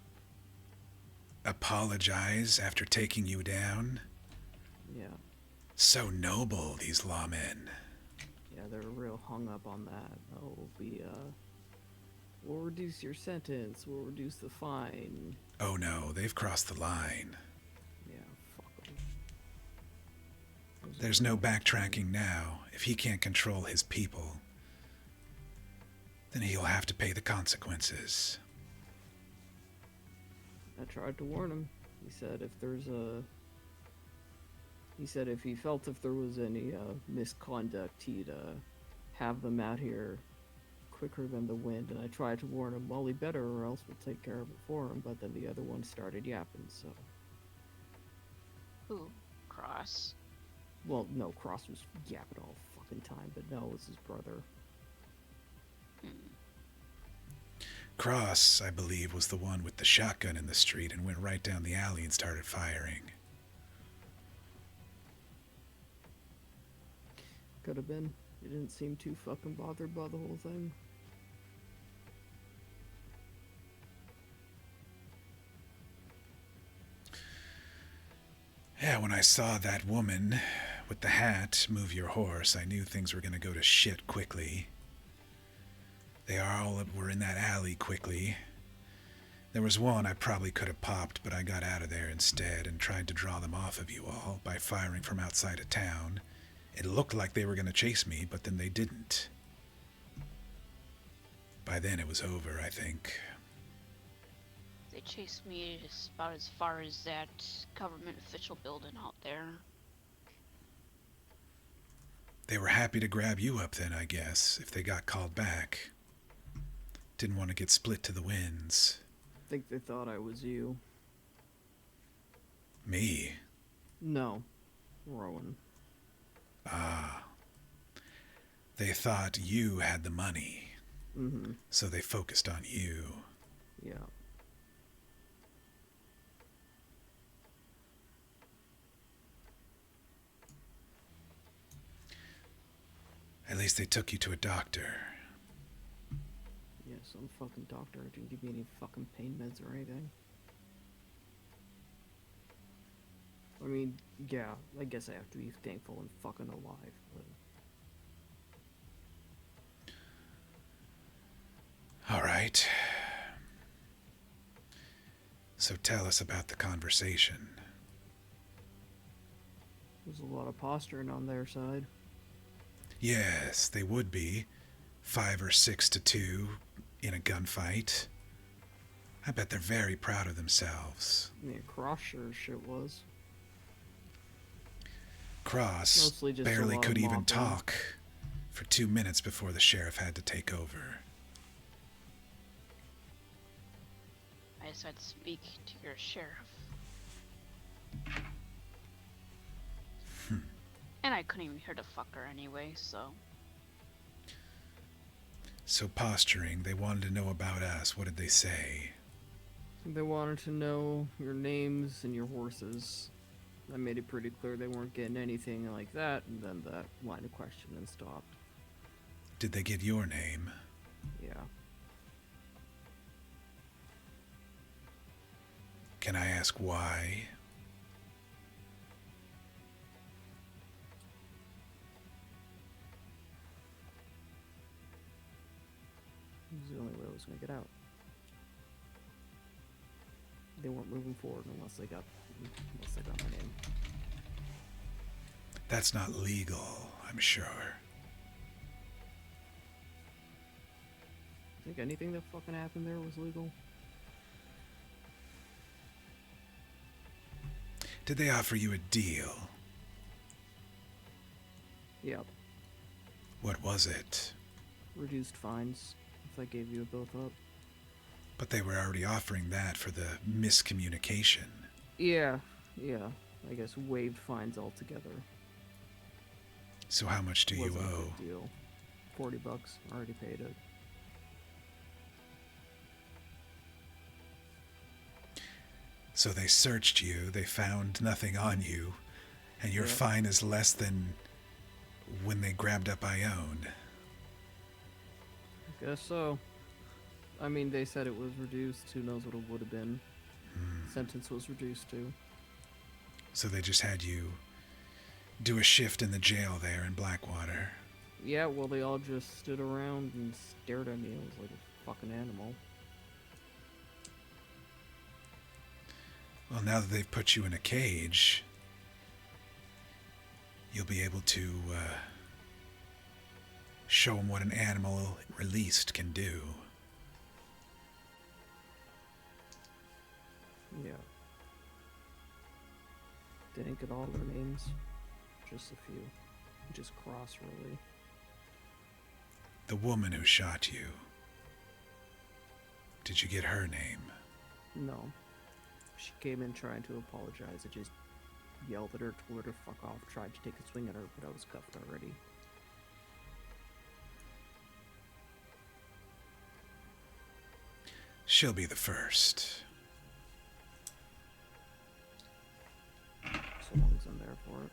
Apologize after taking you down? Yeah. So noble, these lawmen. Yeah, they're real hung up on that. Oh, we'll reduce your sentence. We'll reduce the fine. Oh no, they've crossed the line. Yeah, fuck them. There's no backtracking now. If he can't control his people, then he'll have to pay the consequences. I tried to warn him. He said if he felt if there was any misconduct, he'd have them out here quicker than the wind. And I tried to warn him, well, he better or else we'll take care of it for him. But then the other one started yapping, so. Who? Cross? Well, no, Cross was yapping all fucking time, but no, it was his brother. Cross, I believe, was the one with the shotgun in the street and went right down the alley and started firing. Could have been. He didn't seem too fucking bothered by the whole thing. Yeah, when I saw that woman with the hat move your horse, I knew things were going to go to shit quickly. They all were in that alley quickly. There was one I probably could have popped, but I got out of there instead and tried to draw them off of you all by firing from outside of town. It looked like they were going to chase me, but then they didn't. By then it was over, I think. They chased me about as far as that government official building out there. They were happy to grab you up then, I guess, if they got called back. Didn't want to get split to the winds. think they thought I was you. Me? No. Rowan. Ah. They thought you had the money. Mm-hmm. So they focused on you. Yeah. At least they took you to a doctor. Yeah, some fucking doctor didn't give me any fucking pain meds or anything. I mean, yeah, I guess I have to be thankful and fucking alive, but... Alright. So tell us about the conversation. There's a lot of posturing on their side. Yes, they would be. 5 or 6 to 2 in a gunfight. I bet they're very proud of themselves. Yeah, Cross sure as shit was. Cross Mostly just a barely lot could of even mopping. talk for 2 minutes before the sheriff had to take over. I decided to speak to your sheriff. And I couldn't even hear the fucker anyway, so... So posturing, they wanted to know about us. What did they say? They wanted to know your names and your horses. I made it pretty clear they weren't getting anything like that, and then that line of questioning stopped. Did they get your name? Yeah. Can I ask why? It was the only way I was gonna get out. They weren't moving forward unless they got my name. That's not legal, I'm sure. Think anything that fucking happened there was legal? Did they offer you a deal? Yep. What was it? Reduced fines if I gave you both up. But they were already offering that for the miscommunication. Yeah. I guess waived fines altogether. So how much do you Wasn't a owe? big deal. $40. Already paid it. So they searched you, they found nothing on you, and your Yep. fine is less than when they grabbed up Ione. Guess so. I mean, they said it was reduced. Who knows what it would have been. Sentence was reduced to. So they just had you do a shift in the jail there in Blackwater. Yeah, well, they all just stood around and stared at me. I was like a fucking animal. Well, now that they've put you in a cage, you'll be able to show them what an animal released can do. Yeah. Didn't get all their names. Just a few. Just Cross, really. The woman who shot you. Did you get her name? No. She came in trying to apologize. I just yelled at her, told her to fuck off, tried to take a swing at her, but I was cuffed already. She'll be the first. So long as I'm there for it.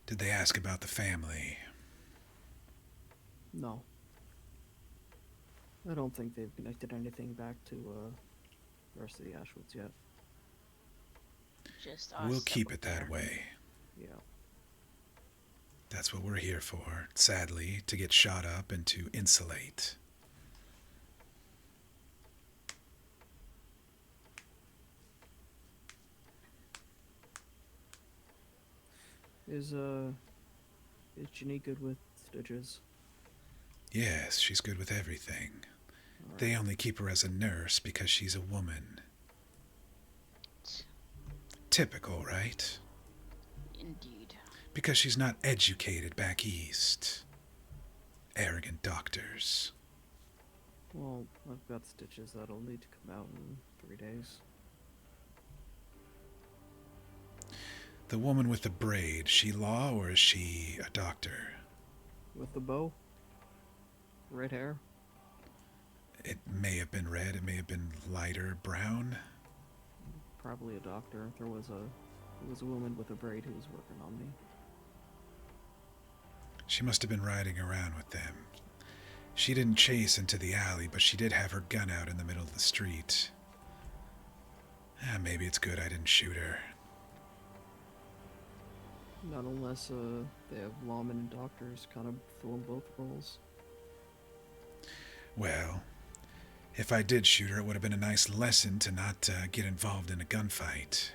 Did they ask about the family? No. I don't think they've connected anything back to the rest of the Ashwoods yet. Just We'll us keep were it that there. way. Yeah. That's what we're here for, sadly, to get shot up and to insulate. Is Ginny good with stitches? Yes, she's good with everything. Alright. They only keep her as a nurse because she's a woman. Typical, right? Indeed. Because she's not educated back east. Arrogant doctors. Well, I've got stitches that'll need to come out in 3 days. The woman with the braid, she law or is she a doctor? With the bow? Red hair? It may have been red, it may have been lighter brown. Probably a doctor. There was a woman with a braid who was working on me. She must have been riding around with them. She didn't chase into the alley, but she did have her gun out in the middle of the street. Maybe it's good I didn't shoot her. Not unless they have lawmen and doctors kind of filling both roles. Well, if I did shoot her, it would have been a nice lesson to not get involved in a gunfight.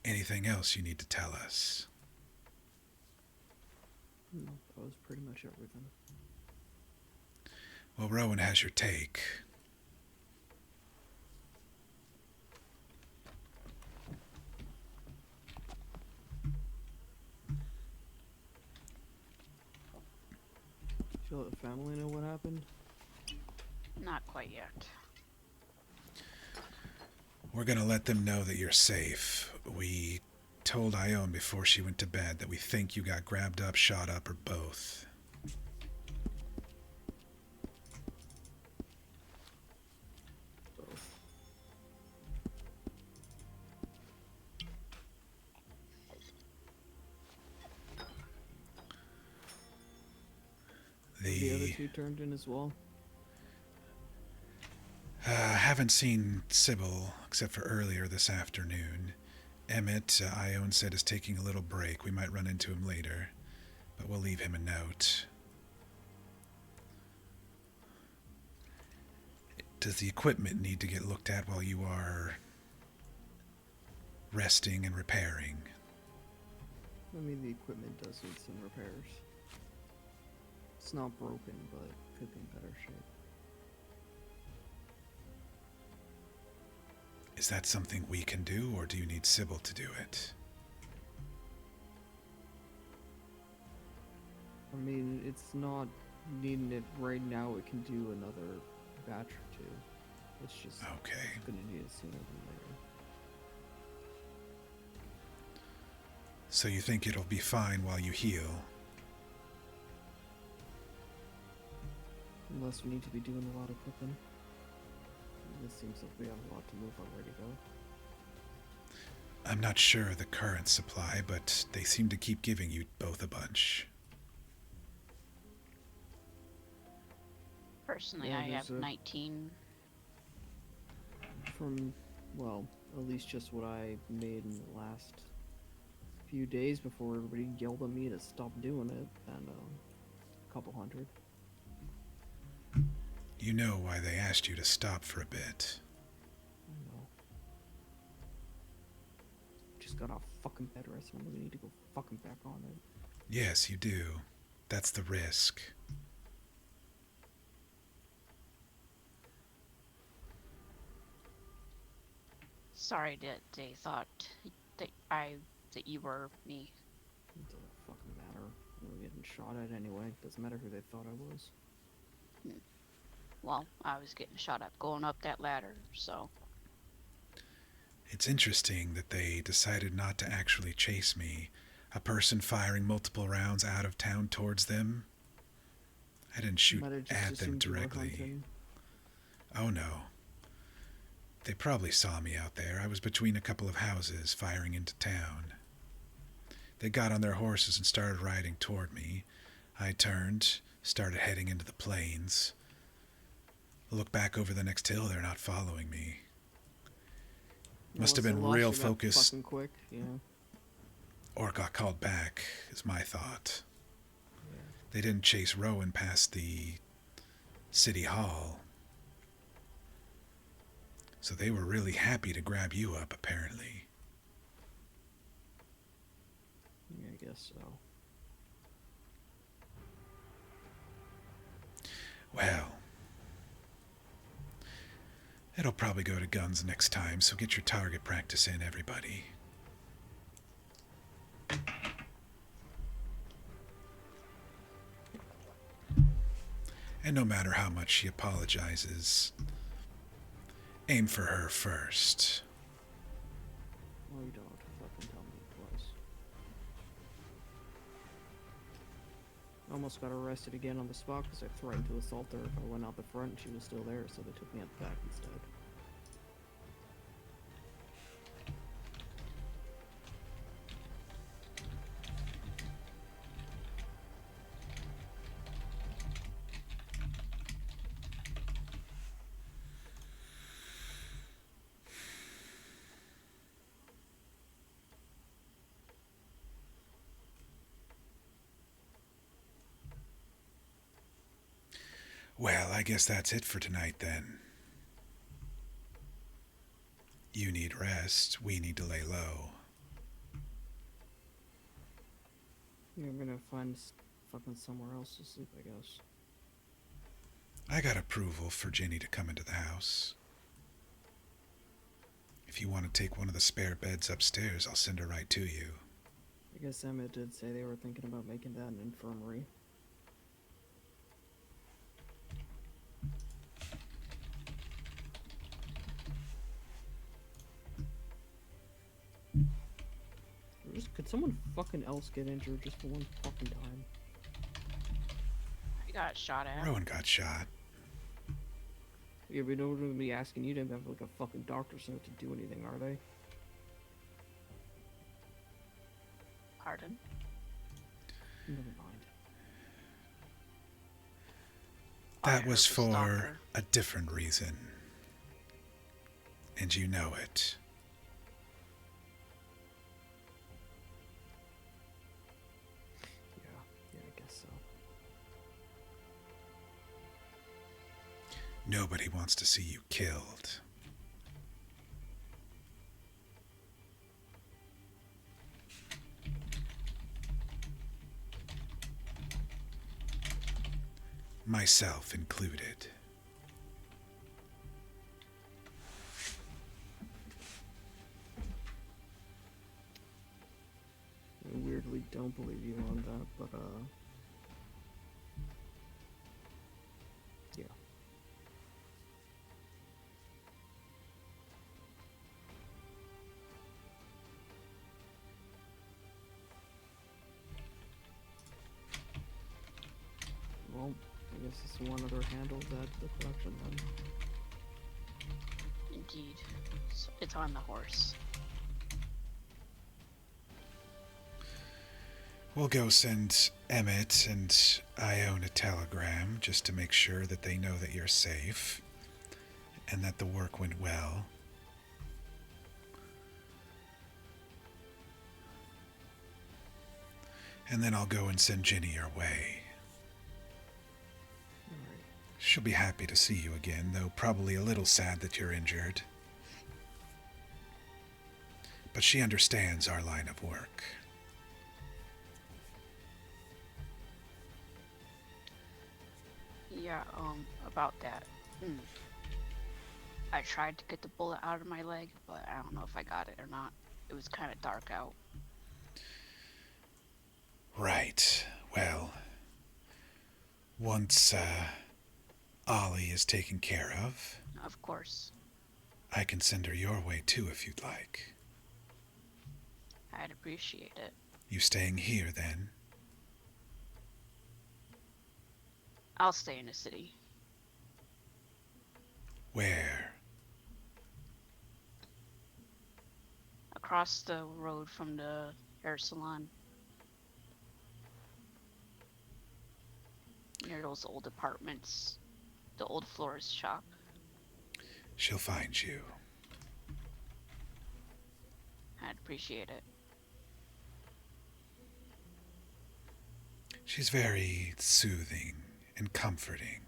Anything else you need to tell us? No, that was pretty much everything. Well, Rowan has your take. Did you let the family know what happened? Not quite yet. We're gonna let them know that you're safe. We told Ione before she went to bed that we think you got grabbed up, shot up, or both. Both. The other two turned in as well. Haven't seen Sybil except for earlier this afternoon. Emmett, Ione said, is taking a little break. We might run into him later, but we'll leave him a note. Does the equipment need to get looked at while you are resting and repairing? I mean, the equipment does need some repairs. It's not broken, but could be in better shape. Is that something we can do, or do you need Sybil to do it? I mean, it's not needing it right now. It can do another batch or two. It's just Okay. gonna need it sooner than later. So you think it'll be fine while you heal? Unless we need to be doing a lot of cooking. It seems like we have a lot to move already, though. I'm not sure of the current supply, but they seem to keep giving you both a bunch. Personally, Yeah, I have there's a- 19. From, well, at least just what I made in the last few days before everybody yelled at me to stop doing it, and a couple hundred. You know why they asked you to stop for a bit. I don't know. Just got off fucking bed rest, and I'm gonna need to go fucking back on it. Yes, you do. That's the risk. Sorry that they thought that you were me. It doesn't fucking matter. I'm getting shot at anyway. Doesn't matter who they thought I was. Well, I was getting shot at going up that ladder, so. It's interesting that they decided not to actually chase me. A person firing multiple rounds out of town towards them. I didn't shoot Might have just at them assumed you were directly. hunting. Oh no. They probably saw me out there. I was between a couple of houses firing into town. They got on their horses and started riding toward me. I turned, started heading into the plains. Look back over the next hill, they're not following me. Must have Unless been they lost real you that focused, fucking quick, yeah. or got called back, is my thought. They didn't chase Rowan past the city hall. So they were really happy to grab you up, apparently. Yeah, I guess so. Well, it'll probably go to guns next time, so get your target practice in, everybody. And no matter how much she apologizes, aim for her first. No, you don't have to fucking tell me twice. I almost got arrested again on the spot because I threatened to assault her if I went out the front and she was still there, so they took me out the back instead. Well, I guess that's it for tonight then. You need rest, we need to lay low. Yeah, I'm gonna find fucking somewhere else to sleep, I guess. I got approval for Ginny to come into the house. If you want to take one of the spare beds upstairs, I'll send her right to you. I guess Emmett did say they were thinking about making that an infirmary. Could someone fucking else get injured just for one fucking time? I got shot at. Rowan got shot. Yeah, but no one would be asking you to have like a fucking doctor's note to do anything, are they? Pardon? Never mind. That I was heard the for stalker. a different reason. And you know it. Yeah, I guess so. Nobody wants to see you killed. Myself included. I weirdly don't believe you on that, but yeah. Well, I guess it's one other handle that the production then. Indeed. So it's on the horse. We'll go send Emmett and Ione a telegram just to make sure that they know that you're safe and that the work went well. And then I'll go and send Ginny your way. Alright. She'll be happy to see you again, though probably a little sad that you're injured. But she understands our line of work. Yeah, about that. I tried to get the bullet out of my leg, but I don't know if I got it or not. It was kind of dark out. Right. Well, once Ollie is taken care of, Of course. I can send her your way too if you'd like. I'd appreciate it. You staying here then? I'll stay in the city. Where? Across the road from the hair salon. Near those old apartments. The old florist shop. She'll find you. I'd appreciate it. She's very soothing and comforting.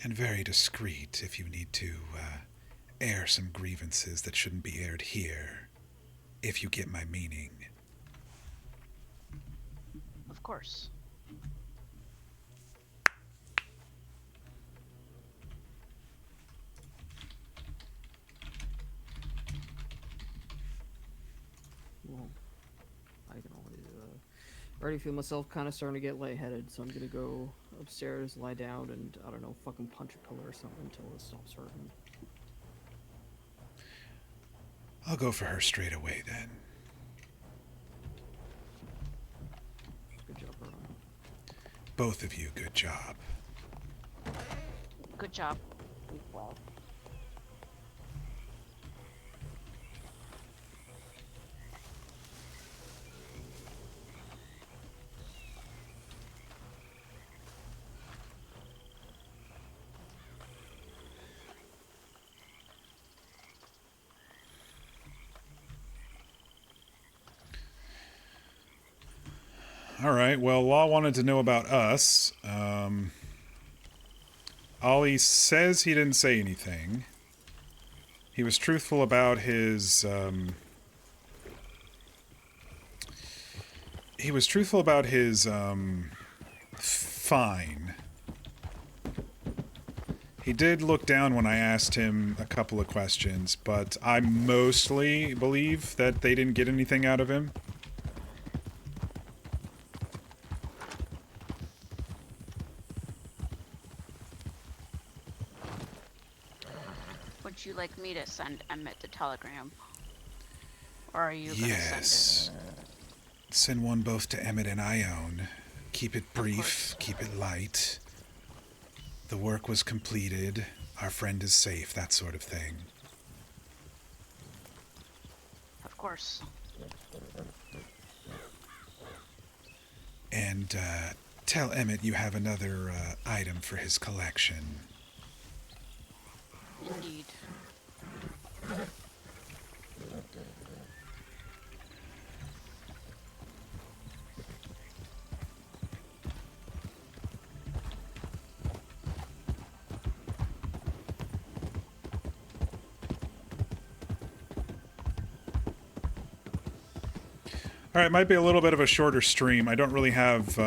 And very discreet if you need to air some grievances that shouldn't be aired here, if you get my meaning. Of course. I can always. I already feel myself kind of starting to get lightheaded, so I'm gonna go upstairs, lie down, and I don't know, fucking punch a pillar or something until it stops hurting. I'll go for her straight away then. Good job, Ron. Both of you, good job. Good job. Well, All right, well, Law wanted to know about us. Ollie says he didn't say anything. He was truthful about his, fine. He did look down when I asked him a couple of questions, but I mostly believe that they didn't get anything out of him. Would you like me to send Emmett the telegram? Or are you gonna Yes. send Send one both to Emmett and Ione. Keep it brief, course. keep it light. The work was completed. Our friend is safe, that sort of thing. it? Of course. And tell Emmett you have another item for his collection. Indeed. All right, might be a little bit of a shorter stream. I don't really have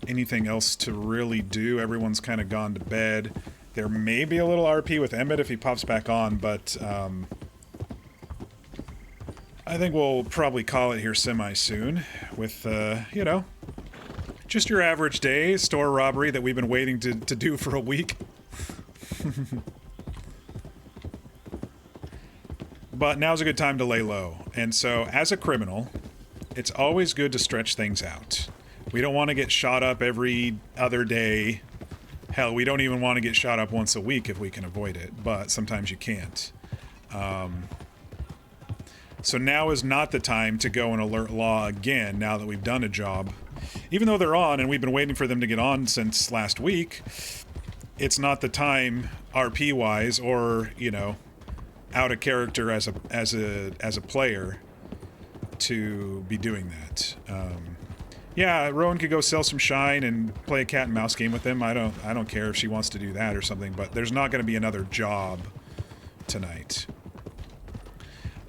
anything else to really do. Everyone's kind of gone to bed. There may be a little RP with Emmett if he pops back on, but I think we'll probably call it here semi-soon with, you know, just your average day store robbery that we've been waiting to do for a week. But now's a good time to lay low. And so, as a criminal, it's always good to stretch things out. We don't want to get shot up every other day. Hell, we don't even want to get shot up once a week if we can avoid it, but sometimes you can't. So now is not the time to go and alert Law again, now that we've done a job. Even though they're on, and we've been waiting for them to get on since last week, it's not the time, RP-wise, or, you know, out of character as a player to be doing that. Yeah, Rowan could go sell some shine and play a cat and mouse game with them. I don't care if she wants to do that or something, but there's not going to be another job tonight.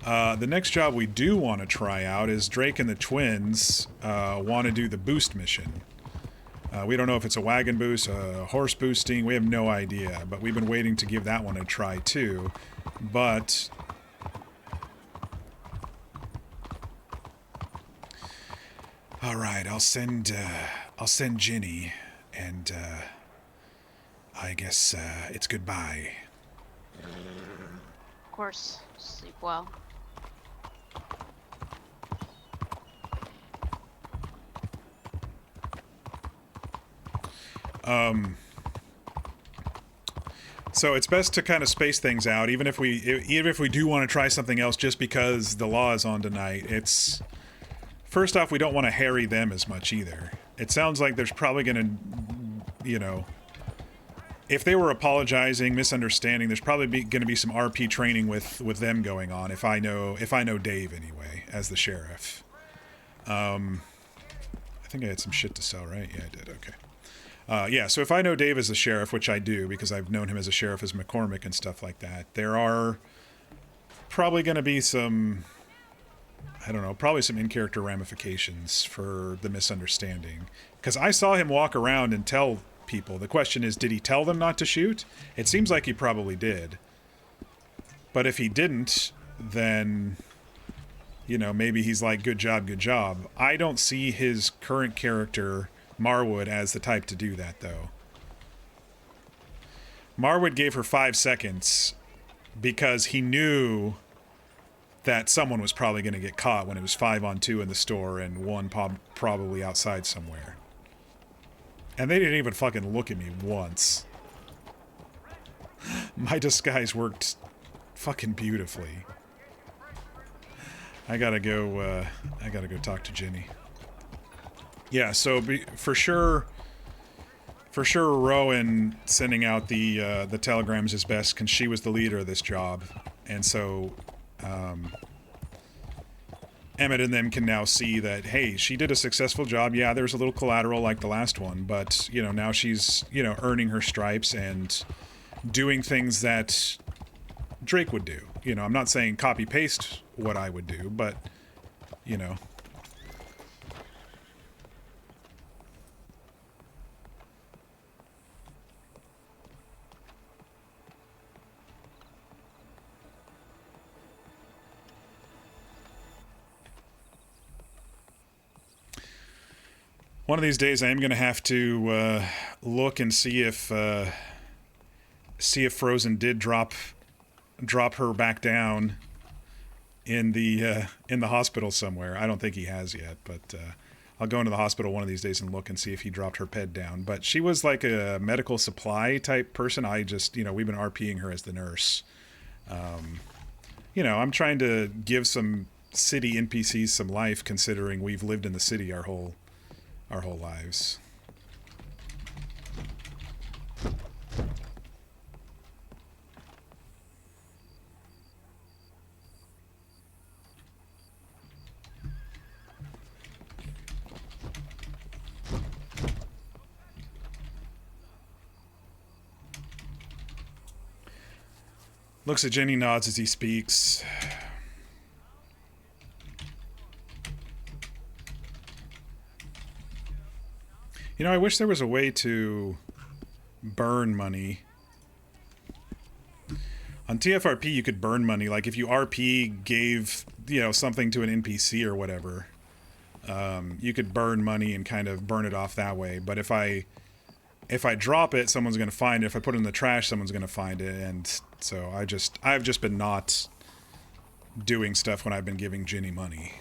The next job we do want to try out is Drake and the twins want to do the boost mission. We don't know if it's a wagon boost, a horse boosting, we have no idea, but we've been waiting to give that one a try too. But all right, I'll send Ginny, and I guess it's goodbye. Of course. Sleep well. So it's best to kind of space things out, even if we do want to try something else just because the Law is on tonight. It's first off, we don't want to harry them as much either. It sounds like there's probably going to, you know, if they were apologizing, misunderstanding, there's probably going to be some RP training with them going on. If I know Dave anyway as the sheriff. I think I had some shit to sell, right? Yeah, I did. Okay. Yeah, so if I know Dave as a sheriff, which I do because I've known him as a sheriff as McCormick and stuff like that, there are probably going to be some, I don't know, probably some in-character ramifications for the misunderstanding. Because I saw him walk around and tell people. The question is, did he tell them not to shoot? It seems like he probably did. But if he didn't, then, you know, maybe he's like, good job, good job. I don't see his current character, Marwood, as the type to do that, though. Marwood gave her 5 seconds because he knew that someone was probably going to get caught when it was 5-on-2 in the store and one probably outside somewhere. And they didn't even fucking look at me once. My disguise worked fucking beautifully. I gotta go talk to Ginny. Yeah, so for sure, Rowan sending out the telegrams is best because she was the leader of this job, and so Emmett and them can now see that, hey, she did a successful job. Yeah, there was a little collateral like the last one, but you know, now she's, you know, earning her stripes and doing things that Drake would do. You know, I'm not saying copy paste what I would do, but you know. One of these days, I am going to have to look and see if Frozen did drop her back down in the hospital somewhere. I don't think he has yet, but I'll go into the hospital one of these days and look and see if he dropped her ped down. But she was like a medical supply type person. I just, you know, we've been RPing her as the nurse. You know, I'm trying to give some city NPCs some life, considering we've lived in the city our whole lives. Looks at Jenny, nods as he speaks. You know, I wish there was a way to burn money. On TFRP, you could burn money. Like, if you RP gave, you know, something to an NPC or whatever, you could burn money and kind of burn it off that way. But if I drop it, someone's going to find it. If I put it in the trash, someone's going to find it. And so I've just been not doing stuff when I've been giving Ginny money.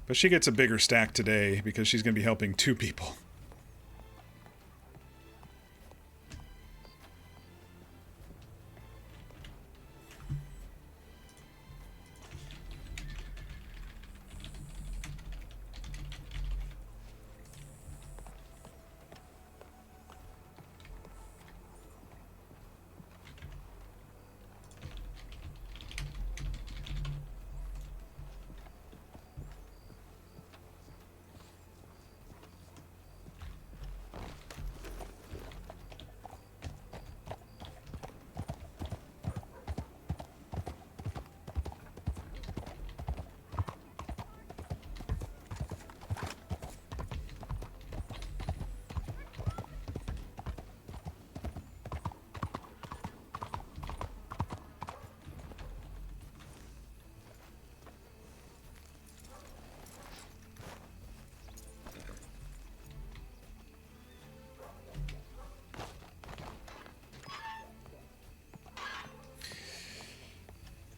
But she gets a bigger stack today because she's going to be helping 2 people.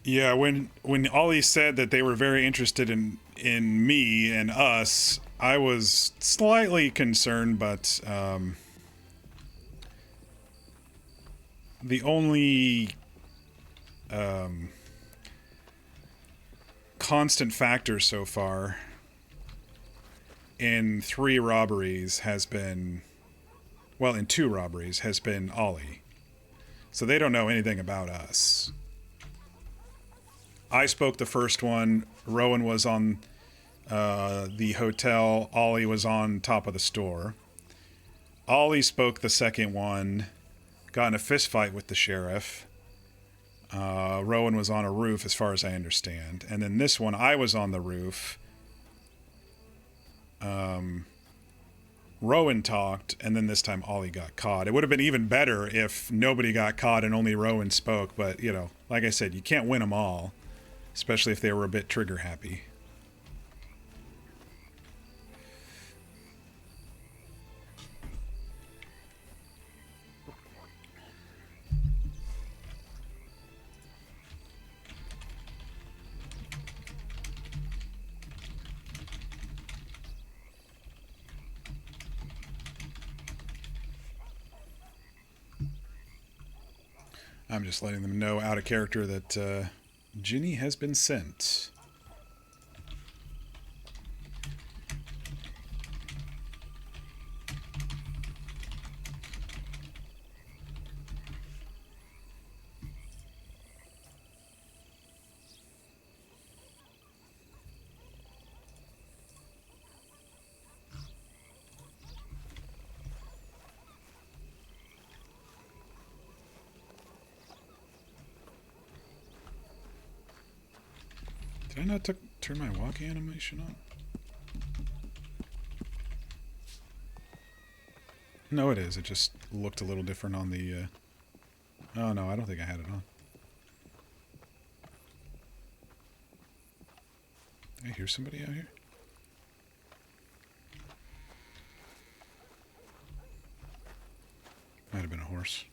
Yeah, when Ollie said that they were very interested in me and us, I was slightly concerned, but the only constant factor so far in 3 robberies has been, well, in 2 robberies has been Ollie. So they don't know anything about us. I spoke the first one. Rowan was on the hotel. Ollie was on top of the store. Ollie spoke the second one, got in a fist fight with the sheriff. Rowan was on a roof, as far as I understand. And then this one, I was on the roof. Rowan talked, and then this time Ollie got caught. It would have been even better if nobody got caught and only Rowan spoke, but, you know, like I said, you can't win them all, especially if they were a bit trigger happy. I'm just letting them know out of character that Ginny has been sent. Did I not turn my walk animation on? No, it is. It just looked a little different on the... Oh, no, I don't think I had it on. Did I hear somebody out here? Might have been a horse.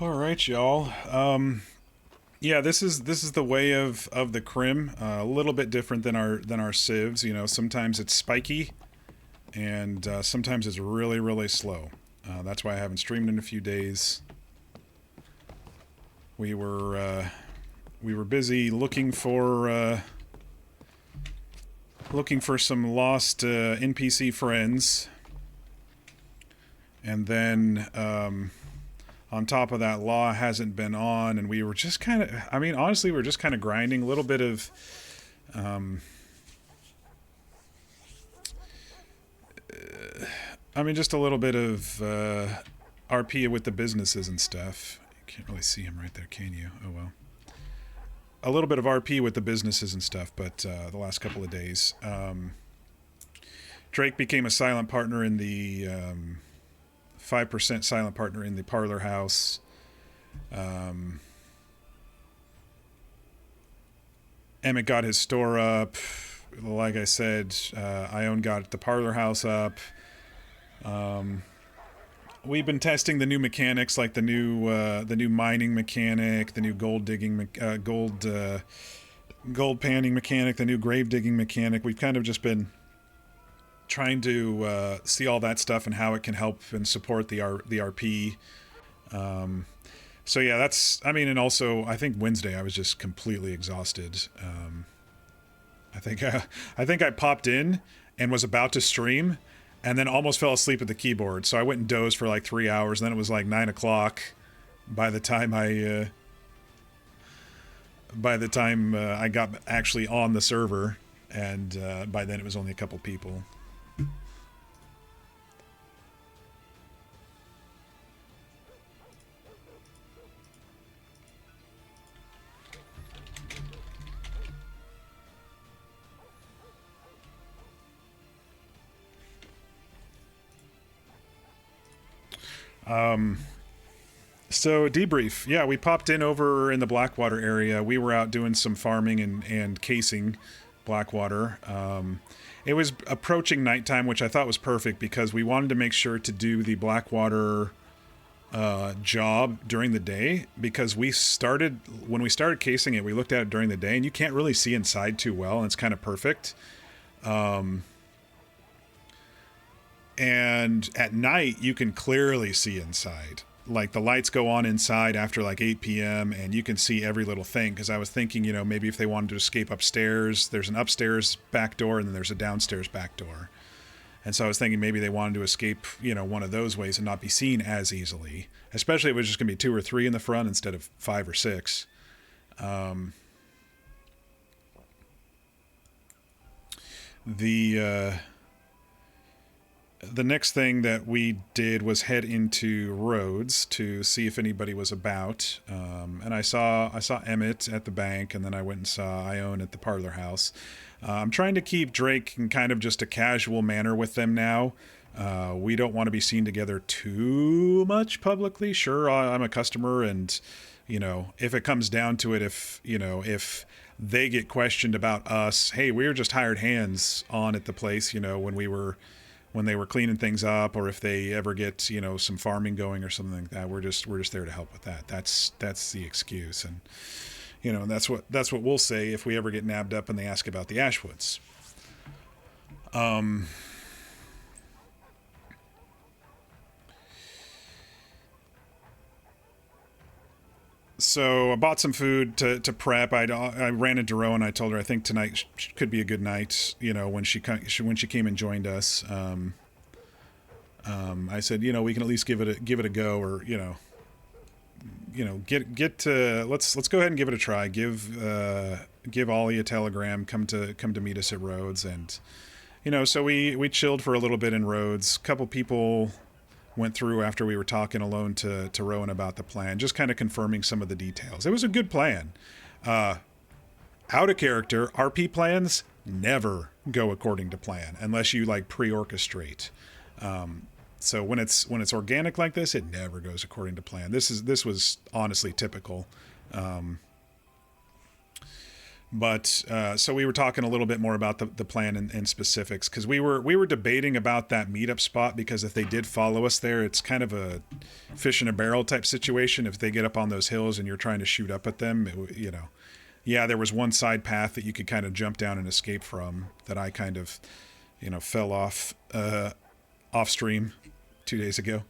All right, y'all. Yeah, this is the way of the Crim. A little bit different than our civs. You know, sometimes it's spiky, and sometimes it's really, really slow. That's why I haven't streamed in a few days. We were busy looking for some lost NPC friends, and then on top of that, law hasn't been on, and we were just kind of, I mean, honestly, we were just kind of grinding a little bit of just a little bit of RP with the businesses and stuff. You can't really see him right there, can you? Oh well. A little bit of RP with the businesses and stuff, but the last couple of days. Drake became a silent partner in the 5% silent partner in the parlor house. Emmett got his store up. Like I said, Ione got the parlor house up. We've been testing the new mechanics, like the new mining mechanic, the new gold digging, gold panning mechanic, the new grave digging mechanic. We've kind of just been trying to see all that stuff and how it can help and support the RP. So yeah, that's, I mean, and also I think Wednesday I was just completely exhausted. I think I popped in and was about to stream and then almost fell asleep at the keyboard. So I went and dozed for like 3 hours, and then it was like 9 o'clock by the time I got actually on the server, and by then it was only a couple people. So debrief. Yeah, we popped in over in the Blackwater area. We were out doing some farming and casing Blackwater. It was approaching nighttime, which I thought was perfect because we wanted to make sure to do the Blackwater job during the day, because when we started casing it, we looked at it during the day and you can't really see inside too well, and it's kind of perfect. And at night you can clearly see inside. Like the lights go on inside after like 8 p.m. and you can see every little thing, because I was thinking, you know, maybe if they wanted to escape upstairs, there's an upstairs back door and then there's a downstairs back door. And so I was thinking maybe they wanted to escape, you know, one of those ways and not be seen as easily, especially if it was just going to be 2 or 3 in the front instead of 5 or 6. The next thing that we did was head into Rhodes to see if anybody was about. And I saw Emmett at the bank, and then I went and saw Ione at the parlor house. I'm trying to keep Drake in kind of just a casual manner with them now. We don't want to be seen together too much publicly. Sure, I'm a customer, and, you know, if it comes down to it, if they get questioned about us, hey, we were just hired hands on at the place, you know, when they were cleaning things up, or if they ever get, you know, some farming going or something like that, we're just there to help with that. That's the excuse. And, you know, that's what we'll say if we ever get nabbed up and they ask about the Ashwoods. So I bought some food to prep. I ran into Rowan. I told her I think tonight could be a good night, you know, when she came and joined us. I said, you know, we can at least give it a go, or, you know, let's go ahead and give it a try. Give Ollie a telegram. Come to meet us at Rhodes. And, you know, so we chilled for a little bit in Rhodes. A couple people went through after we were talking alone to Rowan about the plan, just kind of confirming some of the details. It was a good plan. Out of character, RP plans never go according to plan unless you like pre-orchestrate. So when it's organic like this, it never goes according to plan. This was honestly typical. But so we were talking a little bit more about the plan and specifics, because we were debating about that meetup spot, because if they did follow us there, it's kind of a fish in a barrel type situation. If they get up on those hills and you're trying to shoot up at them, you know, yeah, there was one side path that you could kind of jump down and escape from that I kind of, you know, fell off stream 2 days ago.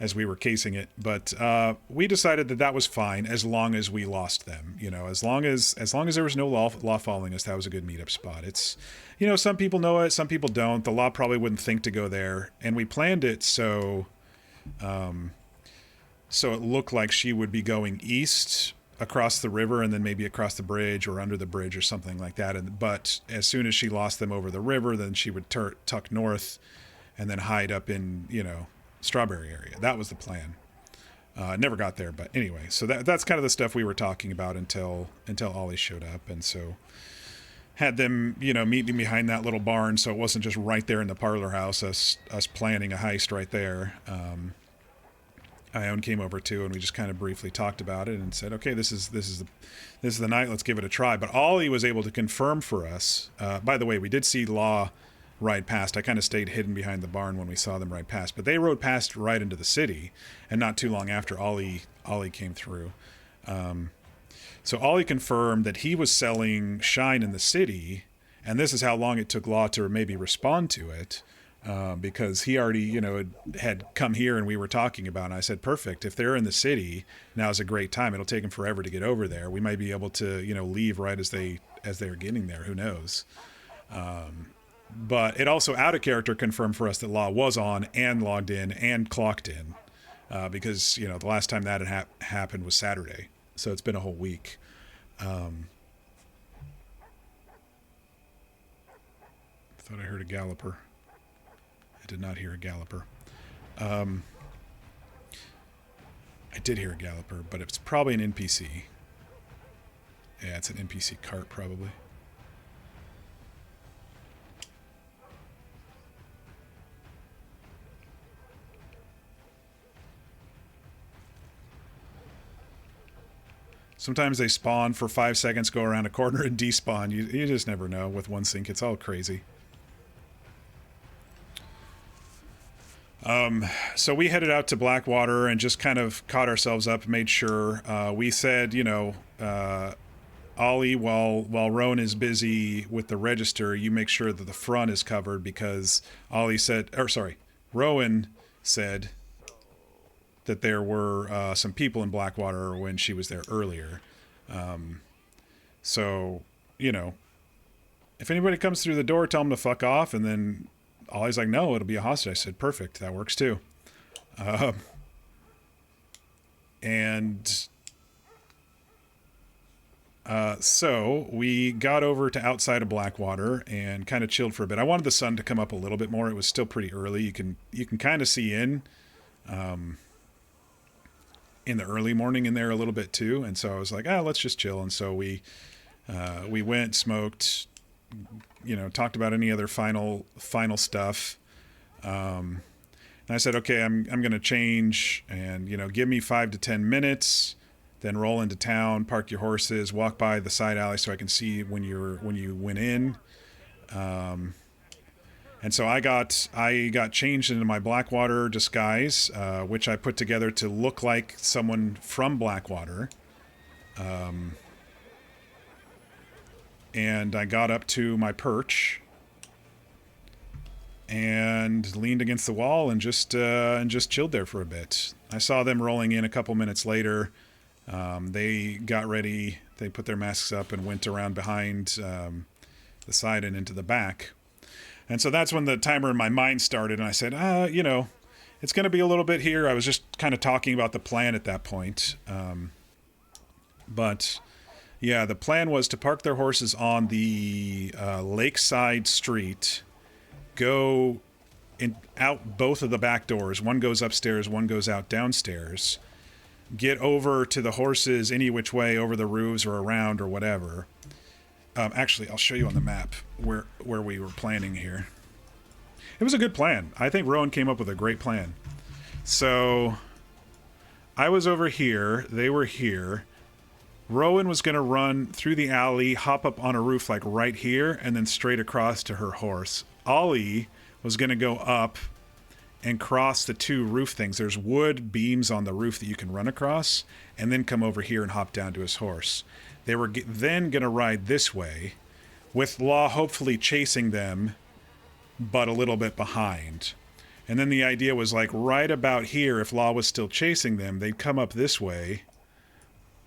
As we were casing it, but we decided that was fine as long as we lost them. You know, as long as there was no law following us, that was a good meetup spot. It's, you know, some people know it, some people don't. The law probably wouldn't think to go there, and we planned it so it looked like she would be going east across the river and then maybe across the bridge or under the bridge or something like that. But as soon as she lost them over the river, then she would tuck north and then hide up in, you know, Strawberry area. That was the plan. Never got there, but anyway, so that's kind of the stuff we were talking about until Ollie showed up. And so had them, you know, meet me behind that little barn, so it wasn't just right there in the parlor house, us planning a heist right there. Ione came over too, and we just kind of briefly talked about it and said, okay, this is the night, let's give it a try. But Ollie was able to confirm for us. By the way, we did see Law ride past. I kind of stayed hidden behind the barn when we saw them ride past, but they rode past right into the city, and not too long after Ollie came through. So Ollie confirmed that he was selling shine in the city, and this is how long it took Law to maybe respond to it. because he already, you know, had come here and we were talking about it. And I said, perfect. If they're in the city, now's a great time. It'll take them forever to get over there. We might be able to, you know, leave right as they're getting there. Who knows? But it also out of character confirmed for us that Law was on and logged in and clocked in, because, you know, the last time that had happened was Saturday. So it's been a whole week. Thought I heard a galloper. I did not hear a galloper. I did hear a galloper, but it's probably an NPC. Yeah, it's an NPC cart, probably. Sometimes they spawn for 5 seconds, go around a corner, and despawn. You just never know with one sync. It's all crazy. So we headed out to Blackwater and just kind of caught ourselves up, made sure. We said, you know, Ollie, while Rowan is busy with the register, you make sure that the front is covered, because Rowan said that there were some people in Blackwater when she was there earlier. So, you know, if anybody comes through the door, tell them to fuck off. And then Ollie's like, no, it'll be a hostage. I said, perfect. That works too. So we got over to outside of Blackwater and kind of chilled for a bit. I wanted the sun to come up a little bit more. It was still pretty early. You can kind of see in the early morning in there a little bit too. And so I was like, let's just chill. And so we went, smoked, you know, talked about any other final stuff. And I said, okay, I'm going to change and, you know, give me 5 to 10 minutes, then roll into town, park your horses, walk by the side alley so I can see when you went in. And so I got changed into my Blackwater disguise, which I put together to look like someone from Blackwater. And I got up to my perch and leaned against the wall and just chilled there for a bit. I saw them rolling in a couple minutes later. They got ready. They put their masks up and went around behind the side and into the back. And so that's when the timer in my mind started, and I said, you know, it's going to be a little bit here. I was just kind of talking about the plan at that point. But yeah, the plan was to park their horses on the lakeside street, go out both of the back doors. One goes upstairs, one goes out downstairs. Get over to the horses any which way, over the roofs or around or whatever. Actually, I'll show you on the map where we were planning here. It was a good plan. I think Rowan came up with a great plan. So I was over here. They were here. Rowan was going to run through the alley, hop up on a roof like right here, and then straight across to her horse. Ollie was going to go up and cross the two roof things. There's wood beams on the roof that you can run across, and then come over here and hop down to his horse. They were then going to ride this way, with Law hopefully chasing them, but a little bit behind. And then the idea was, like, right about here, if Law was still chasing them, they'd come up this way,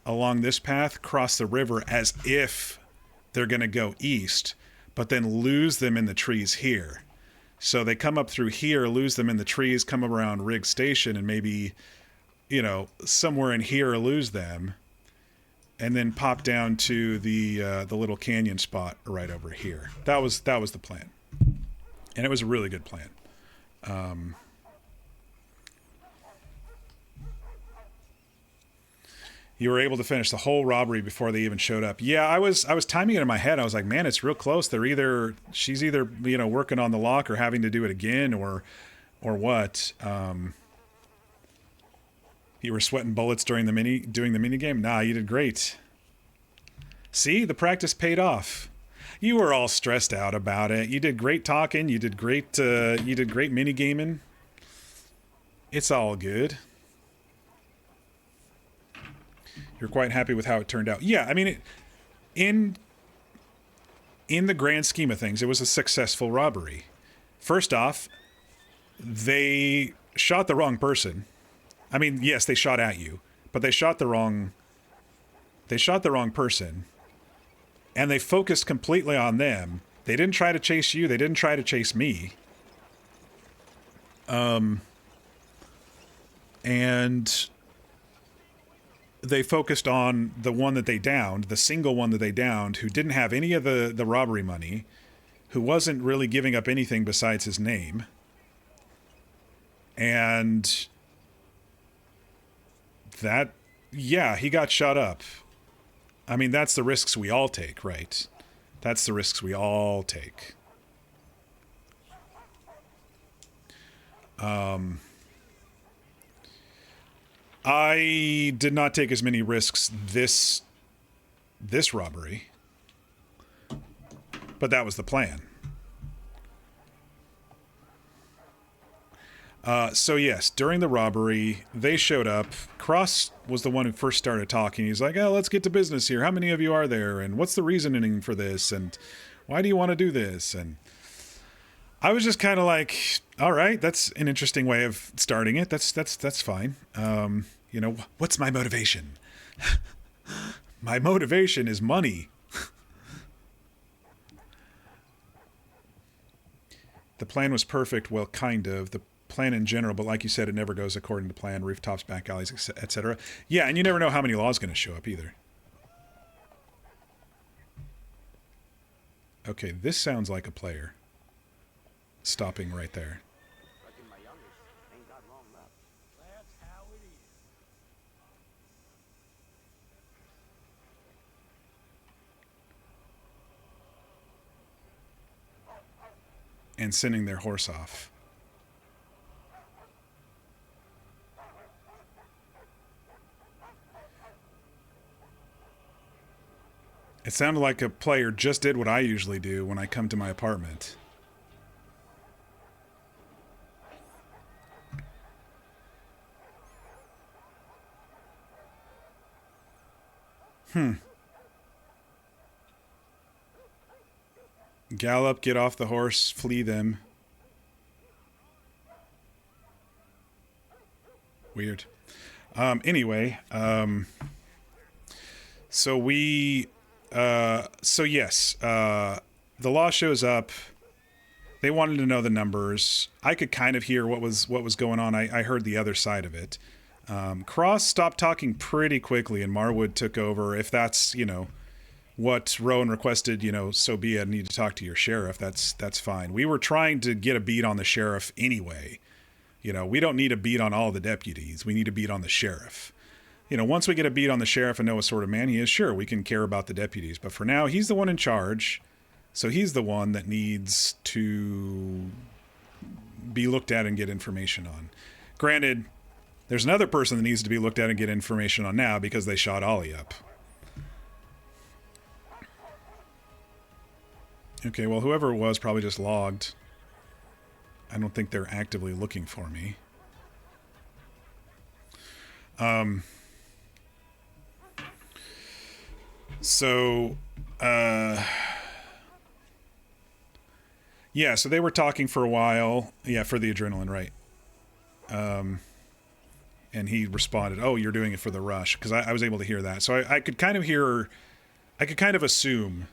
along this path, cross the river as if they're going to go east, but then lose them in the trees here. So they come up through here, lose them in the trees, come around Riggs Station, and maybe, you know, somewhere in here lose them, and then pop down to the little canyon spot right over here. That was the plan, and it was a really good plan. You were able to finish the whole robbery before they even showed up. Yeah, I was timing it in my head. I was like, man, it's real close. She's either, you know, working on the lock or having to do it again or what. You were sweating bullets doing the mini game? Nah, you did great. See, the practice paid off. You were all stressed out about it. You did great talking. You did great mini gaming. It's all good. You're quite happy with how it turned out. Yeah, I mean, in the grand scheme of things, it was a successful robbery. First off, they shot the wrong person. I mean, yes, they shot at you, but they shot the wrong person, and they focused completely on them. They didn't try to chase you. They didn't try to chase me. And they focused on the one that they downed, the single one that they downed, who didn't have any of the robbery money, who wasn't really giving up anything besides his name. And that, yeah, he got shot up. I mean, that's the risks we all take, right? That's the risks we all take. I did not take as many risks this robbery, but that was the plan. So yes, during the robbery, they showed up. Cross was the one who first started talking. He's like, "Oh, let's get to business here. How many of you are there? And what's the reasoning for this? And why do you want to do this?" And I was just kind of like, "All right, that's an interesting way of starting it. That's fine. You know, what's my motivation? My motivation is money." The plan was perfect. Well, kind of. The plan in general, but like you said, it never goes according to plan. Rooftops, back alleys, etc. Yeah, and you never know how many laws going to show up either. Okay, this sounds like a player. Stopping right there. And sending their horse off. It sounded like a player just did what I usually do when I come to my apartment. Gallop, get off the horse, flee them. Weird. Anyway, so we... so yes, the law shows up. They wanted to know the numbers. I could kind of hear what was going on. I heard the other side of it. Cross stopped talking pretty quickly, and Marwood took over. If that's, you know, what Rowan requested, you know, so be it. I need to talk to your sheriff. That's fine. We were trying to get a beat on the sheriff anyway. You know, we don't need a beat on all the deputies. We need a beat on the sheriff. You know, once we get a beat on the sheriff and know what sort of man he is, sure, we can care about the deputies. But for now, he's the one in charge. So he's the one that needs to be looked at and get information on. Granted, there's another person that needs to be looked at and get information on now because they shot Ollie up. Okay, well, whoever it was probably just logged. I don't think they're actively looking for me. So, yeah, so they were talking for a while. Yeah, for the adrenaline, right. And he responded, "Oh, you're doing it for the rush," because I was able to hear that. So I could kind of hear, I could kind of assume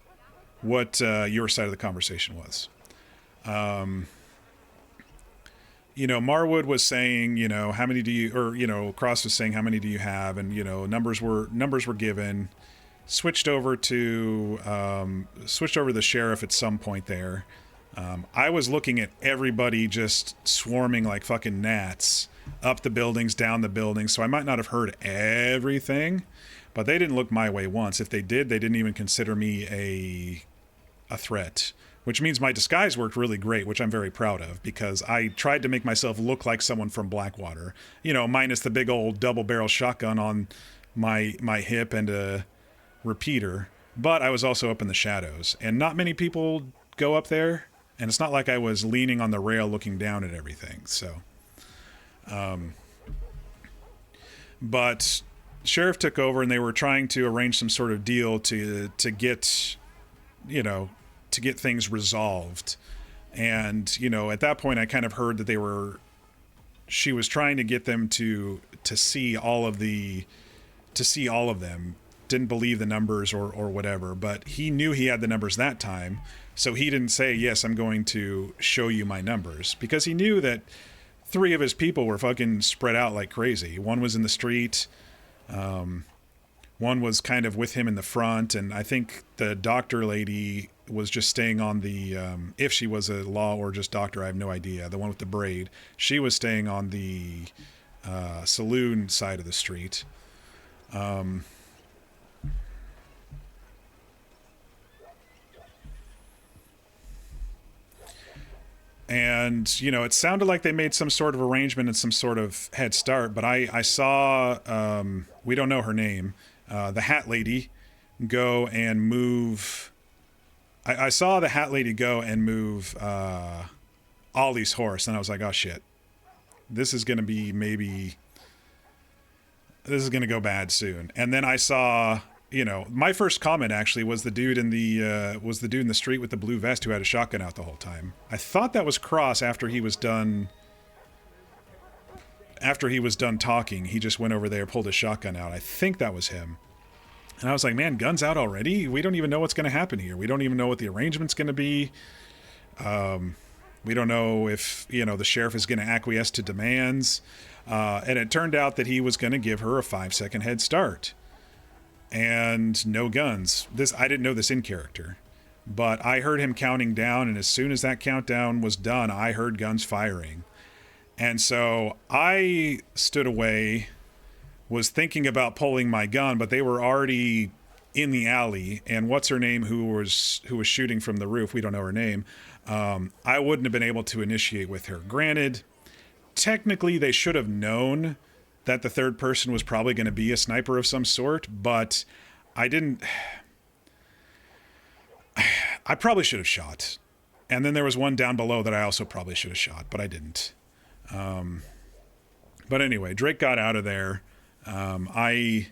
what your side of the conversation was. You know, Marwood was saying, you know, how many do you, or, you know, Cross was saying, how many do you have? And, you know, numbers were given. Switched over the sheriff at some point there. I was looking at everybody just swarming like fucking gnats up the buildings, down the buildings. So I might not have heard everything, but they didn't look my way once. If they did, they didn't even consider me a threat, which means my disguise worked really great, which I'm very proud of, because I tried to make myself look like someone from Blackwater, you know, minus the big old double barrel shotgun on my hip and a repeater, but I was also up in the shadows, and not many people go up there, and it's not like I was leaning on the rail looking down at everything. So but sheriff took over, and they were trying to arrange some sort of deal to get, you know, to get things resolved. And, you know, at that point I kind of heard that she was trying to get them to see all of them. Didn't believe the numbers or whatever, but he knew he had the numbers that time. So he didn't say, yes, I'm going to show you my numbers, because he knew that 3 of his people were fucking spread out like crazy. One was in the street. One was kind of with him in the front. And I think the doctor lady was just staying on the, if she was a law or just doctor, I have no idea. The one with the braid, she was staying on the saloon side of the street. And, you know, it sounded like they made some sort of arrangement and some sort of head start, but I saw, we don't know her name, the hat lady go and move. I saw the hat lady go and move Ollie's horse, and I was like, oh shit, this is going to be this is going to go bad soon. And then I saw, you know, my first comment actually was the dude in the street with the blue vest who had a shotgun out the whole time. I thought that was Cross after he was done talking. He just went over there, pulled his shotgun out. I think that was him. And I was like, man, guns out already? We don't even know what's going to happen here. We don't even know what the arrangement's going to be. We don't know if, you know, the sheriff is going to acquiesce to demands. And it turned out that he was going to give her a 5-second head start. And no guns. I didn't know this in character, but I heard him counting down, and as soon as that countdown was done, I heard guns firing. And so I stood away, was thinking about pulling my gun, but they were already in the alley, and what's her name who was shooting from the roof, we don't know her name, I wouldn't have been able to initiate with her. Granted, technically they should have known that the third person was probably going to be a sniper of some sort, but I didn't. I probably should have shot. And then there was one down below that I also probably should have shot, but I didn't. But anyway, Drake got out of there. I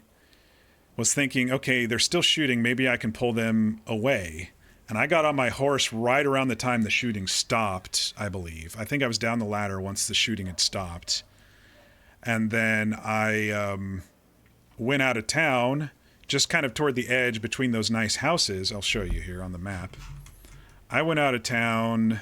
was thinking, okay, they're still shooting. Maybe I can pull them away. And I got on my horse right around the time the shooting stopped, I believe. I think I was down the ladder once the shooting had stopped. And then I went out of town, just kind of toward the edge between those nice houses. I'll show you here on the map. I went out of town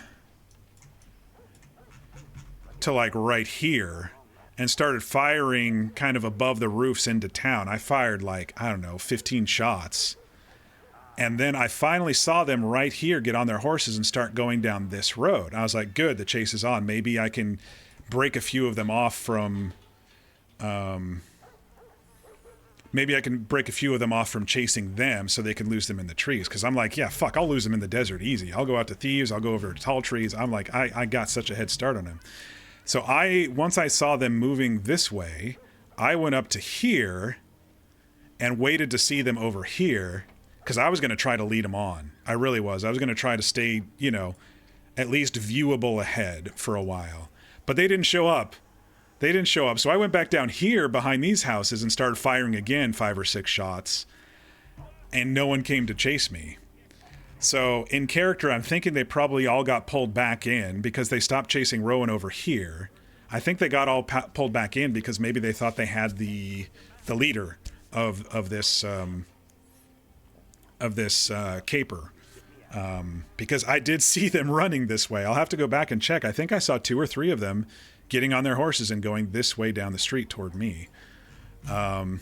to like right here and started firing kind of above the roofs into town. I fired like, I don't know, 15 shots. And then I finally saw them right here get on their horses and start going down this road. I was like, good, the chase is on. Maybe I can break a few of them off from... maybe I can break a few of them off from chasing them so they can lose them in the trees. Because I'm like, yeah, fuck, I'll lose them in the desert easy. I'll go out to Thieves. I'll go over to tall trees. I'm like, I got such a head start on them. So once I saw them moving this way, I went up to here and waited to see them over here because I was going to try to lead them on. I really was. I was going to try to stay, you know, at least viewable ahead for a while. But they didn't show up. So I went back down here behind these houses and started firing again 5 or 6 shots. And no one came to chase me. So in character, I'm thinking they probably all got pulled back in because they stopped chasing Rowan over here. I think they got all pulled back in because maybe they thought they had the leader of this caper. Because I did see them running this way. I'll have to go back and check. I think I saw 2 or 3 of them getting on their horses and going this way down the street toward me. But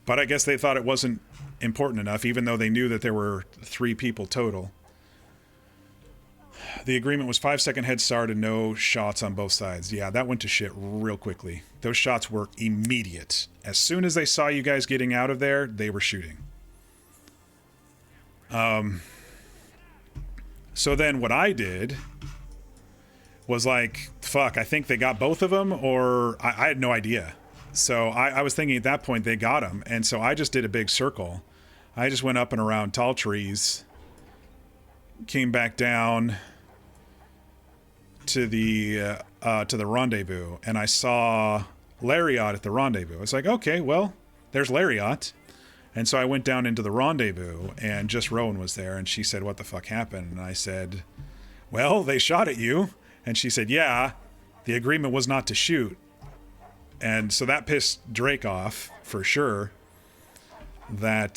I guess they thought it wasn't important enough, even though they knew that there were 3 people total. The agreement was 5-second head start and no shots on both sides. Yeah, that went to shit real quickly. Those shots were immediate. As soon as they saw you guys getting out of there, they were shooting. So then what I did was like, fuck, I think they got both of them, or I had no idea. So I was thinking at that point they got them, and so I just did a big circle. I just went up and around tall trees, came back down to the rendezvous, and I saw Lariat at the rendezvous. I was like, okay, well, there's Lariat. And so I went down into the rendezvous, and just Rowan was there, and she said, what the fuck happened? And I said, well, they shot at you. And she said, yeah, the agreement was not to shoot. And so that pissed Drake off for sure, that,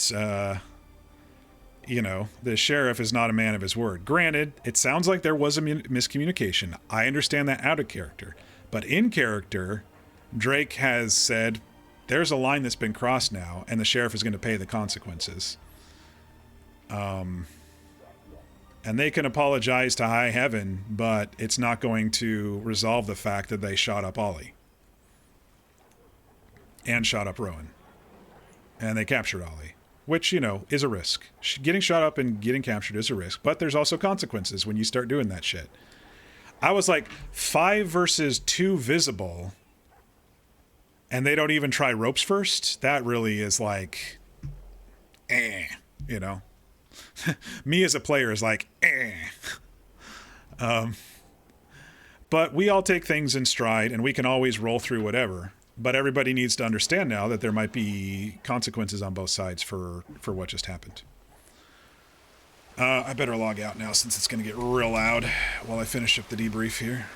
the sheriff is not a man of his word. Granted, it sounds like there was a miscommunication. I understand that out of character. But in character, Drake has said, there's a line that's been crossed now, and the sheriff is going to pay the consequences. And they can apologize to high heaven, but it's not going to resolve the fact that they shot up Ollie. And shot up Rowan. And they captured Ollie. Which, is a risk. Getting shot up and getting captured is a risk. But there's also consequences when you start doing that shit. I was like, 5 versus 2 visible. And they don't even try ropes first? That really is like... Me as a player is like, But we all take things in stride, and we can always roll through whatever. But everybody needs to understand now that there might be consequences on both sides for what just happened. I better log out now since it's going to get real loud while I finish up the debrief here.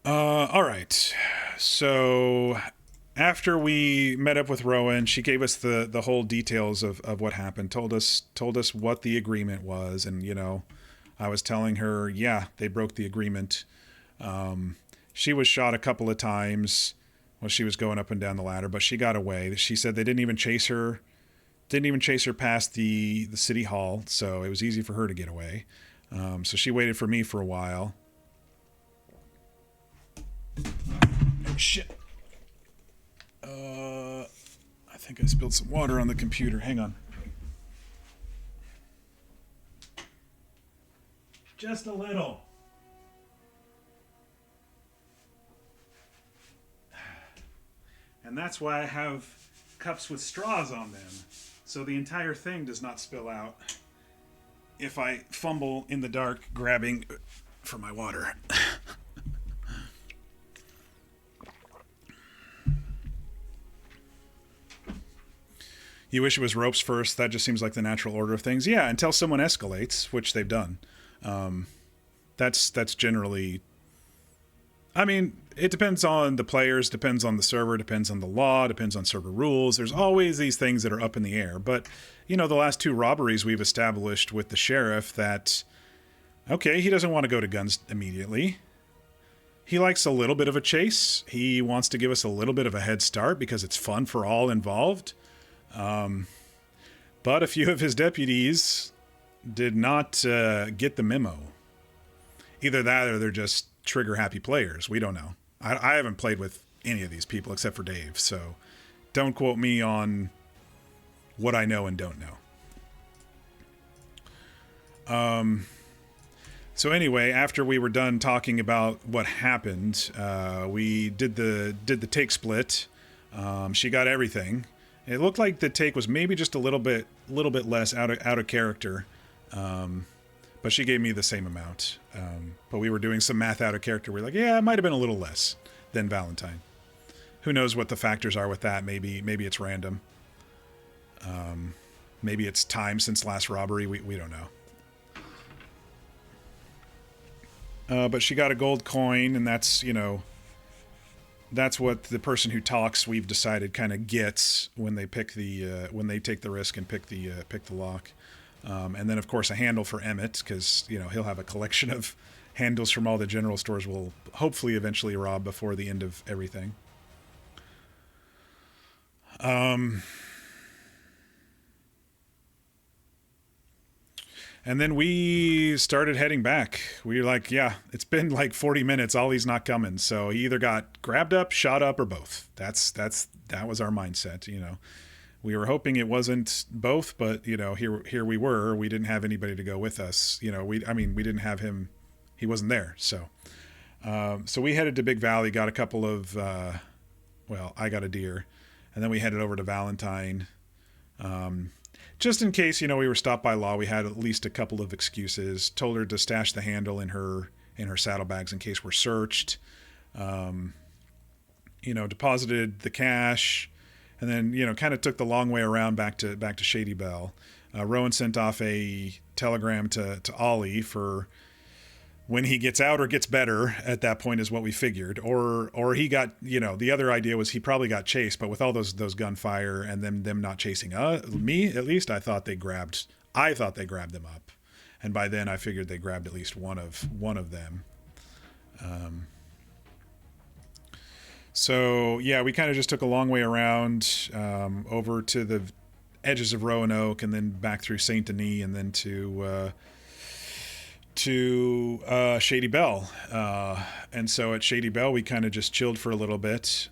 All right. So after we met up with Rowan, she gave us the whole details of what happened, told us what the agreement was. And, I was telling her, yeah, they broke the agreement. She was shot a couple of times while she was going up and down the ladder, but she got away. She said they didn't even chase her past the city hall. So it was easy for her to get away. So she waited for me for a while. Oh, shit. I think I spilled some water on the computer. Hang on. Just a little. And that's why I have cups with straws on them, so the entire thing does not spill out if I fumble in the dark grabbing for my water. You wish it was ropes first. That just seems like the natural order of things. Yeah, until someone escalates, which they've done. That's generally... I mean, it depends on the players, depends on the server, depends on the law, depends on server rules. There's always these things that are up in the air. But, the last 2 robberies we've established with the sheriff that... Okay, he doesn't want to go to guns immediately. He likes a little bit of a chase. He wants to give us a little bit of a head start because it's fun for all involved. But a few of his deputies did not get the memo. Either that or they're just trigger-happy players. We don't know. I haven't played with any of these people except for Dave, so don't quote me on what I know and don't know. So anyway, after we were done talking about what happened, we did the take split. She got everything. It looked like the take was maybe just a little bit less out of character, but she gave me the same amount. But we were doing some math out of character. We're like, yeah, it might have been a little less than Valentine. Who knows what the factors are with that? Maybe it's random. Maybe it's time since last robbery. We don't know. But she got a gold coin, and that's that's what the person who talks, we've decided, kind of gets when they pick when they take the risk and pick the lock. And then of course a handle for Emmett, because he'll have a collection of handles from all the general stores we'll hopefully eventually rob before the end of everything. And then we started heading back. We were like, yeah, it's been like 40 minutes. Ollie's not coming. So he either got grabbed up, shot up, or both. That was our mindset. We were hoping it wasn't both, but here we were. We didn't have anybody to go with us. We didn't have him. He wasn't there. So we headed to Big Valley, got a couple of, I got a deer, and then we headed over to Valentine. Just in case, we were stopped by law, we had at least a couple of excuses. Told her to stash the handle in her saddlebags in case we're searched. Deposited the cash, and then kind of took the long way around back to Shady Belle. Rowan sent off a telegram to Ollie for when he gets out or gets better. At that point is what we figured, or he got, the other idea was he probably got chased, but with all those gunfire and them not chasing me, at least I thought they grabbed them up, and by then I figured they grabbed at least one of them. So yeah, we kind of just took a long way around, over to the edges of Roanoke, and then back through Saint Denis, and then to Shady Belle. And so at Shady Belle, we kind of just chilled for a little bit.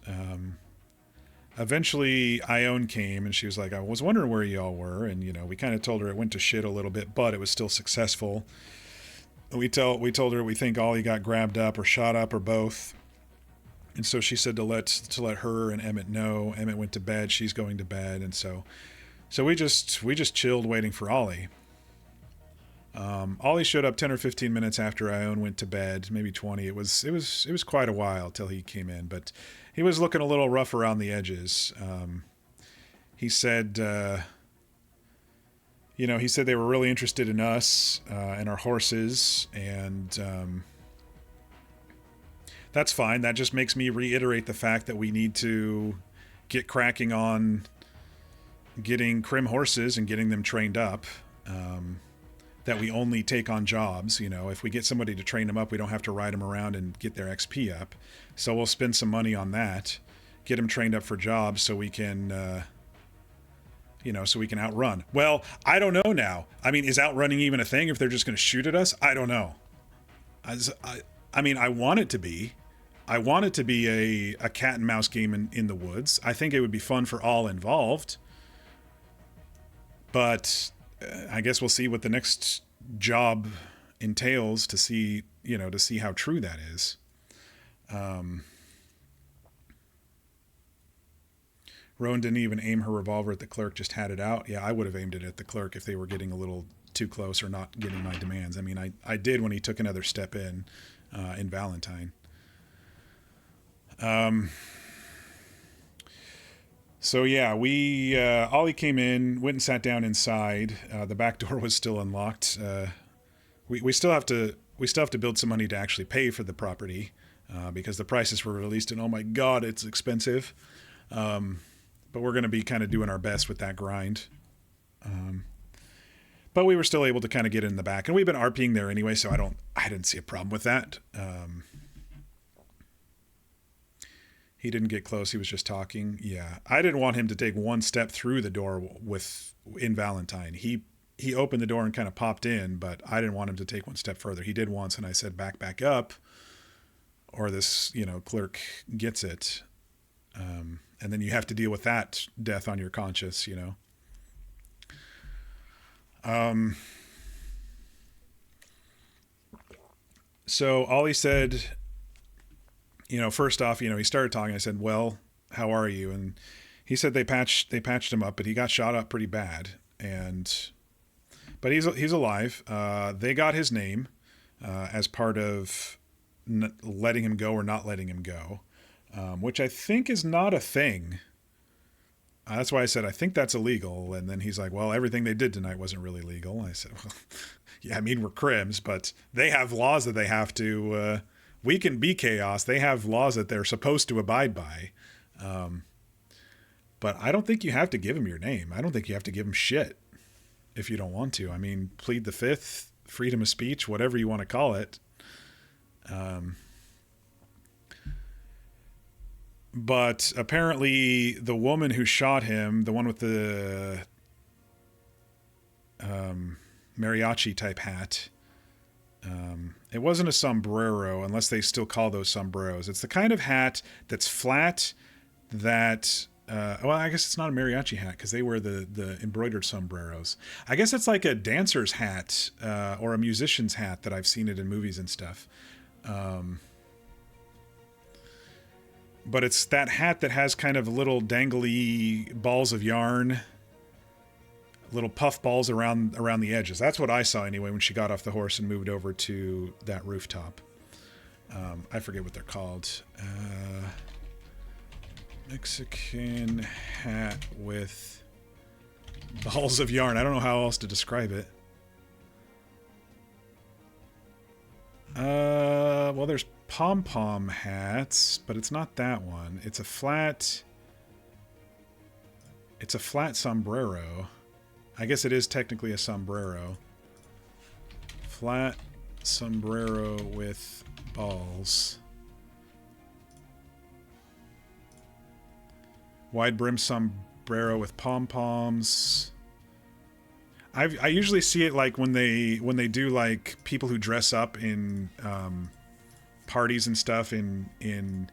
Eventually, Ione came, and she was like, I was wondering where y'all were. And, we kind of told her it went to shit a little bit, but it was still successful. We told her we think Ollie got grabbed up or shot up or both. And so she said to let her and Emmett know. Emmett went to bed. She's going to bed. And so we just chilled waiting for Ollie. Ollie showed up 10 or 15 minutes after Ione went to bed, maybe 20. It was quite a while till he came in, but he was looking a little rough around the edges. He said, he said they were really interested in us, and our horses, and that's fine. That just makes me reiterate the fact that we need to get cracking on getting Crim horses and getting them trained up. That we only take on jobs. If we get somebody to train them up, we don't have to ride them around and get their XP up. So we'll spend some money on that, get them trained up for jobs so we can, outrun. Well, I don't know now. I mean, is outrunning even a thing if they're just going to shoot at us? I don't know. I want it to be. I want it to be a cat and mouse game in the woods. I think it would be fun for all involved. But I guess we'll see what the next job entails to see how true that is. Rowan didn't even aim her revolver at the clerk, just had it out. Yeah, I would have aimed it at the clerk if they were getting a little too close or not getting my demands. I mean, I did when he took another step in Valentine. So yeah, Ollie came in, went and sat down inside. The back door was still unlocked. We still have to build some money to actually pay for the property, because the prices were released, and oh my god, it's expensive. But we're going to be kind of doing our best with that grind. But we were still able to kind of get in the back, and we've been RPing there anyway, so I didn't see a problem with that. He didn't get close. He was just talking. Yeah. I didn't want him to take one step through the door in Valentine. He opened the door and kind of popped in, but I didn't want him to take one step further. He did once, and I said, back up, or this, clerk gets it. And then you have to deal with that death on your conscience, So Ollie said, first off, he started talking. I said, well, how are you? And he said they patched him up, but he got shot up pretty bad. But he's alive. They got his name as part of letting him go or not letting him go, which I think is not a thing. That's why I said I think that's illegal. And then he's like, well, everything they did tonight wasn't really legal. I said, well, yeah, I mean, we're Crims, but they have laws that they have to... we can be chaos. They have laws that they're supposed to abide by. But I don't think you have to give him your name. I don't think you have to give him shit if you don't want to. I mean, plead the fifth, freedom of speech, whatever you want to call it. But apparently the woman who shot him, the one with the mariachi type hat, it wasn't a sombrero, unless they still call those sombreros. It's the kind of hat that's flat that, well, I guess it's not a mariachi hat because they wear the embroidered sombreros. I guess it's like a dancer's hat or a musician's hat that I've seen it in movies and stuff. But it's that hat that has kind of little dangly balls of yarn little puff balls around the edges. That's what I saw anyway when she got off the horse and moved over to that rooftop. I forget what they're called. Mexican hat with balls of yarn. I don't know how else to describe it. Well, there's pom-pom hats, but it's not that one. It's a flat sombrero. I guess it is technically a sombrero. Flat sombrero with balls. Wide brim sombrero with pom-poms. I usually see it like when they do like people who dress up in parties and stuff in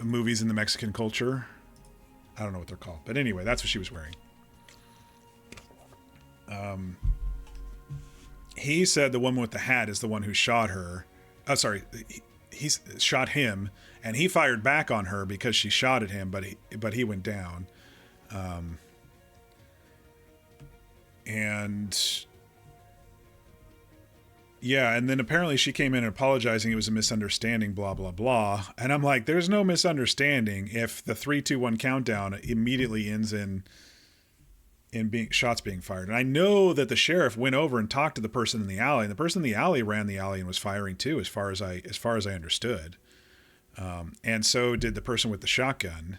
movies in the Mexican culture. I don't know what they're called, but anyway, that's what she was wearing. He said the woman with the hat is the one who shot her. Oh, sorry, he shot him, and he fired back on her because she shot at him, but he went down. And yeah, and then apparently she came in apologizing. It was a misunderstanding, blah, blah, blah. And I'm like, there's no misunderstanding if the 3, 2, 1 countdown immediately ends in shots being fired. And I know that the sheriff went over and talked to the person in the alley, and the person in the alley ran the alley and was firing too, as far as I understood. And so did the person with the shotgun.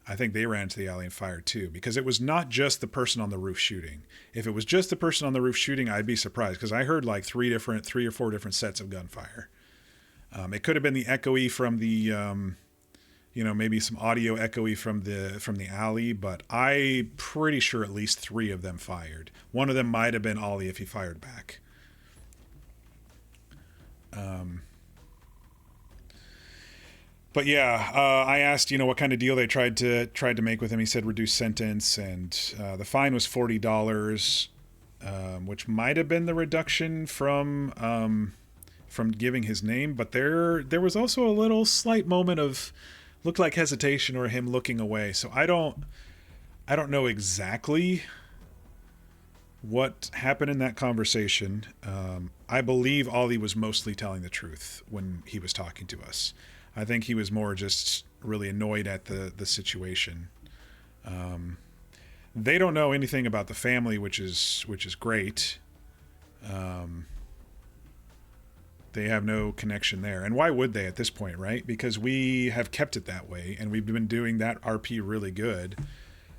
I think they ran to the alley and fired too, because it was not just the person on the roof shooting. If it was just the person on the roof shooting, I'd be surprised, because I heard like 3 or 4 different sets of gunfire. It could have been the echoey from the, maybe some audio echoey from the alley, but I'm pretty sure at least 3 of them fired. One of them might have been Ollie if he fired back. But yeah, I asked, what kind of deal they tried to make with him. He said reduced sentence, and the fine was $40, which might have been the reduction from giving his name. But there was also a little slight moment of looked like hesitation or him looking away. So I don't know exactly what happened in that conversation. I believe Ollie was mostly telling the truth when he was talking to us. I think he was more just really annoyed at the situation. They don't know anything about the family, which is great. They have no connection there. And why would they at this point, right? Because we have kept it that way, and we've been doing that RP really good.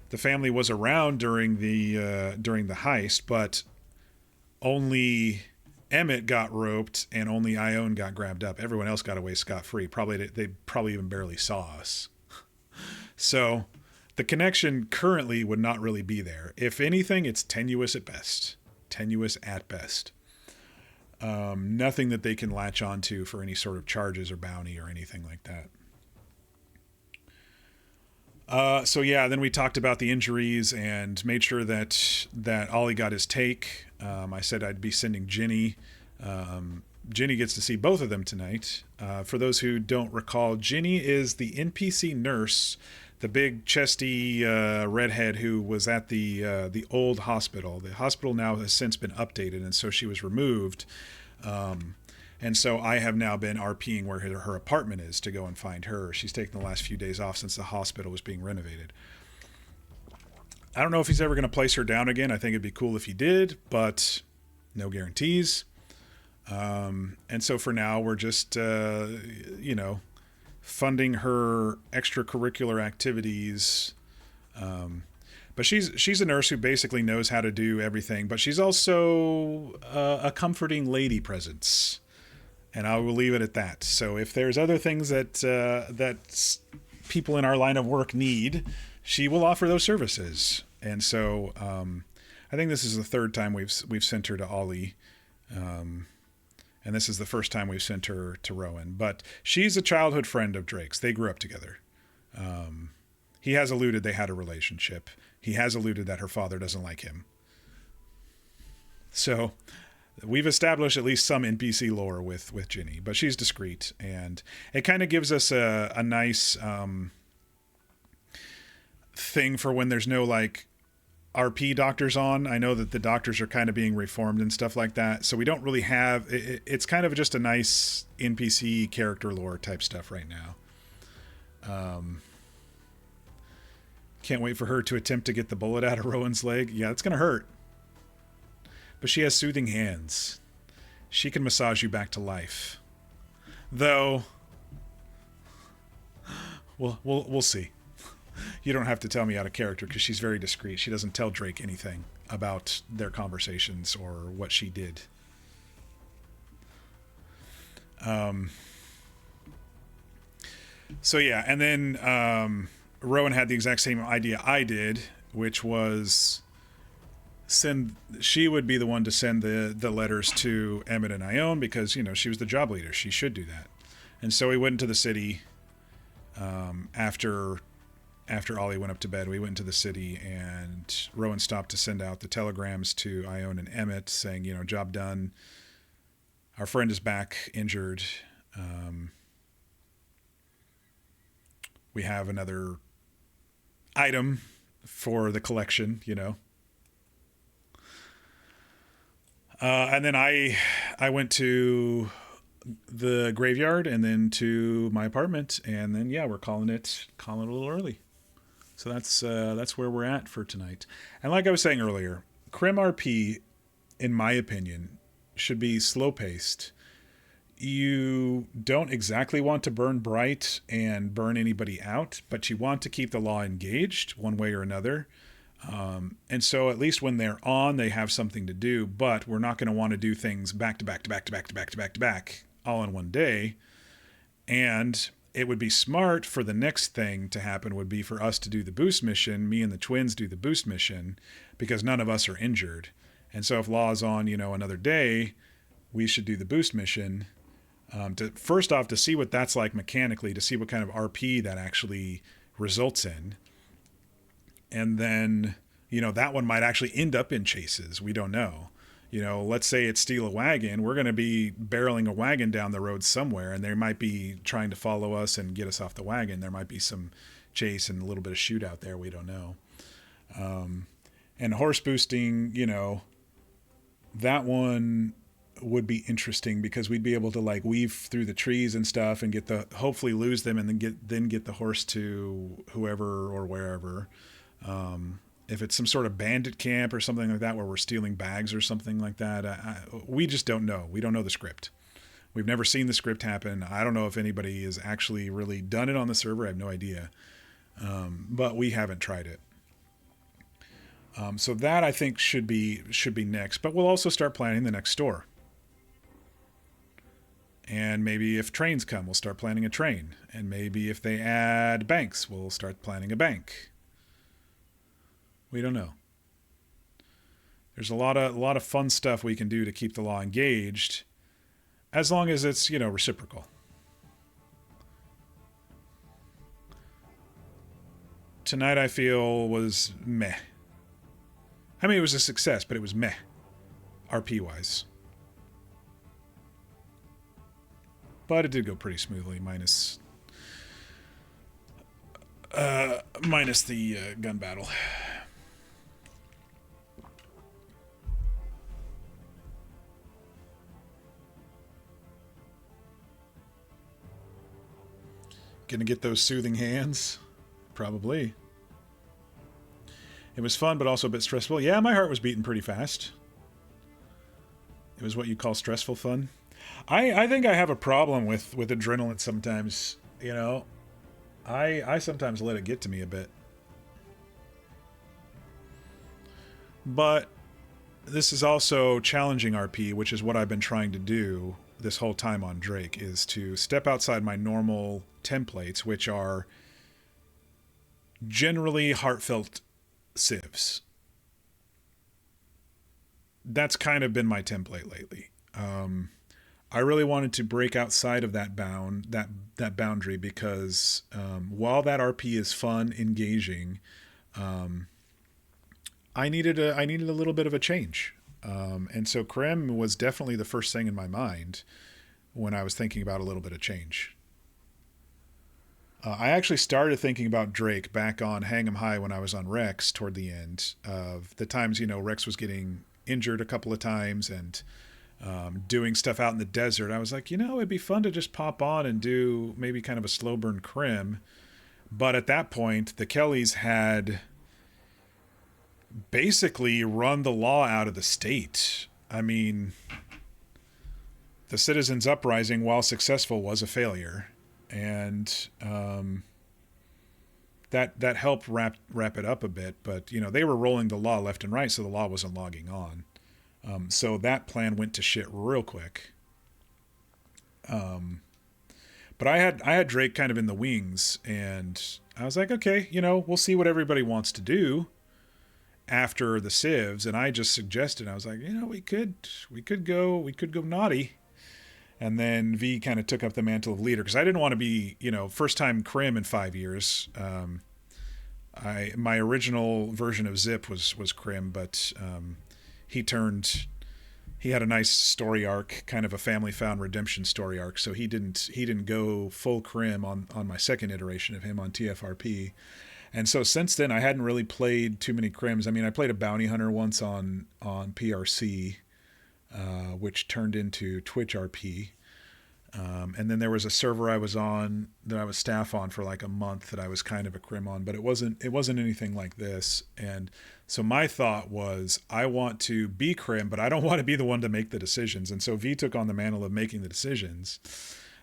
The family was around during the heist, but only Emmett got roped and only Ione got grabbed up. Everyone else got away scot-free. They probably even barely saw us. So the connection currently would not really be there. If anything, it's tenuous at best. Nothing that they can latch onto for any sort of charges or bounty or anything like that. So yeah, then we talked about the injuries and made sure that Ollie got his take. I said I'd be sending Ginny. Ginny gets to see both of them tonight. For those who don't recall, Ginny is the NPC nurse, the big chesty redhead who was at the old hospital. The hospital now has since been updated, and so she was removed. And so I have now been RPing where her apartment is to go and find her. She's taken the last few days off since the hospital was being renovated. I don't know if he's ever going to place her down again. I think it'd be cool if he did, but no guarantees. And so for now, we're just, funding her extracurricular activities. But she's a nurse who basically knows how to do everything, but she's also a comforting lady presence. And I will leave it at that. So if there's other things that people in our line of work need, she will offer those services. And so I think this is the 3rd time we've sent her to Ollie. And this is the first time we've sent her to Rowan. But she's a childhood friend of Drake's. They grew up together. He has alluded they had a relationship. He has alluded that her father doesn't like him. So we've established at least some NPC lore with Ginny, but she's discreet, and it kind of gives us a nice thing for when there's no like RP doctors on. I know that the doctors are kind of being reformed and stuff like that. So we don't really have, it's kind of just a nice NPC character lore type stuff right now. Can't wait for her to attempt to get the bullet out of Rowan's leg. Yeah, it's going to hurt. But she has soothing hands. She can massage you back to life. Though, we'll see. You don't have to tell me out of character because she's very discreet. She doesn't tell Drake anything about their conversations or what she did. So yeah, and then Rowan had the exact same idea I did, which was she would be the one to send the letters to Emmett and Ione because, you know, she was the job leader. She should do that. And so we went into the city after Ollie went up to bed. We went into the city and Rowan stopped to send out the telegrams to Ione and Emmett saying, you know, job done. Our friend is back injured. We have another item for the collection, you know. And then I went to the graveyard and then to my apartment, and then yeah, we're calling it a little early. So that's where we're at for tonight. And like I was saying earlier, Crim RP, in my opinion, should be slow paced. You don't exactly want to burn bright and burn anybody out, but you want to keep the law engaged one way or another. And so at least when they're on, they have something to do, but we're not going to want to do things back to back to back to back to back to back to back all in one day. And it would be smart for the next thing to happen would be for us to do the boost mission. Me and the twins do the boost mission because none of us are injured. And so if Law's on, you know, another day, we should do the boost mission. First off, to see what that's like mechanically, to see what kind of RP that actually results in. And then, you know, that one might actually end up in chases. We don't know. You know, let's say it's steal a wagon. We're going to be barreling a wagon down the road somewhere, and they might be trying to follow us and get us off the wagon. There might be some chase and a little bit of shootout there. We don't know. And horse boosting, you know, that one would be interesting because we'd be able to like weave through the trees and stuff and hopefully lose them and then get the horse to whoever or wherever. If it's some sort of bandit camp or something like that where we're stealing bags or something like that, we just don't know. We don't know the script. We've never seen the script happen. I don't know if anybody has actually really done it on the server. I have no idea. But we haven't tried it. So that I think should be next. But we'll also start planning the next store. And maybe if trains come, we'll start planning a train. And maybe if they add banks, we'll start planning a bank. We don't know. There's a lot of fun stuff we can do to keep the law engaged, as long as it's, you know, reciprocal. Tonight I feel was meh. I mean, it was a success, but it was meh, RP-wise. But it did go pretty smoothly, minus the gun battle. Gonna get those soothing hands? Probably. It was fun, but also a bit stressful. Yeah, my heart was beating pretty fast. It was what you call stressful fun. I think I have a problem with adrenaline sometimes, you know. I sometimes let it get to me a bit. But this is also challenging RP, which is what I've been trying to do this whole time on Drake, is to step outside my normal templates, which are generally heartfelt civs. That's kind of been my template lately. I really wanted to break outside of that boundary because while that RP is fun, engaging, I needed a little bit of a change. And so Krem was definitely the first thing in my mind when I was thinking about a little bit of change. I actually started thinking about Drake back on Hang 'em High when I was on Rex toward the end of the times, Rex was getting injured a couple of times and doing stuff out in the desert. I was like, it'd be fun to just pop on and do maybe kind of a slow burn crim. But at that point, the Kellys had basically run the law out of the state. I mean, the citizens' uprising, while successful, was a failure. And that helped wrap it up a bit. But, they were rolling the law left and right, so the law wasn't logging on. So that plan went to shit real quick. But I had Drake kind of in the wings, and I was like, okay, we'll see what everybody wants to do after the civs. And I just suggested, I was like, we could go naughty. And then V kind of took up the mantle of leader, because I didn't want to be, first time crim in 5 years. My original version of Zip was crim, but he had a nice story arc, kind of a family found redemption story arc. So he didn't go full crim on my second iteration of him on TFRP. And so since then, I hadn't really played too many crims. I mean, I played a bounty hunter once on PRC, which turned into Twitch RP. And then there was a server I was on that I was staff on for like a month that I was kind of a crim on, but it wasn't anything like this. And so my thought was, I want to be crim, but I don't want to be the one to make the decisions. And so V took on the mantle of making the decisions,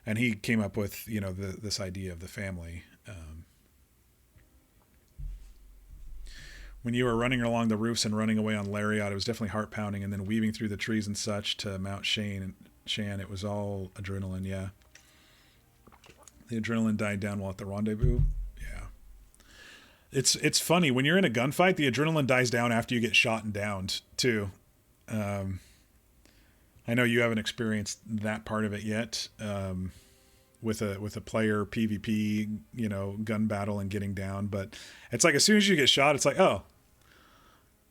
and he came up with, this idea of the family. When you were running along the roofs and running away on Lariat, it was definitely heart pounding, and then weaving through the trees and such to Mount Shan, it was all adrenaline. Yeah. The adrenaline died down while at the rendezvous. Yeah. It's funny when you're in a gunfight, the adrenaline dies down after you get shot and downed too. I know you haven't experienced that part of it yet. With a player PvP, gun battle and getting down, but it's like as soon as you get shot, it's like, oh,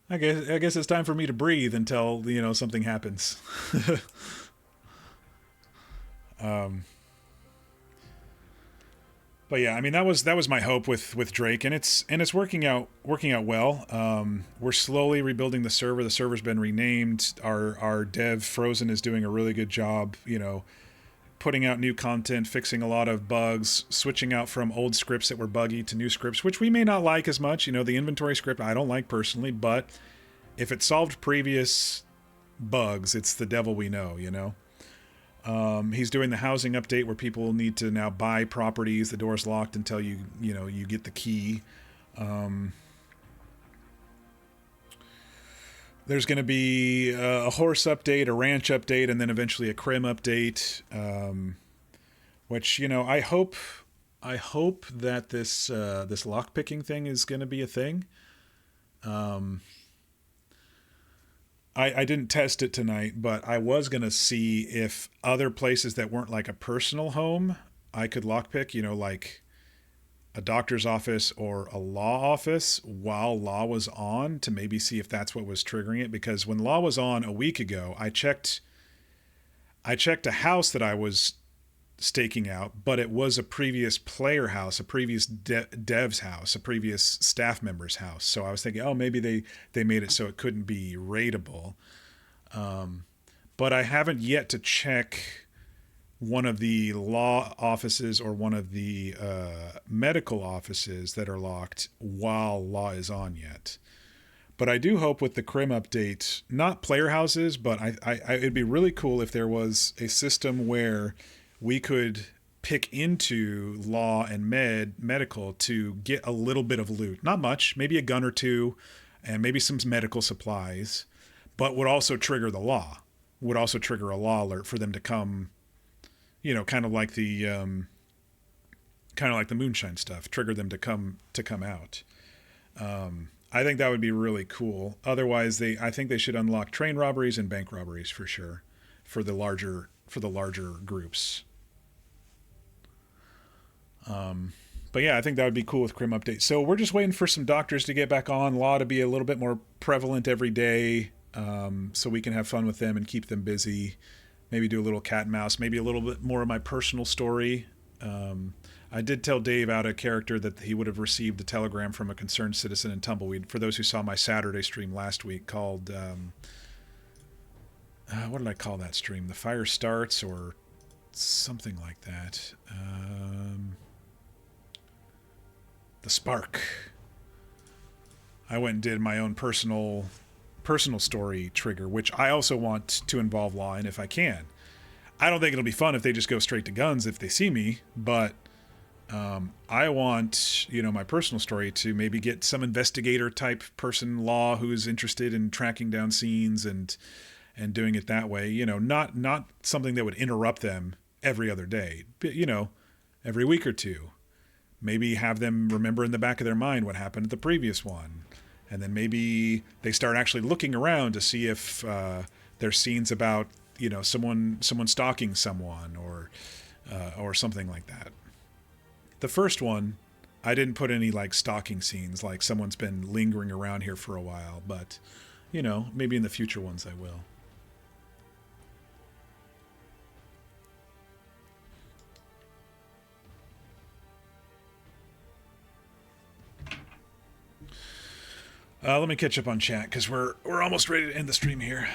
I guess it's time for me to breathe until something happens. But yeah, I mean that was my hope with Drake, and it's working out well. We're slowly rebuilding the server. The server's been renamed. Our dev Frozen is doing a really good job, putting out new content, fixing a lot of bugs, switching out from old scripts that were buggy to new scripts, which we may not like as much. The inventory script I don't like personally, but if it solved previous bugs, it's the devil we know, He's doing the housing update where people need to now buy properties. The door's locked until you get the key. There's going to be a horse update, a ranch update, and then eventually a crim update. Which I hope that this lockpicking thing is going to be a thing. I didn't test it tonight, but I was going to see if other places that weren't like a personal home I could lockpick, like a doctor's office or a law office while law was on, to maybe see if that's what was triggering it. Because when law was on a week ago, I checked a house that I was staking out, but it was a previous player house, a previous dev's house, a previous staff member's house. So I was thinking, oh, maybe they made it so it couldn't be raidable. But I haven't yet to check one of the law offices or one of the medical offices that are locked while law is on yet. But I do hope with the crim update, not player houses, but it'd be really cool if there was a system where we could pick into law and medical to get a little bit of loot. Not much, maybe a gun or two, and maybe some medical supplies, but would also trigger the law. Would also trigger a law alert for them to come, kind of like the moonshine stuff, trigger them to come out. I think that would be really cool. Otherwise, I think they should unlock train robberies and bank robberies for sure, for the larger groups. But yeah, I think that would be cool with crim update. So we're just waiting for some doctors to get back on, law to be a little bit more prevalent every day, so we can have fun with them and keep them busy. Maybe do a little cat and mouse, maybe a little bit more of my personal story. I did tell Dave out of character that he would have received a telegram from a concerned citizen in Tumbleweed. For those who saw my Saturday stream last week called, what did I call that stream? The Fire Starts or something like that. The Spark. I went and did my own personal story trigger, which I also want to involve law in if I can. I don't think it'll be fun if they just go straight to guns if they see me, but I want, my personal story to maybe get some investigator type person law who's interested in tracking down scenes and doing it that way. Not something that would interrupt them every other day, but every week or two. Maybe have them remember in the back of their mind what happened at the previous one, and then maybe they start actually looking around to see if there's scenes about someone stalking someone or something like that. The first one, I didn't put any like stalking scenes, like someone's been lingering around here for a while, but maybe in the future ones I will. Let me catch up on chat because we're almost ready to end the stream here.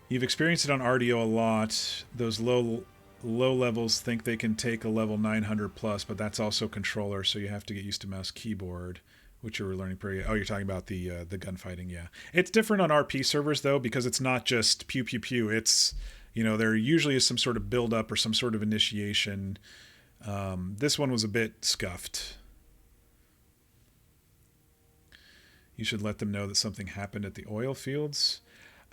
You've experienced it on RDO a lot. Those low levels think they can take a level 900 plus, but that's also controller, so you have to get used to mouse keyboard, which you were learning pretty. Oh, you're talking about the gunfighting, yeah. It's different on RP servers though because it's not just pew pew pew. It's there usually is some sort of build up or some sort of initiation. This one was a bit scuffed. You should let them know that something happened at the oil fields.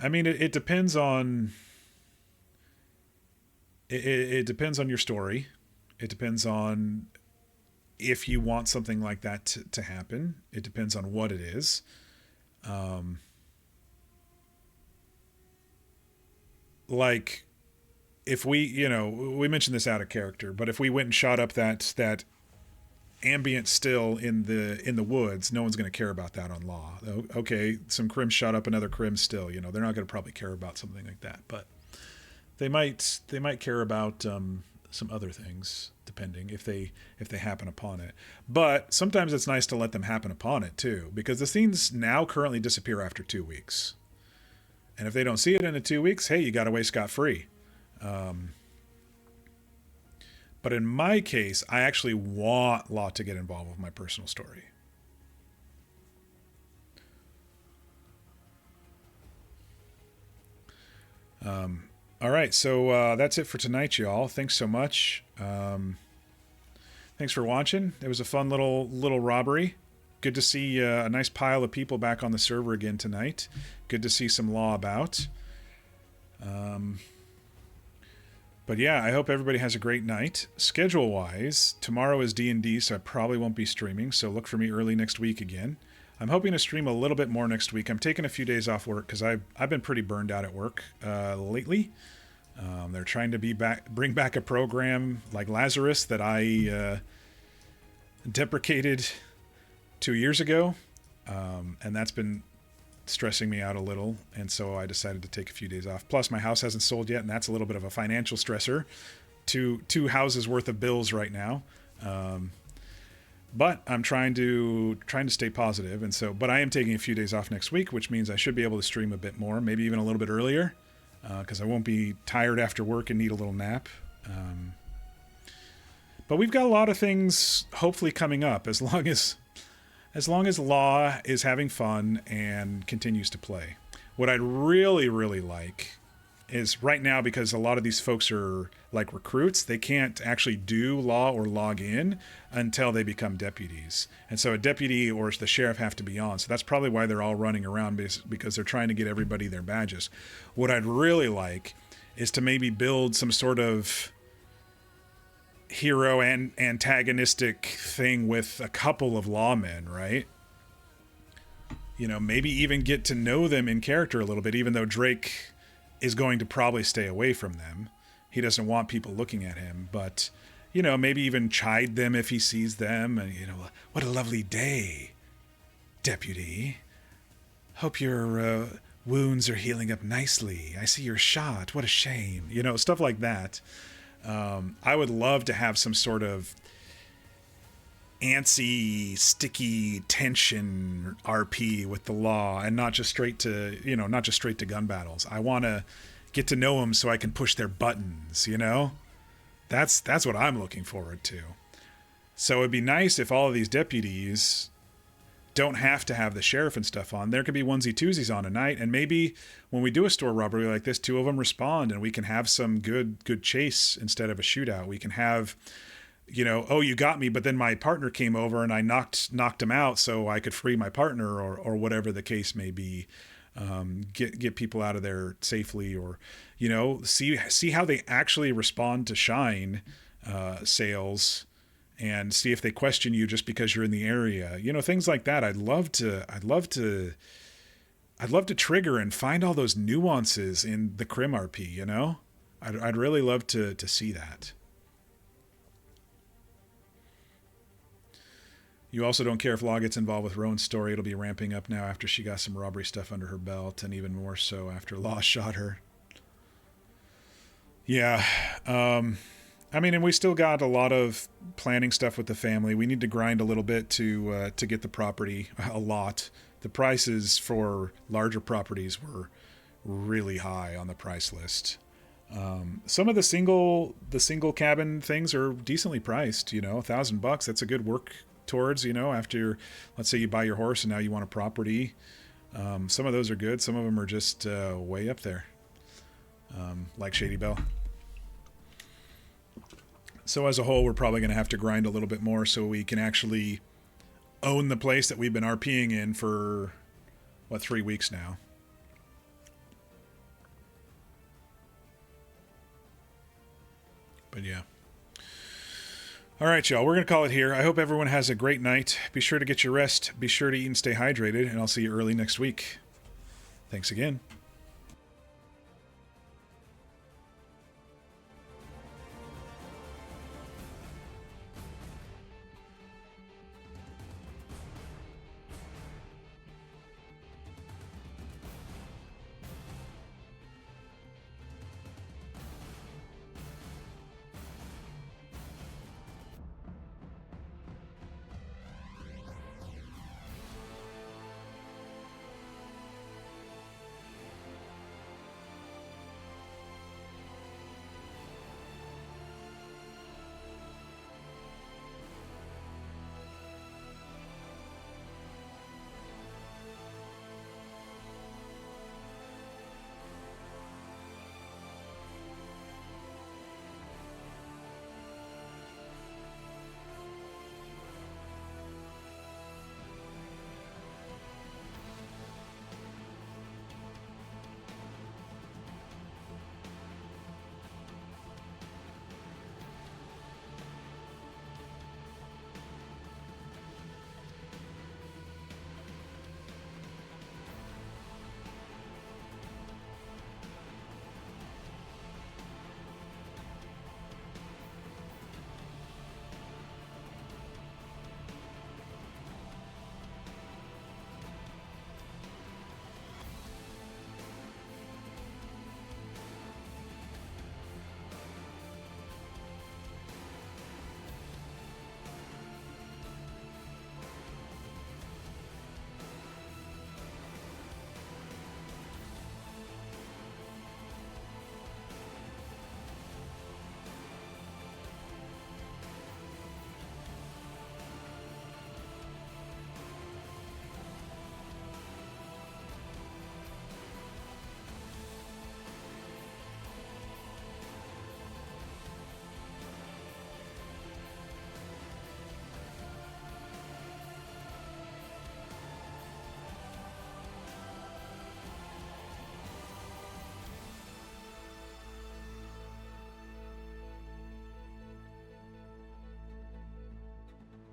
I mean, it depends on... It depends on your story. It depends on if you want something like that to happen. It depends on what it is. Like... If we, we mentioned this out of character, but if we went and shot up that ambient still in the woods, no one's going to care about that on law. Okay, some crims shot up another crim still, they're not going to probably care about something like that, but they might care about some other things depending if they happen upon it. But sometimes it's nice to let them happen upon it too, because the scenes now currently disappear after 2 weeks, and if they don't see it in the 2 weeks, hey, you got away scot-free. But in my case, I actually want law to get involved with my personal story. All right, so that's it for tonight, y'all. Thanks so much. Thanks for watching. It was a fun little robbery. Good to see a nice pile of people back on the server again tonight. Good to see some law about. But yeah, I hope everybody has a great night. Schedule-wise, tomorrow is D&D, so I probably won't be streaming, so look for me early next week again. I'm hoping to stream a little bit more next week. I'm taking a few days off work because I've been pretty burned out at work lately. They're trying to bring back a program like Lazarus that I deprecated 2 years ago, and that's been stressing me out a little, and so I decided to take a few days off. Plus, my house hasn't sold yet, and that's a little bit of a financial stressor. Two houses worth of bills right now. But I'm trying to stay positive, and so. But I am taking a few days off next week, which means I should be able to stream a bit more, maybe even a little bit earlier, because I won't be tired after work and need a little nap. But we've got a lot of things hopefully coming up, as long as Law is having fun and continues to play. What I'd really, really like is right now, because a lot of these folks are like recruits, they can't actually do law or log in until they become deputies. And so a deputy or the sheriff have to be on. So that's probably why they're all running around, because they're trying to get everybody their badges. What I'd really like is to maybe build some sort of hero and antagonistic thing with a couple of lawmen, right? Maybe even get to know them in character a little bit, even though Drake is going to probably stay away from them. He doesn't want people looking at him, but, maybe even chide them if he sees them. And, what a lovely day, deputy. Hope you're wounds are healing up nicely. I see you're shot. What a shame. You know, stuff like that. I would love to have some sort of antsy, sticky tension RP with the law, and not just straight to, you know, not just straight to gun battles. I want to get to know them so I can push their buttons, you know? That's what I'm looking forward to. So it'd be nice if all of these deputies don't have to have the sheriff and stuff on. There could be onesie twosies on a night, and maybe when we do a store robbery like this, 2 of them respond, and we can have some good chase instead of a shootout. We can have, you know, oh, you got me, but then my partner came over and I knocked him out so I could free my partner, or whatever the case may be. Get people out of there safely, or, you know, see how they actually respond to shine sales, and see if they question you just because you're in the area. You know, things like that. I'd love to trigger and find all those nuances in the Crim RP, you know? I'd really love to see that. You also don't care if Law gets involved with Rowan's story. It'll be ramping up now after she got some robbery stuff under her belt, and even more so after Law shot her. Yeah. I mean, and we still got a lot of planning stuff with the family. We need to grind a little bit to get the property, a lot. The prices for larger properties were really high on the price list. Some of the single cabin things are decently priced, you know, $1,000. That's a good work towards, you know, after, let's say you buy your horse and now you want a property. Some of those are good. Some of them are just way up there, like Shady Belle. So as a whole, we're probably going to have to grind a little bit more so we can actually own the place that we've been RPing in for, 3 weeks now. But yeah. All right, y'all, we're going to call it here. I hope everyone has a great night. Be sure to get your rest. Be sure to eat and stay hydrated, and I'll see you early next week. Thanks again.